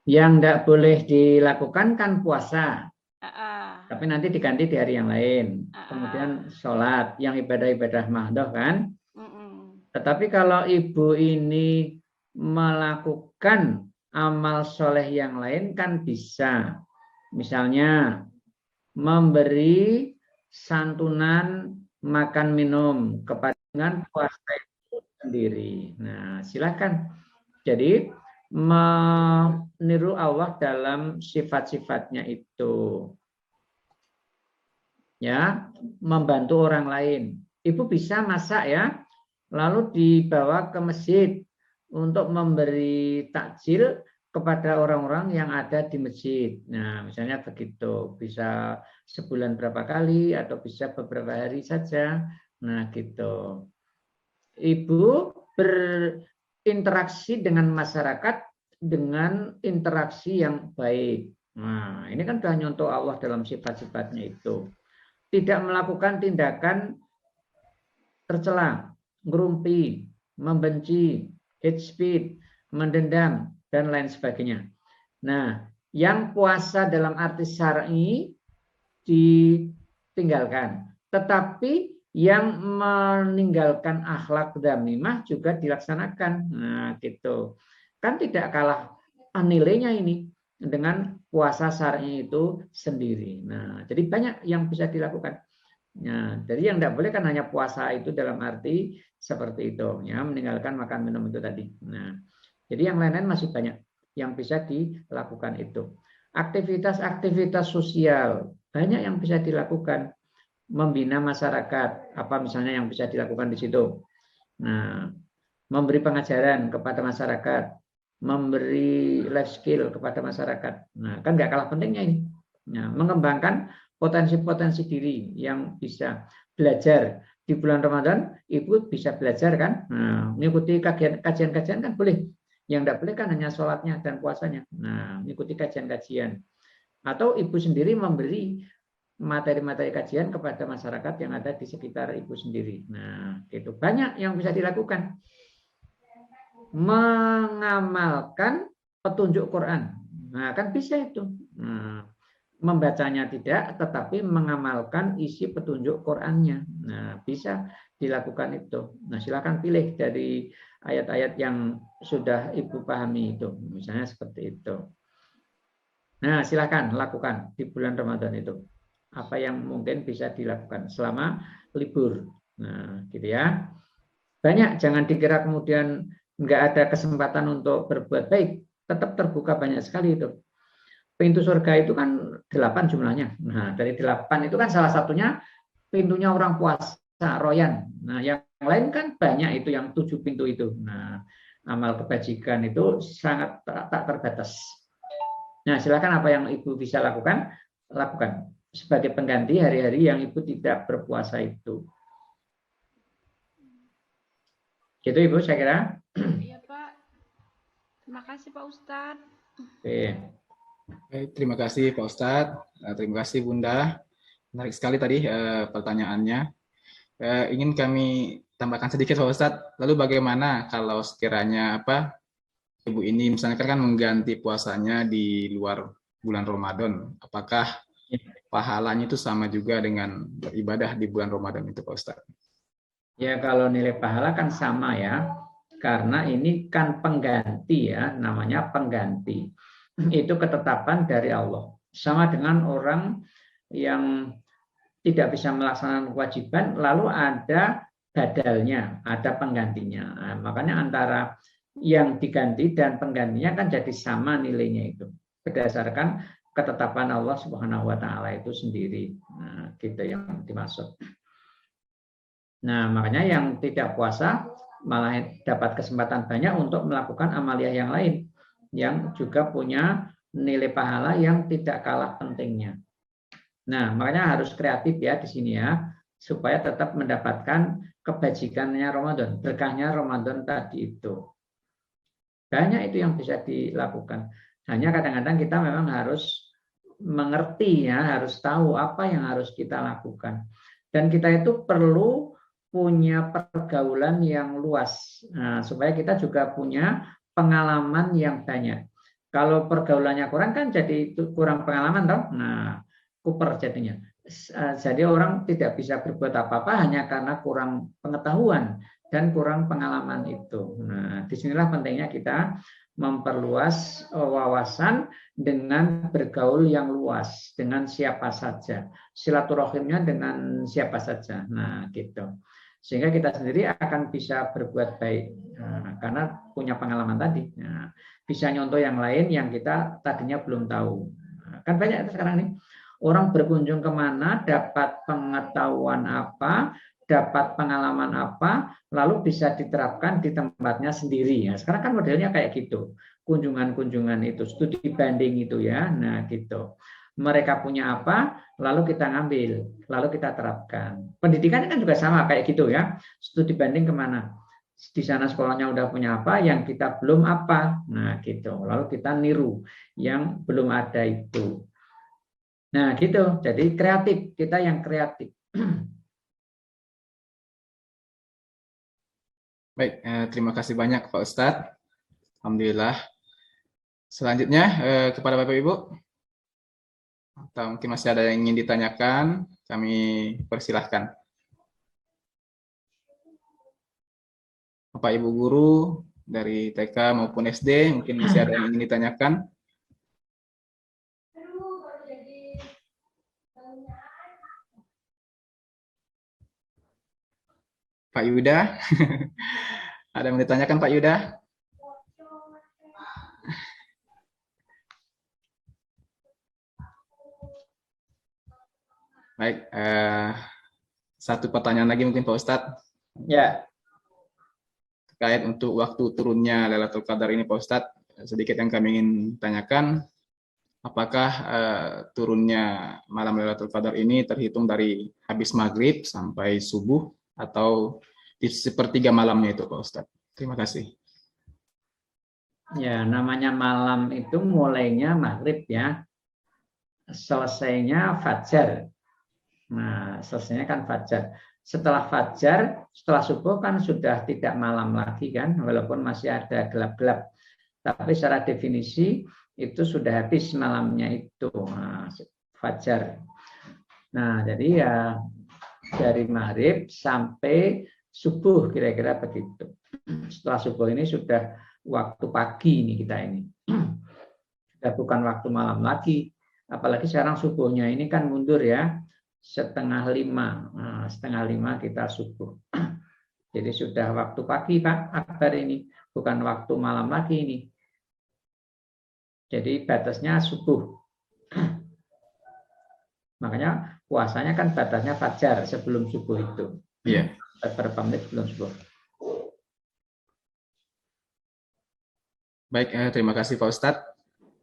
Yang tidak boleh dilakukan kan puasa. Tapi nanti diganti di hari yang lain. Kemudian sholat, yang ibadah-ibadah mahdoh kan. Tetapi kalau ibu ini melakukan amal soleh yang lain kan bisa. Misalnya memberi santunan makan minum kepada dengan puasa itu sendiri. Nah, silakan. Jadi meniru Allah dalam sifat-sifatnya itu. Ya, membantu orang lain. Ibu bisa masak ya, lalu dibawa ke masjid untuk memberi takjil kepada orang-orang yang ada di masjid. Nah, misalnya begitu. Bisa sebulan berapa kali atau bisa beberapa hari saja. Nah, gitu. Ibu berinteraksi dengan masyarakat dengan interaksi yang baik. Nah, ini kan sudah nyontoh Allah dalam sifat-sifatnya itu. Tidak melakukan tindakan tercela, ngerumpi, membenci, hate speech, mendendam, dan lain sebagainya. Nah, yang puasa dalam arti syar'i ditinggalkan. Tetapi yang meninggalkan akhlak dzamimah juga dilaksanakan. Nah, gitu. Kan tidak kalah nilainya ini dengan puasa syar'i itu sendiri. Nah, jadi banyak yang bisa dilakukan. Nah, jadi yang tidak boleh kan hanya puasa itu dalam arti seperti itu, ya, meninggalkan makan minum itu tadi. Nah, jadi yang lain-lain masih banyak yang bisa dilakukan itu. Aktivitas-aktivitas sosial banyak yang bisa dilakukan. Membina masyarakat, apa misalnya yang bisa dilakukan di situ. Nah, memberi pengajaran kepada masyarakat, memberi life skill kepada masyarakat. Nah, kan nggak kalah pentingnya ini. Nah, mengembangkan potensi-potensi diri yang bisa belajar di bulan Ramadan, ibu bisa belajar kan? Nah, mengikuti kajian-kajian kan boleh. Yang tidak boleh kan hanya sholatnya dan puasanya. Nah, mengikuti kajian-kajian. Atau ibu sendiri memberi materi-materi kajian kepada masyarakat yang ada di sekitar ibu sendiri. Nah, itu banyak yang bisa dilakukan. Mengamalkan petunjuk Quran. Nah, kan bisa itu. Nah, membacanya tidak, tetapi mengamalkan isi petunjuk Qurannya. Nah, bisa dilakukan itu. Nah, silakan pilih dari ayat-ayat yang sudah ibu pahami itu. Misalnya seperti itu. Nah, silakan lakukan di bulan Ramadan itu. Apa yang mungkin bisa dilakukan selama libur. Nah, gitu ya. Banyak, jangan dikira kemudian nggak ada kesempatan untuk berbuat baik. Tetap terbuka banyak sekali itu. Pintu surga itu kan 8 jumlahnya. Nah, dari 8 itu kan salah satunya pintunya orang puasa, royan. Nah, yang lain kan banyak itu yang 7 pintu itu. Nah, amal kebajikan itu sangat tak terbatas. Nah, silakan apa yang ibu bisa lakukan, lakukan. Sebagai pengganti hari-hari yang ibu tidak berpuasa itu. Gitu ibu, saya kira. Iya Pak. Terima kasih Pak Ustadz. Oke. Baik, terima kasih Pak Ustadz. Terima kasih Bunda. Menarik sekali tadi pertanyaannya. Ingin kami tambahkan sedikit Pak Ustadz. Lalu bagaimana kalau sekiranya ibu ini misalnya kan mengganti puasanya di luar bulan Ramadan? Apakah pahalanya itu sama juga dengan beribadah di bulan Ramadan itu Pak Ustadz? Ya, kalau nilai pahala kan sama ya. Karena ini kan pengganti ya, namanya pengganti. Itu ketetapan dari Allah. Sama dengan orang yang tidak bisa melaksanakan kewajiban, lalu ada badalnya, ada penggantinya. Nah, makanya antara yang diganti dan penggantinya kan jadi sama nilainya itu. Berdasarkan ketetapan Allah Subhanahu wa taala itu sendiri. Nah, gitu yang dimaksud. Nah, makanya yang tidak puasa malah dapat kesempatan banyak untuk melakukan amaliyah yang lain yang juga punya nilai pahala yang tidak kalah pentingnya. Nah, makanya harus kreatif ya di sini ya, supaya tetap mendapatkan kebajikannya Ramadan, berkahnya Ramadan tadi itu. Banyak itu yang bisa dilakukan. Hanya kadang-kadang kita memang harus mengerti ya, harus tahu apa yang harus kita lakukan. Dan kita itu perlu punya pergaulan yang luas. Nah, supaya kita juga punya pengalaman yang banyak. Kalau pergaulannya kurang kan jadi kurang pengalaman toh. Nah, kuper jadinya. Jadi orang tidak bisa berbuat apa-apa hanya karena kurang pengetahuan dan kurang pengalaman itu. Nah, disinilah pentingnya kita memperluas wawasan dengan bergaul yang luas dengan siapa saja, silaturahimnya dengan siapa saja. Nah, gitu. Sehingga kita sendiri akan bisa berbuat baik karena punya pengalaman tadi. Nah, bisa nyontoh yang lain yang kita tadinya belum tahu. Nah, kan banyak sekarang nih. Orang berkunjung kemana, dapat pengetahuan apa, dapat pengalaman apa, lalu bisa diterapkan di tempatnya sendiri. Ya, sekarang kan modelnya kayak gitu. Kunjungan-kunjungan itu, studi banding itu ya. Nah, gitu. Mereka punya apa, lalu kita ngambil, lalu kita terapkan. Pendidikan kan juga sama kayak gitu ya. Studi banding kemana? Di sana sekolahnya udah punya apa, yang kita belum apa. Nah, gitu. Lalu kita niru yang belum ada itu. Nah, gitu. Jadi kreatif, kita yang kreatif. Baik, terima kasih banyak Pak Ustadz. Alhamdulillah. Selanjutnya kepada Bapak Ibu, atau mungkin masih ada yang ingin ditanyakan, kami persilahkan. Bapak Ibu guru dari TK maupun SD, mungkin masih ada yang ingin ditanyakan. Pak Yuda, ada yang ditanyakan Pak Yuda? Baik, satu pertanyaan lagi mungkin Pak Ustadz. Ya. Terkait untuk waktu turunnya Lailatul Qadar ini Pak Ustadz, sedikit yang kami ingin tanyakan, apakah turunnya malam Lailatul Qadar ini terhitung dari habis maghrib sampai subuh atau di sepertiga malamnya itu Pak Ustadz? Terima kasih. Ya, namanya malam itu mulainya maghrib ya, selesainya fajar. Nah, selesainya kan fajar. Setelah fajar, setelah subuh kan sudah tidak malam lagi kan, walaupun masih ada gelap-gelap. Tapi secara definisi itu sudah habis malamnya itu, fajar. Nah, jadi ya dari maghrib sampai subuh kira-kira begitu. Setelah subuh ini sudah waktu pagi ini kita ini. Sudah bukan waktu malam lagi. Apalagi sekarang subuhnya ini kan mundur ya. 4:30. Nah, 4:30 kita subuh. Jadi sudah waktu pagi Pak Akbar ini. Bukan waktu malam lagi ini. Jadi batasnya subuh. Makanya puasanya kan batasnya fajar sebelum subuh itu. Iya. Beberapa menit sebelum subuh. Baik, terima kasih Pak Ustadz.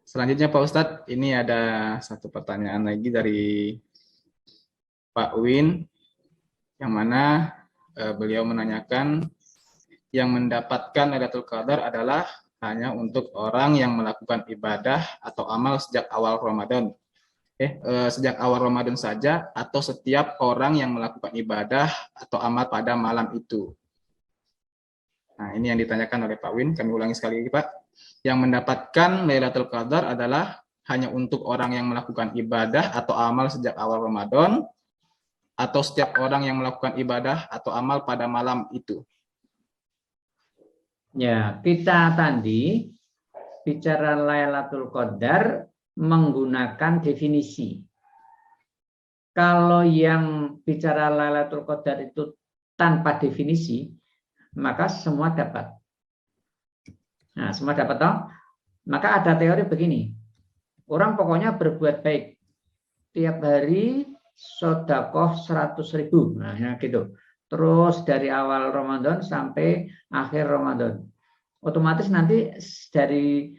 Selanjutnya Pak Ustadz, ini ada satu pertanyaan lagi dari Pak Win, yang mana beliau menanyakan yang mendapatkan Lailatul Qadar adalah hanya untuk orang yang melakukan ibadah atau amal sejak awal Ramadan. Sejak awal Ramadan saja atau setiap orang yang melakukan ibadah atau amal pada malam itu. Nah, ini yang ditanyakan oleh Pak Win. Kami ulangi sekali lagi, Pak. Yang mendapatkan Lailatul Qadar adalah hanya untuk orang yang melakukan ibadah atau amal sejak awal Ramadan atau setiap orang yang melakukan ibadah atau amal pada malam itu. Ya, kita tadi bicara Lailatul Qadar menggunakan definisi. Kalau yang bicara Lailatul Qadar itu tanpa definisi, maka semua dapat. Nah, semua dapat toh? Maka ada teori begini. Orang pokoknya berbuat baik. Tiap hari sedekah 100.000. Nah, ya gitu. Terus dari awal Ramadan sampai akhir Ramadan. Otomatis nanti dari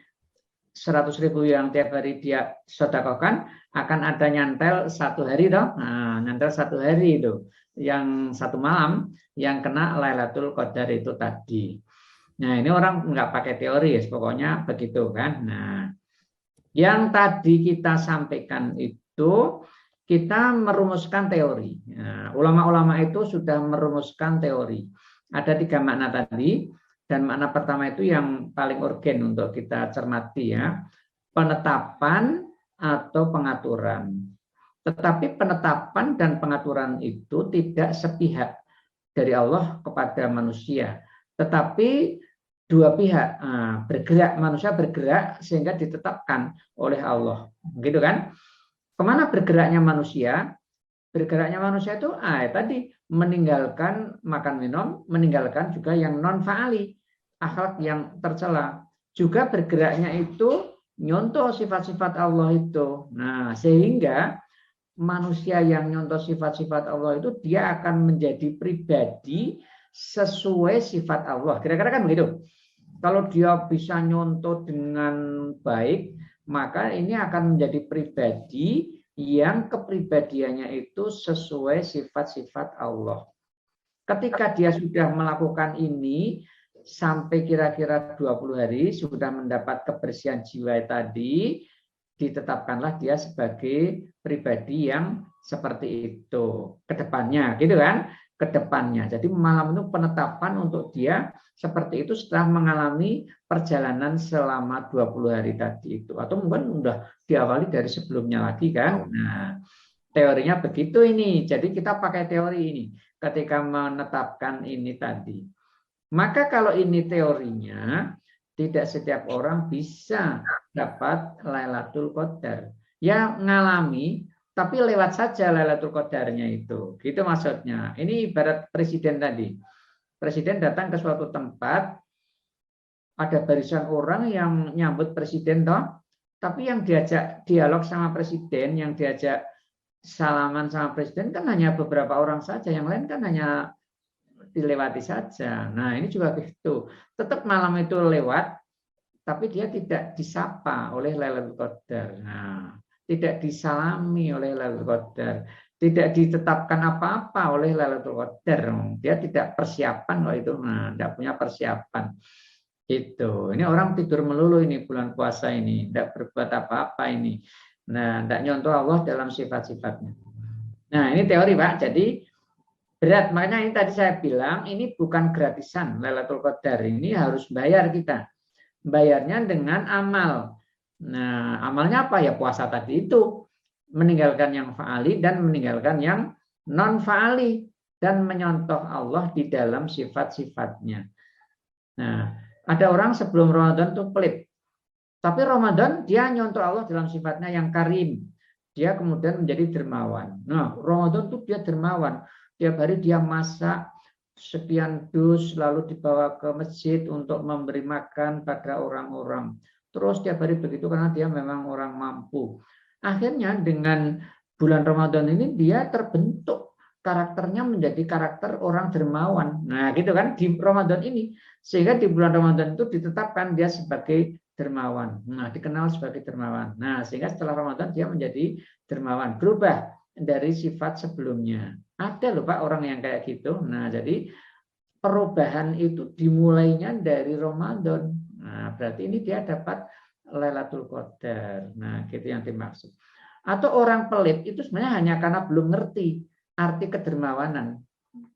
100.000 yang tiap hari dia sedekahkan akan ada nyantel satu hari toh. Nah, nyantel satu hari itu. Yang satu malam yang kena Lailatul Qadar itu tadi. Nah, ini orang nggak pakai teori ya, pokoknya begitu kan. Nah, yang tadi kita sampaikan itu kita merumuskan teori. Nah, ulama-ulama itu sudah merumuskan teori. Ada 3 makna tadi, dan makna pertama itu yang paling urgen untuk kita cermati ya, penetapan atau pengaturan. Tetapi penetapan dan pengaturan itu tidak sepihak dari Allah kepada manusia, tetapi dua pihak bergerak, manusia bergerak sehingga ditetapkan oleh Allah, gitu kan? Kemana bergeraknya manusia? Bergeraknya manusia itu tadi meninggalkan makan minum, meninggalkan juga yang non faali, akhlak yang tercela. Juga bergeraknya itu nyontoh sifat-sifat Allah itu. Nah, sehingga manusia yang nyontoh sifat-sifat Allah itu dia akan menjadi pribadi sesuai sifat Allah. Kira-kira kan begitu. Kalau dia bisa nyontoh dengan baik, maka ini akan menjadi pribadi yang kepribadiannya itu sesuai sifat-sifat Allah. Ketika dia sudah melakukan ini sampai kira-kira 20 hari, sudah mendapat kebersihan jiwa tadi, ditetapkanlah dia sebagai pribadi yang seperti itu ke depannya, gitu kan? Ke depannya. Jadi malam itu penetapan untuk dia seperti itu setelah mengalami perjalanan selama 20 hari tadi itu. Atau mungkin udah diawali dari sebelumnya lagi kan. Nah, teorinya begitu ini. Jadi kita pakai teori ini ketika menetapkan ini tadi. Maka kalau ini teorinya, tidak setiap orang bisa dapat Lailatul Qadar. Ya ngalami, tapi lewat saja Lailatul Qadarnya itu. Gitu maksudnya. Ini ibarat presiden tadi. Presiden datang ke suatu tempat, ada barisan orang yang nyambut presiden toh, tapi yang diajak dialog sama presiden, yang diajak salaman sama presiden kan hanya beberapa orang saja, yang lain kan hanya dilewati saja. Nah, ini juga begitu. Tetap malam itu lewat, tapi dia tidak disapa oleh Lailatul Qadar. Nah, tidak disalami oleh Lailatul Qadar. Tidak ditetapkan apa-apa oleh Lailatul Qadar. Dia tidak persiapan loh itu. Nah, tidak punya persiapan. Itu. Ini orang tidur melulu ini bulan puasa ini. Tidak berbuat apa-apa ini. Nah, tidak nyontoh Allah dalam sifat-sifatnya. Nah, ini teori Pak. Jadi berat. Makanya ini tadi saya bilang ini bukan gratisan. Lailatul Qadar ini harus bayar kita. Bayarnya dengan amal. Nah, amalnya apa ya? Puasa tadi itu. Meninggalkan yang fa'ali dan meninggalkan yang non fa'ali. Dan menyontoh Allah di dalam sifat-sifatnya. Nah, ada orang sebelum Ramadan itu pelit. Tapi Ramadan dia nyontoh Allah dalam sifatnya yang karim. Dia kemudian menjadi dermawan. Nah, Ramadan itu dia dermawan. Tiap hari dia masak sekian dus lalu dibawa ke masjid untuk memberi makan pada orang-orang. Terus tiap hari begitu karena dia memang orang mampu. Akhirnya dengan bulan Ramadan ini dia terbentuk karakternya menjadi karakter orang dermawan. Nah, gitu kan di Ramadan ini. Sehingga di bulan Ramadan itu ditetapkan dia sebagai dermawan. Nah, dikenal sebagai dermawan. Nah, sehingga setelah Ramadan dia menjadi dermawan. Berubah dari sifat sebelumnya. Ada loh Pak orang yang kayak gitu. Nah, jadi perubahan itu dimulainya dari Ramadan. Nah, berarti ini dia dapat Lailatul Qadar. Nah, gitu yang dimaksud. Atau orang pelit itu sebenarnya hanya karena belum ngerti arti kedermawanan.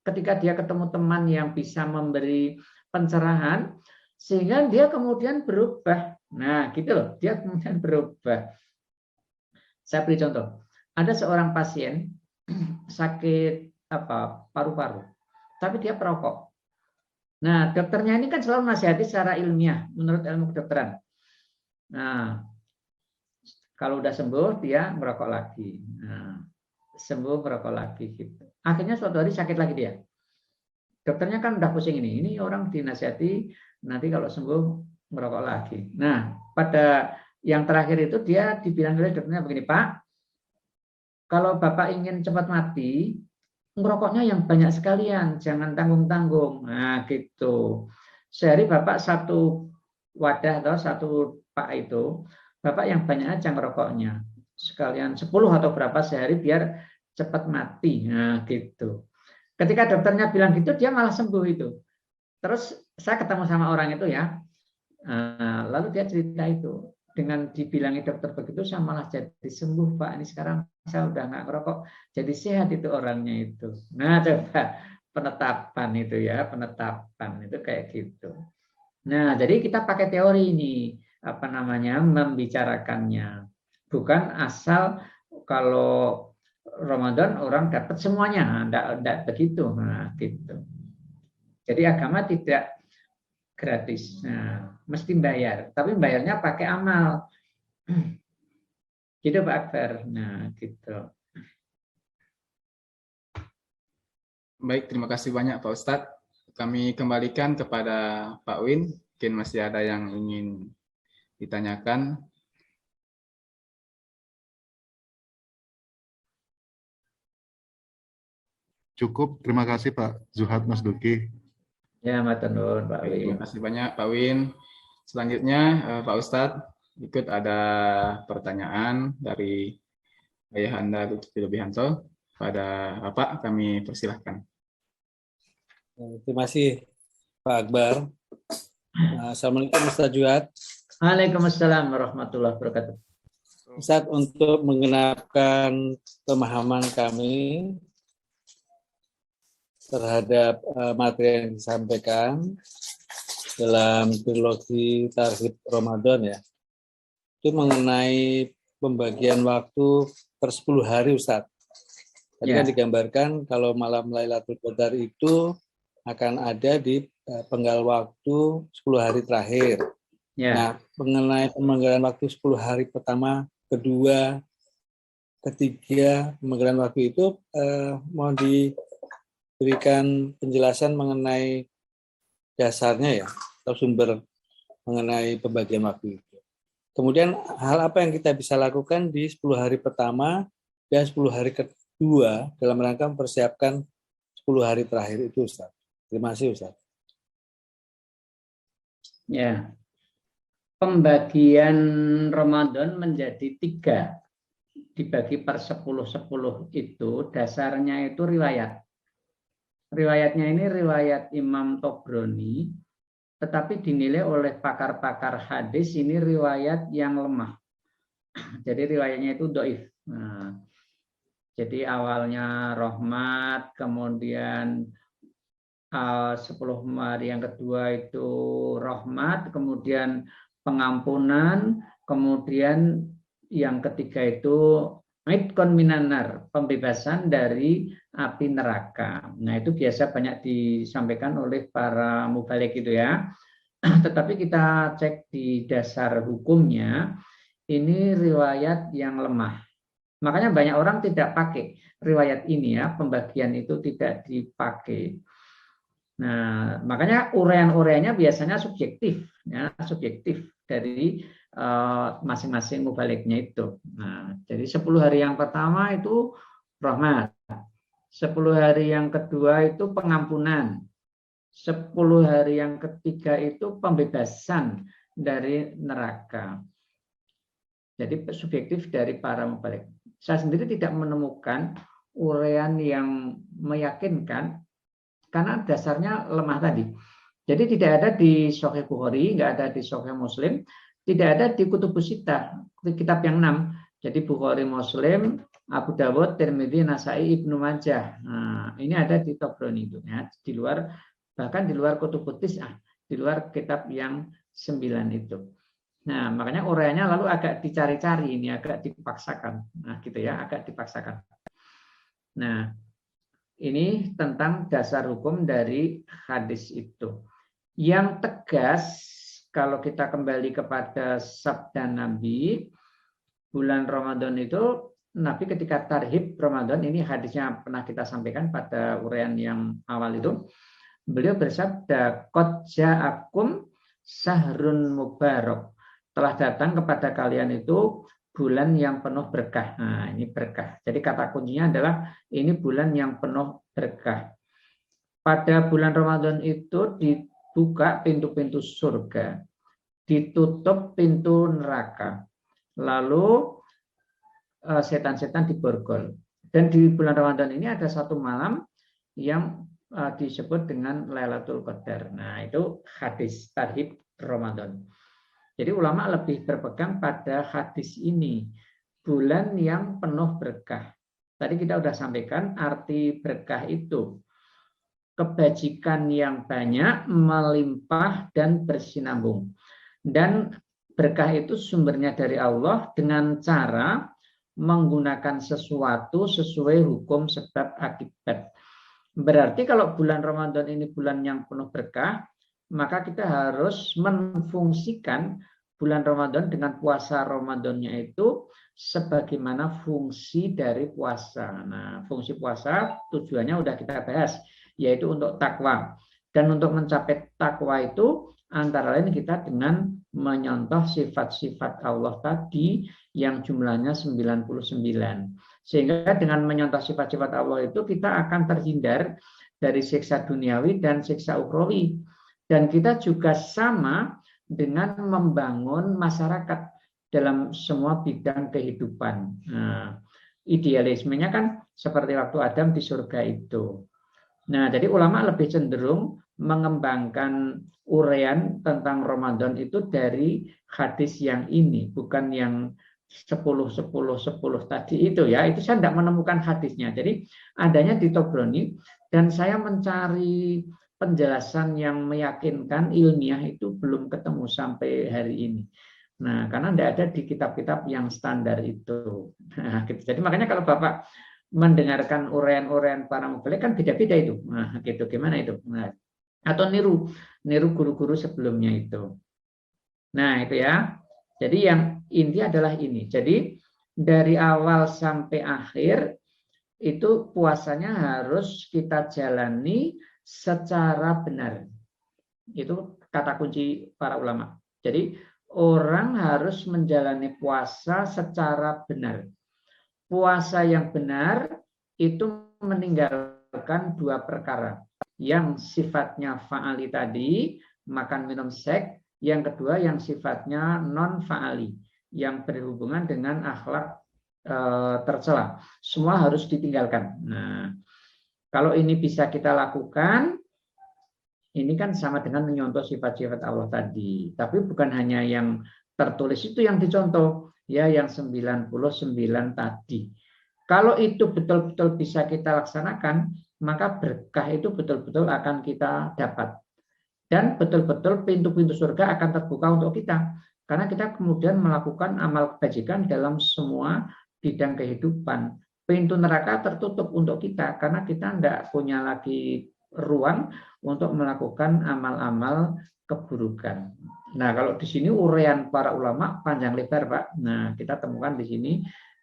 Ketika dia ketemu teman yang bisa memberi pencerahan, sehingga dia kemudian berubah. Nah, gitu loh. Dia kemudian berubah. Saya beri contoh. Ada seorang pasien sakit paru-paru, tapi dia perokok. Nah, dokternya ini kan selalu nasihati secara ilmiah menurut ilmu kedokteran. Nah, kalau udah sembuh dia merokok lagi. Nah, sembuh merokok lagi gitu. Akhirnya suatu hari sakit lagi dia. Dokternya kan udah pusing ini. Ini orang dinasihati nanti kalau sembuh merokok lagi. Nah, pada yang terakhir itu dia dibilang oleh dokternya begini, Pak, kalau Bapak ingin cepat mati, ngerokoknya yang banyak sekalian, jangan tanggung-tanggung. Nah, gitu. Sehari Bapak satu wadah atau satu pak itu, Bapak yang banyak aja ngerokoknya. Sekalian 10 atau berapa sehari biar cepat mati. Nah, gitu. Ketika dokternya bilang gitu, dia malah sembuh itu. Terus saya ketemu sama orang itu ya. Lalu dia cerita itu. Dengan dibilangi dokter begitu, saya malah jadi sembuh, Pak. Ini sekarang saya udah nggak ngerokok. Jadi sehat itu orangnya itu. Nah, coba penetapan itu ya. Penetapan itu kayak gitu. Nah, jadi kita pakai teori ini. Membicarakannya. Bukan asal kalau Ramadan orang dapat semuanya, enggak begitu. Nah, gitu. Jadi agama tidak gratis. Nah, mesti bayar, tapi bayarnya pakai amal. Gitu Pak Akbar. Nah, gitu. Baik, terima kasih banyak Pak Ustadz. Kami kembalikan kepada Pak Win. Mungkin masih ada yang ingin ditanyakan. Cukup, terima kasih Pak Zuhad Mas Duki. Ya, matur nuwun Pak Baik, Win. terima kasih banyak Pak Win. Selanjutnya Pak Ustadz, ikut ada pertanyaan dari Ayahanda Lutfi Lubihanto. Pada Bapak kami persilahkan. Terima kasih Pak Akbar. Assalamualaikum Ustaz Juhat. Waalaikumsalam warahmatullahi wabarakatuh. Ustaz, untuk menggenapkan pemahaman kami terhadap materi yang disampaikan dalam trilogi Tarhib Ramadan ya, itu mengenai pembagian waktu per 10 hari Ustaz. Tadi kan digambarkan kalau malam Lailatul Qadar itu akan ada di penggal waktu 10 hari terakhir. Nah, mengenai pemenggalan waktu 10 hari pertama, kedua, ketiga, pemenggalan waktu itu mohon diberikan penjelasan mengenai dasarnya ya, atau sumber mengenai pembagian waktu itu. Kemudian hal apa yang kita bisa lakukan di 10 hari pertama dan 10 hari kedua dalam rangka mempersiapkan 10 hari terakhir itu Ustaz. Terima kasih Ustaz. Ya, pembagian Ramadan menjadi 3, dibagi per 10-10 itu dasarnya itu riwayat. Riwayatnya ini riwayat Imam Tobroni, tetapi dinilai oleh pakar-pakar hadis ini riwayat yang lemah. Jadi riwayatnya itu dhaif. Nah, jadi awalnya rahmat, kemudian 10 hari yang kedua itu rahmat, kemudian pengampunan, kemudian yang ketiga itu itqon minanar, pembebasan dari api neraka. Nah, itu biasa banyak disampaikan oleh para mubalik itu ya. Tetapi kita cek di dasar hukumnya, ini riwayat yang lemah. Makanya banyak orang tidak pakai riwayat ini ya, pembagian itu tidak dipakai. Nah, makanya uraian-uraiannya biasanya subjektif, ya, subjektif dari masing-masing mubaliknya itu. Nah, jadi 10 hari yang pertama itu rahmat, 10 hari yang kedua itu pengampunan, 10 hari yang ketiga itu pembebasan dari neraka. Jadi subjektif dari para mubalik. Saya sendiri tidak menemukan uraian yang meyakinkan karena dasarnya lemah tadi. Jadi tidak ada di Sahih Bukhari, nggak ada di Sahih Muslim, tidak ada di Kutubus Sittah, kitab yang 6. Jadi Bukhari, Muslim, Abu Dawud, Tirmidzi, Nasai, Ibnu Majah. Nah, ini ada di Tobroni itu ya, di luar, bahkan di luar Kutubus Tis'ah, di luar kitab yang 9 itu. Nah, makanya uraiannya lalu agak dicari-cari, ini agak dipaksakan. Nah, gitu ya, agak dipaksakan. Nah, ini tentang dasar hukum dari hadis itu. Yang tegas, kalau kita kembali kepada sabda Nabi, bulan Ramadan itu, Nabi ketika tarhib Ramadan, ini hadisnya pernah kita sampaikan pada uraian yang awal itu, beliau bersabda, qad ja'akum sahrun mubarak. Telah datang kepada kalian itu bulan yang penuh berkah. Nah, ini berkah. Jadi kata kuncinya adalah ini bulan yang penuh berkah. Pada bulan Ramadan itu dibuka pintu-pintu surga, ditutup pintu neraka, lalu setan-setan diborgol. Dan di bulan Ramadan ini ada satu malam yang disebut dengan Lailatul Qadar. Nah, itu hadis tarhib Ramadan. Jadi ulama lebih berpegang pada hadis ini, bulan yang penuh berkah. Tadi kita sudah sampaikan arti berkah itu, kebajikan yang banyak, melimpah dan bersinambung. Dan berkah itu sumbernya dari Allah dengan cara menggunakan sesuatu sesuai hukum sebab akibat. Berarti kalau bulan Ramadan ini bulan yang penuh berkah, maka kita harus memfungsikan bulan Ramadan dengan puasa Ramadannya itu sebagaimana fungsi dari puasa. Nah, fungsi puasa tujuannya udah kita bahas, yaitu untuk takwa. Dan untuk mencapai takwa itu antara lain kita dengan menyontoh sifat-sifat Allah tadi yang jumlahnya 99. Sehingga dengan menyontoh sifat-sifat Allah itu kita akan terhindar dari siksa duniawi dan siksa ukhrawi. Dan kita juga sama dengan membangun masyarakat dalam semua bidang kehidupan. Nah, idealismenya kan seperti waktu Adam di surga itu. Nah, jadi ulama lebih cenderung mengembangkan uraian tentang Ramadan itu dari hadis yang ini, bukan yang 10-10-10 tadi itu ya. Itu saya tidak menemukan hadisnya. Jadi adanya di Tobroni, dan saya mencari penjelasan yang meyakinkan ilmiah itu belum ketemu sampai hari ini. Nah, karena tidak ada di kitab-kitab yang standar itu. Nah, gitu. Jadi makanya kalau Bapak mendengarkan uraian-uraian para mubalik kan beda-beda itu. Nah, gitu gimana itu? Nah, atau niru guru-guru sebelumnya itu. Nah, itu ya. Jadi yang inti adalah ini. Jadi dari awal sampai akhir itu puasanya harus kita jalani secara benar. Itu kata kunci para ulama. Jadi orang harus menjalani puasa secara benar. Puasa yang benar itu meninggalkan dua perkara. Yang sifatnya fa'ali tadi, makan minum seks. Yang kedua yang sifatnya non-fa'ali, yang berhubungan dengan akhlak tercela. Semua harus ditinggalkan. Nah, kalau ini bisa kita lakukan, ini kan sama dengan menyontoh sifat-sifat Allah tadi. Tapi bukan hanya yang tertulis itu yang dicontoh, ya yang 99 tadi. Kalau itu betul-betul bisa kita laksanakan, maka berkah itu betul-betul akan kita dapat. Dan betul-betul pintu-pintu surga akan terbuka untuk kita. Karena kita kemudian melakukan amal kebajikan dalam semua bidang kehidupan. Pintu neraka tertutup untuk kita karena kita tidak punya lagi ruang untuk melakukan amal-amal keburukan. Nah, kalau di sini uraian para ulama panjang lebar, Pak. Nah, kita temukan di sini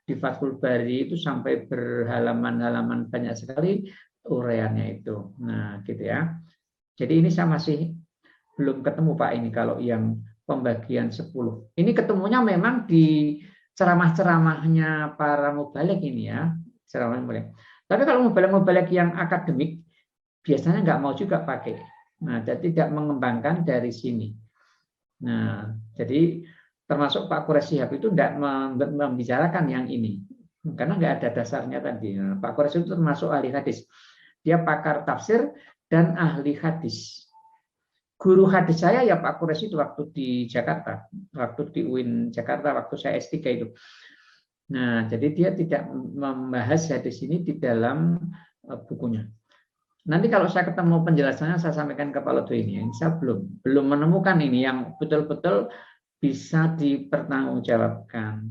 di Fathul Bari itu sampai berhalaman-halaman banyak sekali uraiannya itu. Nah, gitu ya. Jadi ini saya masih belum ketemu Pak ini kalau yang pembagian 10. Ini ketemunya memang di ceramah-ceramahnya para mubalik ini ya. Ceramah mubalik. Tapi kalau mubalik-mubalik yang akademik biasanya nggak mau juga pakai. Nah, jadi tidak mengembangkan dari sini. Nah, jadi termasuk Pak Quraisy Shihab itu tidak membicarakan yang ini. Karena nggak ada dasarnya tadi. Nah, Pak Quraisy itu termasuk ahli hadis. Dia pakar tafsir dan ahli hadis. Guru hadis saya ya Pak Quraisy itu waktu di Jakarta, waktu di UIN Jakarta, waktu saya S3 itu. Nah, jadi dia tidak membahas hadis ini di dalam bukunya. Nanti kalau saya ketemu penjelasannya saya sampaikan ke Pak Lutfi ini. Saya belum menemukan ini yang betul-betul bisa dipertanggungjawabkan.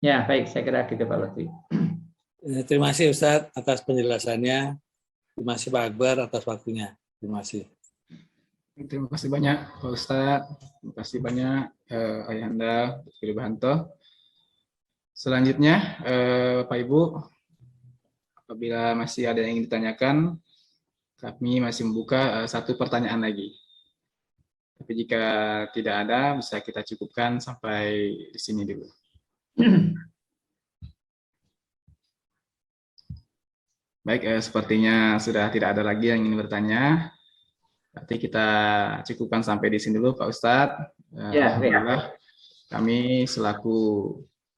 Ya, baik, saya kira gitu Pak Lutfi. Terima kasih Ustadz atas penjelasannya. Terima kasih Pak Akbar atas waktunya. Terima kasih. Terima kasih banyak Pak Ustadz. Terima kasih banyak Ayahanda Filibanto. Selanjutnya Bapak Ibu, apabila masih ada yang ingin ditanyakan, kami masih membuka satu pertanyaan lagi. Tapi jika tidak ada, bisa kita cukupkan sampai di sini dulu. Baik, sepertinya sudah tidak ada lagi yang ingin bertanya. Berarti kita cukupkan sampai di sini dulu, Pak Ustadz. Alhamdulillah, kami selaku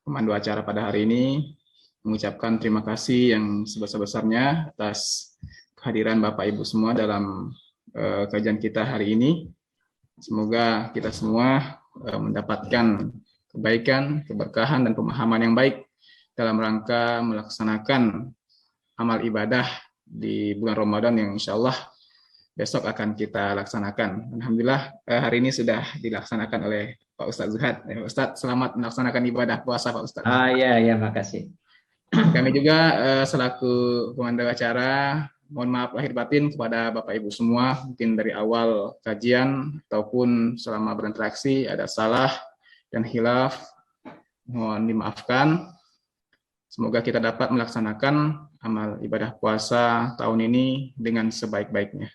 pemandu acara pada hari ini mengucapkan terima kasih yang sebesar-besarnya atas kehadiran Bapak Ibu semua dalam kajian kita hari ini. Semoga kita semua mendapatkan kebaikan, keberkahan, dan pemahaman yang baik dalam rangka melaksanakan amal ibadah di bulan Ramadan yang insya Allah besok akan kita laksanakan. Alhamdulillah hari ini sudah dilaksanakan oleh Pak Ustadz Zuhad. Ustadz, selamat melaksanakan ibadah puasa Pak Ustadz. Ya, makasih. Kami juga selaku pemandu acara, mohon maaf lahir batin kepada Bapak Ibu semua, mungkin dari awal kajian ataupun selama berinteraksi ada salah dan khilaf, mohon dimaafkan. Semoga kita dapat melaksanakan amal ibadah puasa tahun ini dengan sebaik-baiknya.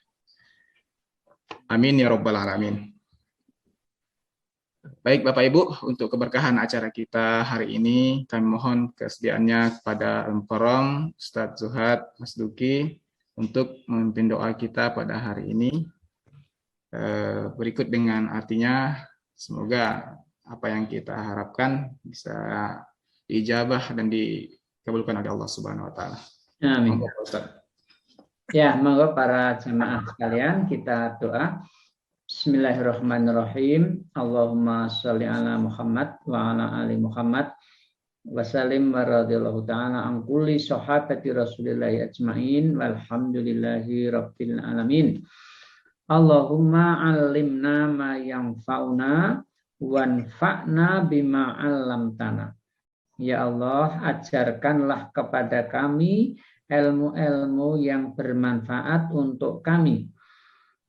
Amin ya Rabbal Alamin. Baik Bapak Ibu, untuk keberkahan acara kita hari ini, kami mohon kesediaannya kepada Al-Mukarram Ustadz Zuhad Mas Duki untuk memimpin doa kita pada hari ini. Berikut dengan artinya, semoga apa yang kita harapkan bisa diijabah dan dikabulkan oleh Allah Subhanahu wa taala. Amin. Ya, monggo para jemaah sekalian kita doa. Bismillahirrahmanirrahim. Allahumma sholli ala Muhammad wa ala ali Muhammad wa sallim wa radhiyallahu ta'ala an kulli sahabati Rasulillahi ajmain walhamdulillahi rabbil alamin. Allahumma 'allimna ma yanfa'una wanfa'na bima 'allamtana. Ya Allah, ajarkanlah kepada kami ilmu-ilmu yang bermanfaat untuk kami.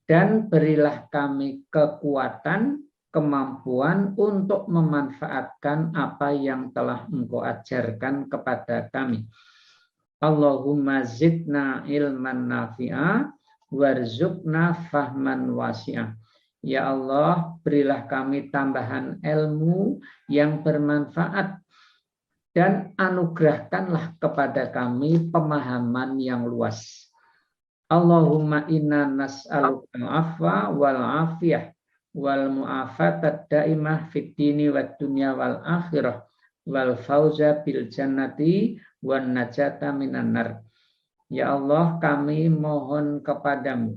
Dan berilah kami kekuatan, kemampuan untuk memanfaatkan apa yang telah Engkau ajarkan kepada kami. Allahumma zidna ilman nafi'a warzuqna fahman wasi'ah. Ya Allah, berilah kami tambahan ilmu yang bermanfaat dan anugerahkanlah kepada kami pemahaman yang luas. Allahumma inna nas'aluka al-afwa wal afiyah wal mu'afatat daimah fid dini wad dunya wal akhirah wal fauza bil jannati wan najata minan nar. Ya Allah, kami mohon kepadamu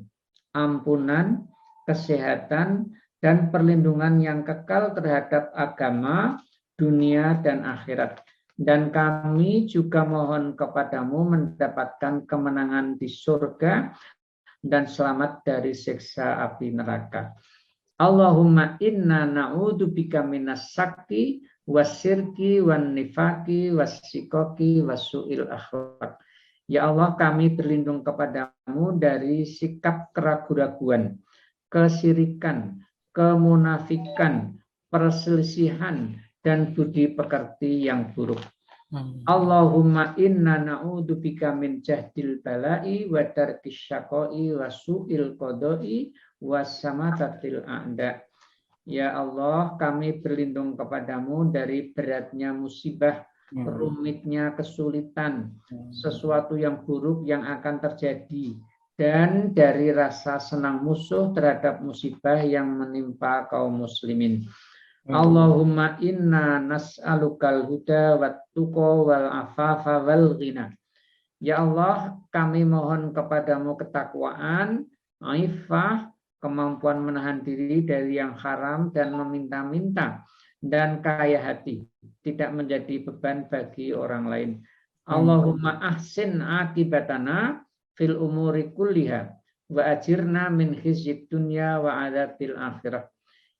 ampunan, kesehatan, dan perlindungan yang kekal terhadap agama, dunia, dan akhirat. Dan kami juga mohon kepadamu mendapatkan kemenangan di surga dan selamat dari siksa api neraka. Allahumma inna na'udzubika minas sakki wasirki wan nifaki wasyikoki wasu'il akhlak. Ya Allah, kami berlindung kepadamu dari sikap keraguan-raguan, kesirikan, kemunafikan, perselisihan, dan budi pekerti yang buruk. Allahumma inna na'udzubika min jahdil bala'i wa darkis syaqa'i wa su'il qada'i wa samatatil a'da. Ya Allah, kami berlindung kepadamu dari beratnya musibah, rumitnya kesulitan, sesuatu yang buruk yang akan terjadi, dan dari rasa senang musuh terhadap musibah yang menimpa kaum muslimin. Allahumma inna nas'alukal huda wat tuqa wal afafa wal ghina. Ya Allah, kami mohon kepadamu ketakwaan, aifah, kemampuan menahan diri dari yang haram dan meminta-minta, dan kaya hati, tidak menjadi beban bagi orang lain. Allahumma ahsin akibatana fil umuri kulliha wa ajirna min khizyid dunya wa adzabil akhirah.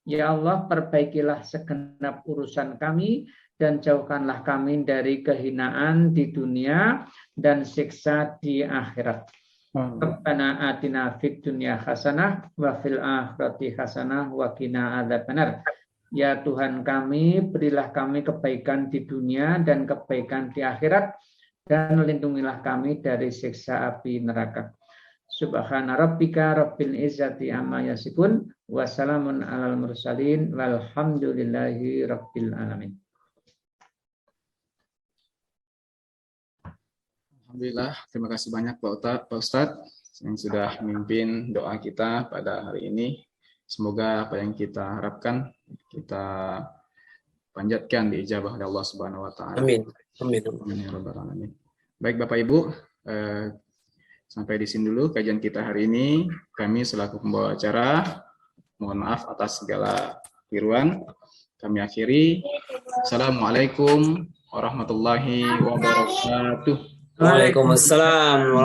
Ya Allah, perbaikilah segenap urusan kami dan jauhkanlah kami dari kehinaan di dunia dan siksa di akhirat. Rabbana atina fid dunya hasanah wa fil akhirati hasanah wa qina adzabannar. Ya Tuhan kami, berilah kami kebaikan di dunia dan kebaikan di akhirat, dan lindungilah kami dari siksa api neraka. Subhana rabbika rabbil izzati amma yasifun wa salamun alal mursalin walhamdulillahi rabbil alamin. Alhamdulillah, terima kasih banyak Pak Ustadz yang sudah memimpin doa kita pada hari ini. Semoga apa yang kita harapkan kita panjatkan diijabah oleh Allah Subhanahu wa taala. Amin. Amin. Amin. Baik Bapak Ibu, sampai di sini dulu kajian kita hari ini. Kami selaku pembawa acara mohon maaf atas segala keliruan. Kami akhiri. Assalamualaikum warahmatullahi wabarakatuh. Waalaikumsalam.